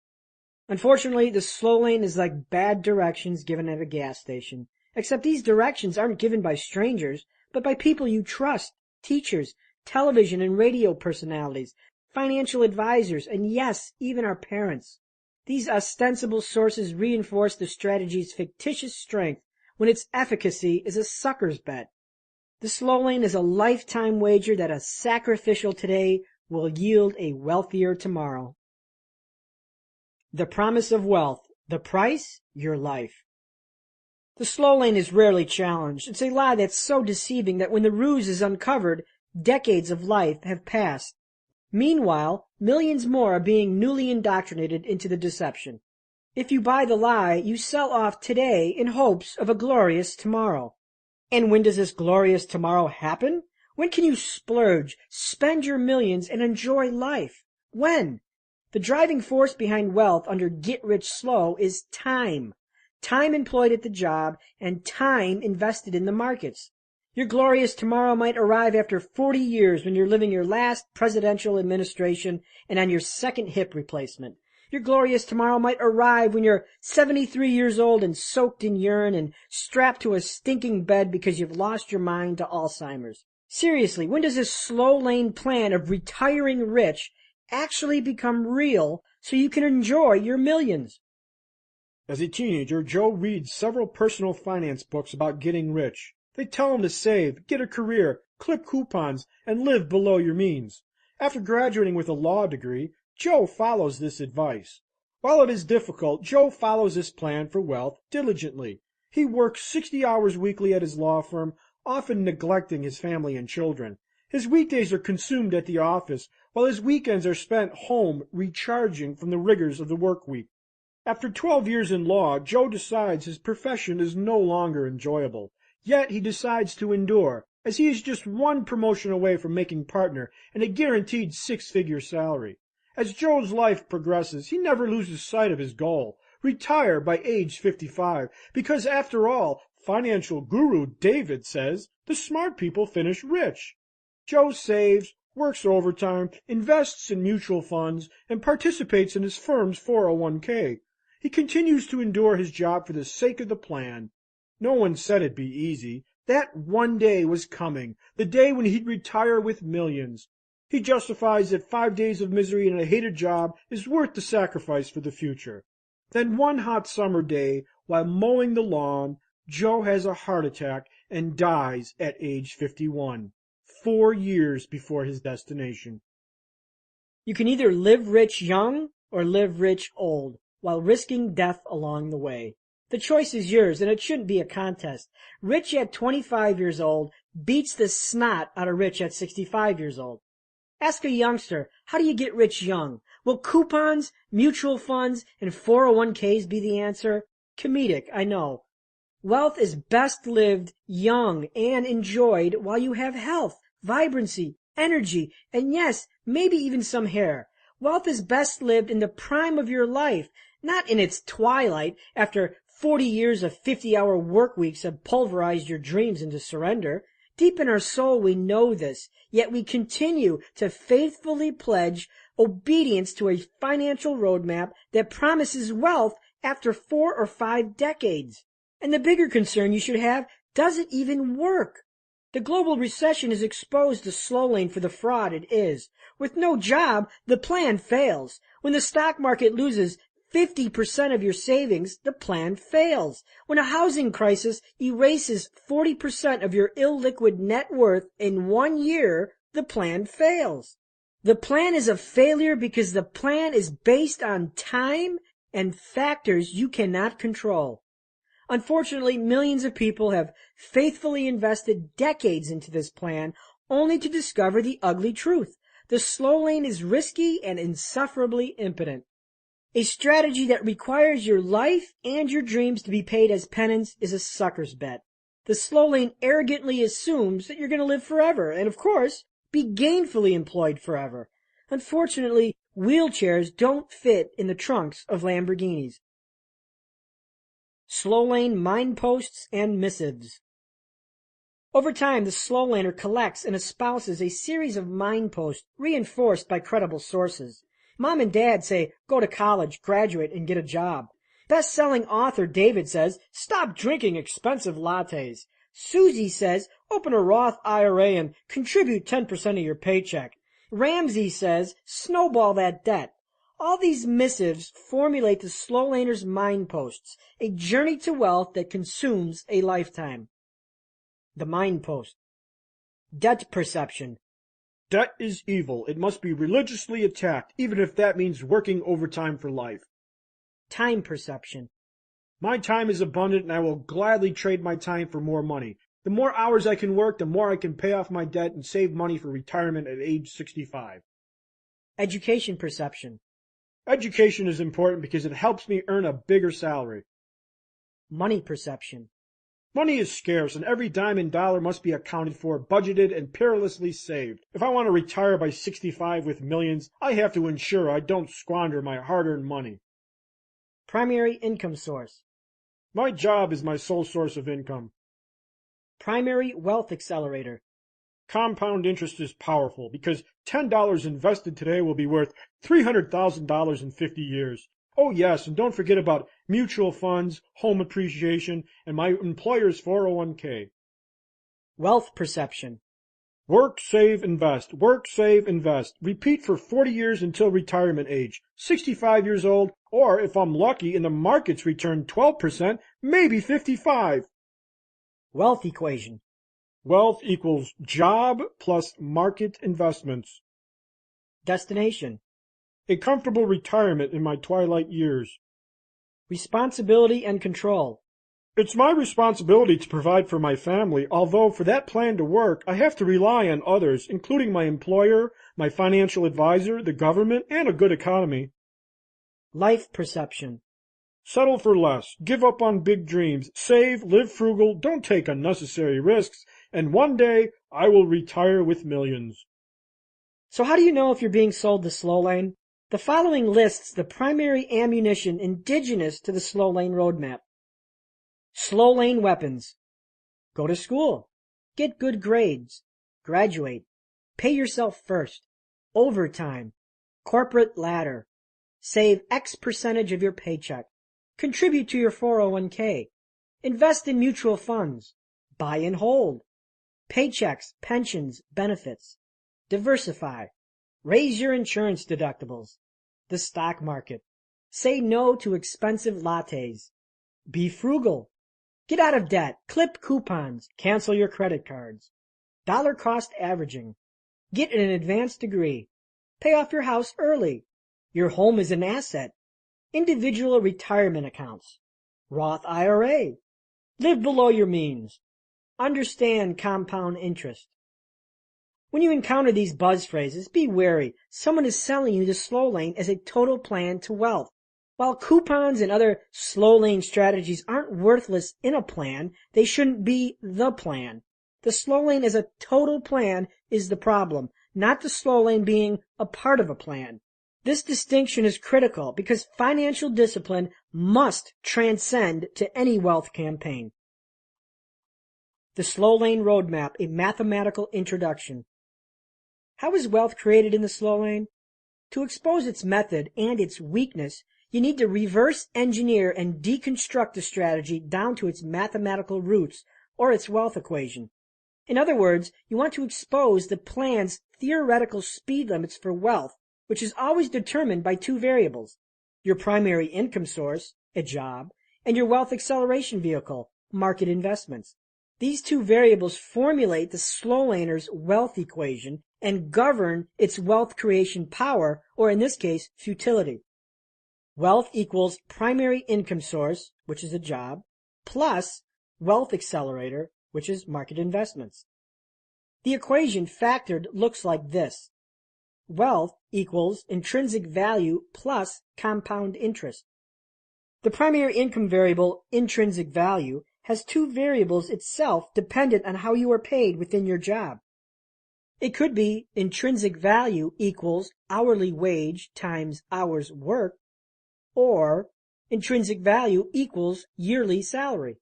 Unfortunately, the slow lane is like bad directions given at a gas station, except these directions aren't given by strangers, but by people you trust, teachers, television and radio personalities, financial advisors, and yes, even our parents. These ostensible sources reinforce the strategy's fictitious strength when its efficacy is a sucker's bet. The slow lane is a lifetime wager that a sacrificial today will yield a wealthier tomorrow. The promise of wealth. The price? Your life. The slow lane is rarely challenged. It's a lie that's so deceiving that when the ruse is uncovered, decades of life have passed. Meanwhile, millions more are being newly indoctrinated into the deception. If you buy the lie, you sell off today in hopes of a glorious tomorrow. And when does this glorious tomorrow happen? When can you splurge, spend your millions, and enjoy life? When? The driving force behind wealth under get-rich-slow is time. time employed at the job, and time invested in the markets. Your glorious tomorrow might arrive after 40 years when you're living your last presidential administration and on your second hip replacement. Your glorious tomorrow might arrive when you're 73 years old and soaked in urine and strapped to a stinking bed because you've lost your mind to Alzheimer's. Seriously, when does this slow lane plan of retiring rich actually become real so you can enjoy your millions? As a teenager, Joe reads several personal finance books about getting rich. They tell him to save, get a career, clip coupons, and live below your means. After graduating with a law degree, Joe follows this advice. While it is difficult, Joe follows this plan for wealth diligently. He works 60 hours weekly at his law firm, often neglecting his family and children. His weekdays are consumed at the office, while his weekends are spent home recharging from the rigors of the work week. After 12 years in law, Joe decides his profession is no longer enjoyable. Yet he decides to endure, as he is just one promotion away from making partner and a guaranteed six-figure salary. As Joe's life progresses, he never loses sight of his goal, retire by age 55, because after all, financial guru David says, the smart people finish rich. Joe saves, works overtime, invests in mutual funds, and participates in his firm's 401k. He continues to endure his job for the sake of the plan. No one said it'd be easy. That one day was coming, the day when he'd retire with millions. He justifies that 5 days of misery in a hated job is worth the sacrifice for the future. Then one hot summer day, while mowing the lawn, Joe has a heart attack and dies at age 51, 4 years before his destination. You can either live rich young or live rich old, while risking death along the way. The choice is yours, and it shouldn't be a contest. Rich at 25 years old beats the snot out of rich at 65 years old. Ask a youngster, how do you get rich young? Will coupons, mutual funds, and 401ks be the answer? Comedic, I know. Wealth is best lived young and enjoyed while you have health, vibrancy, energy, and yes, maybe even some hair. Wealth is best lived in the prime of your life, not in its twilight after 40 years of 50-hour work weeks have pulverized your dreams into surrender. Deep in our soul we know this, yet we continue to faithfully pledge obedience to a financial roadmap that promises wealth after 4 or 5 decades. And the bigger concern you should have, does it even work? The global recession has exposed the slow lane for the fraud it is. With no job, the plan fails. When the stock market loses 50% of your savings, the plan fails. When a housing crisis erases 40% of your illiquid net worth in 1 year, the plan fails. The plan is a failure because the plan is based on time and factors you cannot control. Unfortunately, millions of people have faithfully invested decades into this plan only to discover the ugly truth. The slow lane is risky and insufferably impotent. A strategy that requires your life and your dreams to be paid as penance is a sucker's bet. The slow lane arrogantly assumes that you're going to live forever and, of course, be gainfully employed forever. Unfortunately, wheelchairs don't fit in the trunks of Lamborghinis. Slow lane mineposts and missives. Over time, the slow laner collects and espouses a series of mineposts reinforced by credible sources. Mom and Dad say, go to college, graduate, and get a job. Best-selling author David says, stop drinking expensive lattes. Susie says, open a Roth IRA and contribute 10% of your paycheck. Ramsey says, snowball that debt. All these missives formulate the slow laner's mineposts, a journey to wealth that consumes a lifetime. The minepost. Debt perception. Debt is evil. It must be religiously attacked, even if that means working overtime for life. Time perception. My time is abundant, and I will gladly trade my time for more money. The more hours I can work, the more I can pay off my debt and save money for retirement at age 65. Education perception. Education is important because it helps me earn a bigger salary. Money perception. Money is scarce, and every dime and dollar must be accounted for, budgeted, and perilously saved. If I want to retire by 65 with millions, I have to ensure I don't squander my hard-earned money. Primary income source. My job is my sole source of income. Primary wealth accelerator. Compound interest is powerful because $10 invested today will be worth $300,000 in 50 years. Oh yes, and don't forget about mutual funds, home appreciation, and my employer's 401k. Wealth perception. Work, save, invest. Work, save, invest. Repeat for 40 years until retirement age. 65 years old, or if I'm lucky and the markets return 12%, maybe 55. Wealth equation. Wealth equals job plus market investments. Destination. A comfortable retirement in my twilight years. Responsibility and control. It's my responsibility to provide for my family, although for that plan to work, I have to rely on others, including my employer, my financial advisor, the government, and a good economy. Life perception. Settle for less, give up on big dreams, save, live frugal, don't take unnecessary risks, and one day I will retire with millions. So how do you know if you're being sold the slow lane? The following lists the primary ammunition indigenous to the slow lane roadmap. Slow lane weapons. Go to school. Get good grades. Graduate. Pay yourself first. Overtime. Corporate ladder. Save X percentage of your paycheck. Contribute to your 401k. Invest in mutual funds. Buy and hold. Paychecks, pensions, benefits. Diversify. Raise your insurance deductibles. The stock market. Say no to expensive lattes. Be frugal. Get out of debt. Clip coupons. Cancel your credit cards. Dollar cost averaging. Get an advanced degree. Pay off your house early. Your home is an asset. Individual retirement accounts. Roth IRA. Live below your means. Understand compound interest. When you encounter these buzz phrases, be wary. Someone is selling you the slow lane as a total plan to wealth. While coupons and other slow lane strategies aren't worthless in a plan, they shouldn't be the plan. The slow lane as a total plan is the problem, not the slow lane being a part of a plan. This distinction is critical because financial discipline must transcend to any wealth campaign. The Slow Lane Roadmap, a mathematical introduction. How is wealth created in the slow lane? To expose its method and its weakness, you need to reverse engineer and deconstruct the strategy down to its mathematical roots or its wealth equation. In other words, you want to expose the plan's theoretical speed limits for wealth, which is always determined by two variables: your primary income source, a job, and your wealth acceleration vehicle, market investments. These two variables formulate the slow laner's wealth equation and govern its wealth creation power, or in this case, futility. Wealth equals primary income source, which is a job, plus wealth accelerator, which is market investments. The equation factored looks like this. Wealth equals intrinsic value plus compound interest. The primary income variable, intrinsic value, has two variables itself dependent on how you are paid within your job. It could be intrinsic value equals hourly wage times hours worked, or intrinsic value equals yearly salary.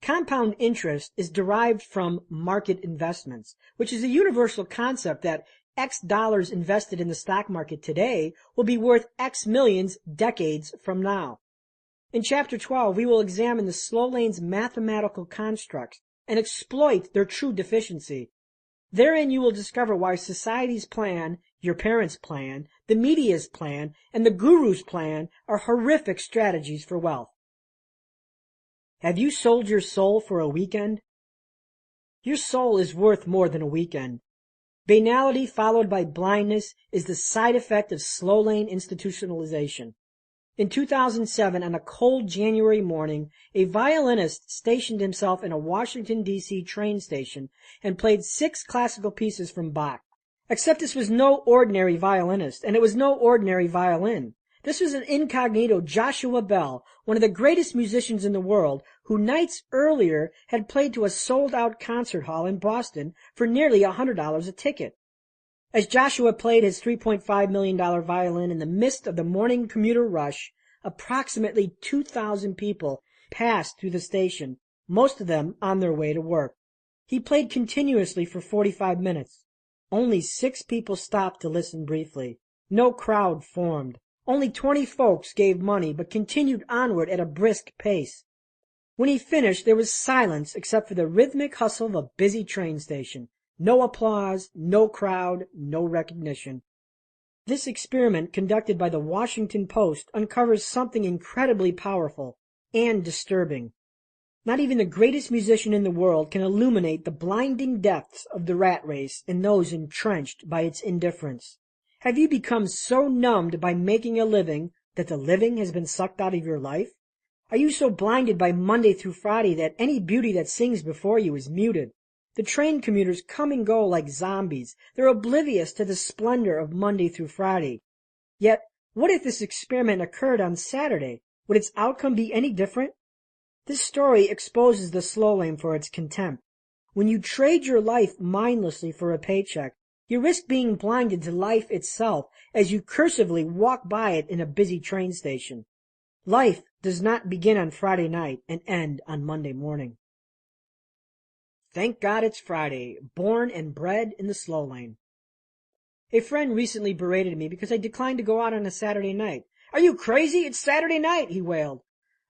Compound interest is derived from market investments, which is a universal concept that X dollars invested in the stock market today will be worth X millions decades from now. In Chapter 12, we will examine the slow lane's mathematical constructs and exploit their true deficiency. Therein you will discover why society's plan, your parents' plan, the media's plan, and the guru's plan are horrific strategies for wealth. Have you sold your soul for a weekend? Your soul is worth more than a weekend. Banality followed by blindness is the side effect of slow lane institutionalization. In 2007, on a cold January morning, a violinist stationed himself in a Washington, D.C. train station and played 6 classical pieces from Bach. Except this was no ordinary violinist, and it was no ordinary violin. This was an incognito Joshua Bell, one of the greatest musicians in the world, who nights earlier had played to a sold-out concert hall in Boston for nearly $100 a ticket. As Joshua played his $3.5 million violin in the midst of the morning commuter rush, approximately 2,000 people passed through the station, most of them on their way to work. He played continuously for 45 minutes. Only 6 people stopped to listen briefly. No crowd formed. Only 20 folks gave money but continued onward at a brisk pace. When he finished, there was silence except for the rhythmic hustle of a busy train station. No applause, no crowd, no recognition. This experiment conducted by the Washington Post uncovers something incredibly powerful and disturbing. Not even the greatest musician in the world can illuminate the blinding depths of the rat race and those entrenched by its indifference. Have you become so numbed by making a living that the living has been sucked out of your life? Are you so blinded by Monday through Friday that any beauty that sings before you is muted? The train commuters come and go like zombies. They're oblivious to the splendor of Monday through Friday. Yet, what if this experiment occurred on Saturday? Would its outcome be any different? This story exposes the slow lane for its contempt. When you trade your life mindlessly for a paycheck, you risk being blinded to life itself as you cursively walk by it in a busy train station. Life does not begin on Friday night and end on Monday morning. Thank God it's Friday, born and bred in the slow lane. A friend recently berated me because I declined to go out on a Saturday night. "Are you crazy? It's Saturday night," he wailed.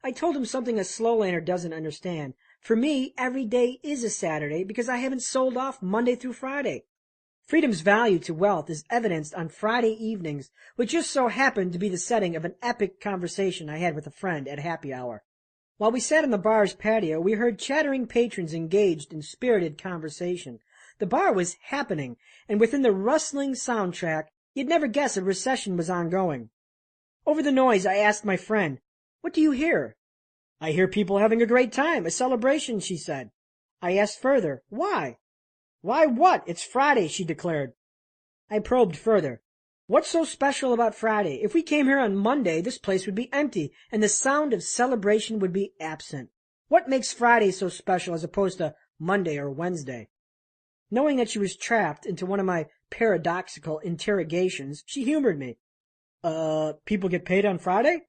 I told him something a slow laner doesn't understand. For me, every day is a Saturday because I haven't sold off Monday through Friday. Freedom's value to wealth is evidenced on Friday evenings, which just so happened to be the setting of an epic conversation I had with a friend at happy hour. While we sat on the bar's patio, we heard chattering patrons engaged in spirited conversation. The bar was happening, and within the rustling soundtrack, you'd never guess a recession was ongoing. Over the noise, I asked my friend, "What do you hear?" "I hear people having a great time, a celebration," she said. I asked further, "Why?" "Why what? It's Friday," she declared. I probed further. "What's so special about Friday? If we came here on Monday, this place would be empty, and the sound of celebration would be absent. What makes Friday so special as opposed to Monday or Wednesday?" Knowing that she was trapped into one of my paradoxical interrogations, she humored me. People get paid on Friday?"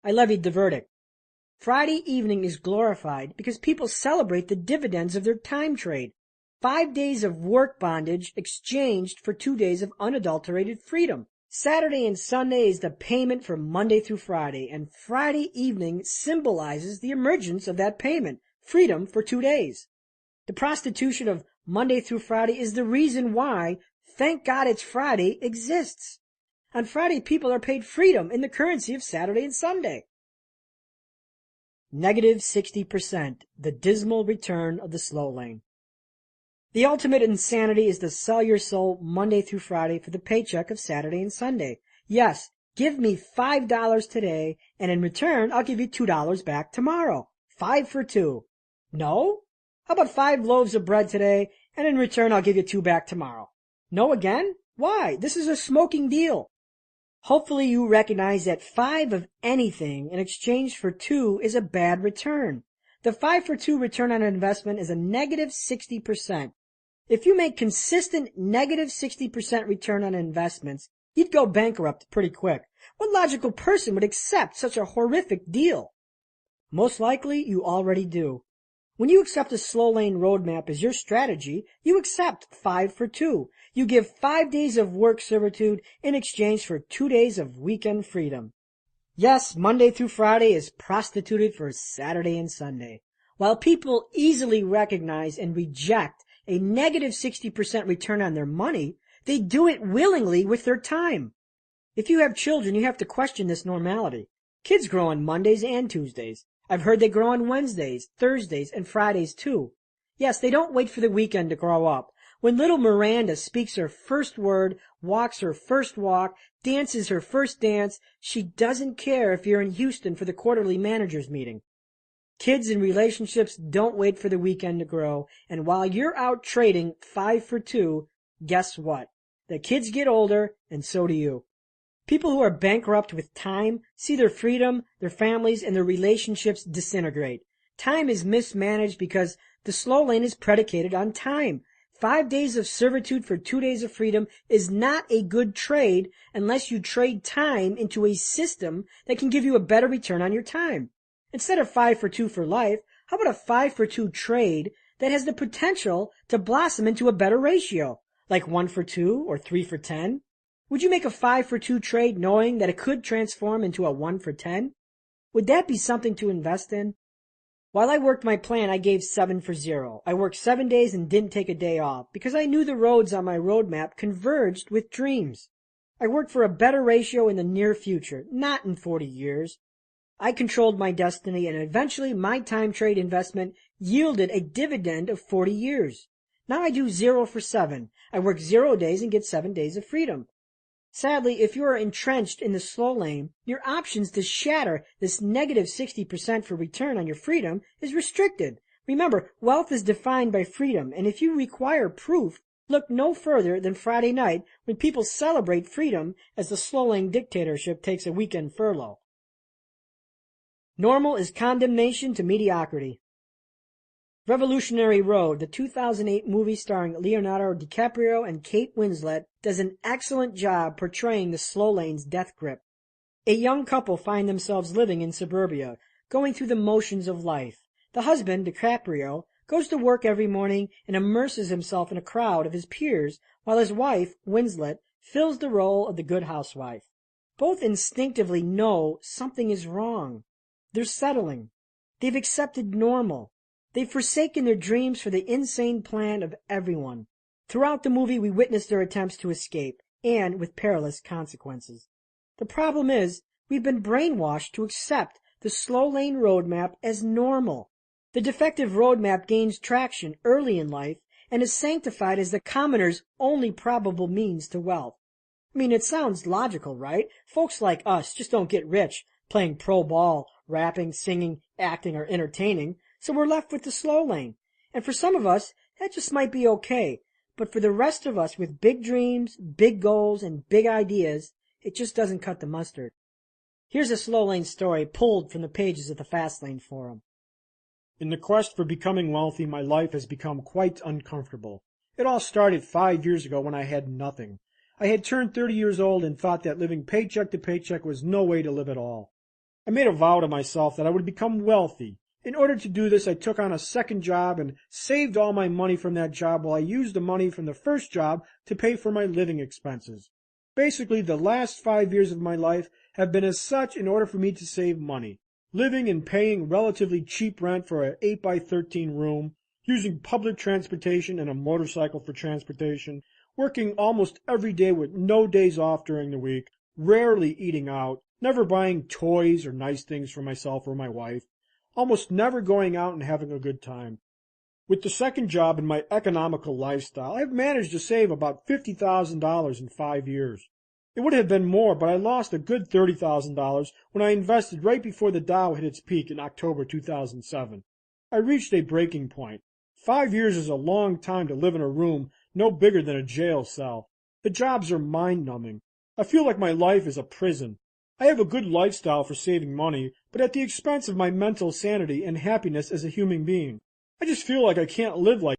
I levied the verdict. Friday evening is glorified because people celebrate the dividends of their time trade. 5 days of work bondage exchanged for 2 days of unadulterated freedom. Saturday and Sunday is the payment for Monday through Friday, and Friday evening symbolizes the emergence of that payment, freedom for 2 days. The prostitution of Monday through Friday is the reason why Thank God It's Friday exists. On Friday, people are paid freedom in the currency of Saturday and Sunday. Negative 60%, the dismal return of the slow lane. The ultimate insanity is to sell your soul Monday through Friday for the paycheck of Saturday and Sunday. Yes, give me $5 today, and in return, I'll give you $2 back tomorrow. 5 for 2. No? How about 5 loaves of bread today, and in return, I'll give you 2 back tomorrow? No again? Why? This is a smoking deal. Hopefully you recognize that 5 of anything in exchange for 2 is a bad return. The 5 for 2 return on investment is a negative 60%. If you make consistent negative 60% return on investments, you'd go bankrupt pretty quick. What logical person would accept such a horrific deal? Most likely you already do. When you accept a slow lane roadmap as your strategy, you accept 5 for 2. You give 5 days of work servitude in exchange for 2 days of weekend freedom. Yes, Monday through Friday is prostituted for Saturday and Sunday. While people easily recognize and reject a negative 60% return on their money, they do it willingly with their time. If you have children, you have to question this normality. Kids grow on Mondays and Tuesdays. I've heard they grow on Wednesdays, Thursdays, and Fridays too. Yes, they don't wait for the weekend to grow up. When little Miranda speaks her first word, walks her first walk, dances her first dance, she doesn't care if you're in Houston for the quarterly managers meeting. Kids in relationships don't wait for the weekend to grow, and while you're out trading 5 for 2, guess what? The kids get older, and so do you. People who are bankrupt with time see their freedom, their families, and their relationships disintegrate. Time is mismanaged because the slow lane is predicated on time. 5 days of servitude for 2 days of freedom is not a good trade unless you trade time into a system that can give you a better return on your time. Instead of 5 for 2 for life, how about a 5 for 2 trade that has the potential to blossom into a better ratio, like 1 for 2 or 3 for 10? Would you make a 5 for 2 trade knowing that it could transform into a 1 for 10? Would that be something to invest in? While I worked my plan, I gave 7 for 0. I worked 7 days and didn't take a day off because I knew the roads on my roadmap converged with dreams. I worked for a better ratio in the near future, not in 40 years. I controlled my destiny, and eventually my time trade investment yielded a dividend of 40 years. Now I do 0 for 7. I work 0 days and get 7 days of freedom. Sadly, if you are entrenched in the slow lane, your options to shatter this negative 60% for return on your freedom is restricted. Remember, wealth is defined by freedom, and if you require proof, look no further than Friday night when people celebrate freedom as the slow lane dictatorship takes a weekend furlough. Normal is condemnation to mediocrity. Revolutionary Road, the 2008 movie starring Leonardo DiCaprio and Kate Winslet, does an excellent job portraying the slow lane's death grip. A young couple find themselves living in suburbia, going through the motions of life. The husband, DiCaprio, goes to work every morning and immerses himself in a crowd of his peers, while his wife, Winslet, fills the role of the good housewife. Both instinctively know something is wrong. They're settling. They've accepted normal. They've forsaken their dreams for the insane plan of everyone. Throughout the movie, we witness their attempts to escape, and with perilous consequences. The problem is, we've been brainwashed to accept the slow lane roadmap as normal. The defective roadmap gains traction early in life and is sanctified as the commoner's only probable means to wealth. I mean, it sounds logical, right? Folks like us just don't get rich playing pro ball, rapping, singing, acting, or entertaining. So we're left with the slow lane. And for some of us, that just might be okay. But for the rest of us with big dreams, big goals, and big ideas, it just doesn't cut the mustard. Here's a slow lane story pulled from the pages of the Fastlane forum. In the quest for becoming wealthy, my life has become quite uncomfortable. It all started 5 years ago when I had nothing. I had turned 30 years old and thought that living paycheck to paycheck was no way to live at all. I made a vow to myself that I would become wealthy. In order to do this, I took on a second job and saved all my money from that job while I used the money from the first job to pay for my living expenses. Basically, the last 5 years of my life have been as such in order for me to save money. Living and paying relatively cheap rent for an 8x13 room, using public transportation and a motorcycle for transportation, working almost every day with no days off during the week, rarely eating out, never buying toys or nice things for myself or my wife, almost never going out and having a good time. With the second job and my economical lifestyle, I've managed to save about $50,000 in 5 years. It would have been more, but I lost a good $30,000 when I invested right before the Dow hit its peak in October 2007. I reached a breaking point. 5 years is a long time to live in a room no bigger than a jail cell. The jobs are mind-numbing. I feel like my life is a prison. I have a good lifestyle for saving money, but at the expense of my mental sanity and happiness as a human being. I just feel like I can't live like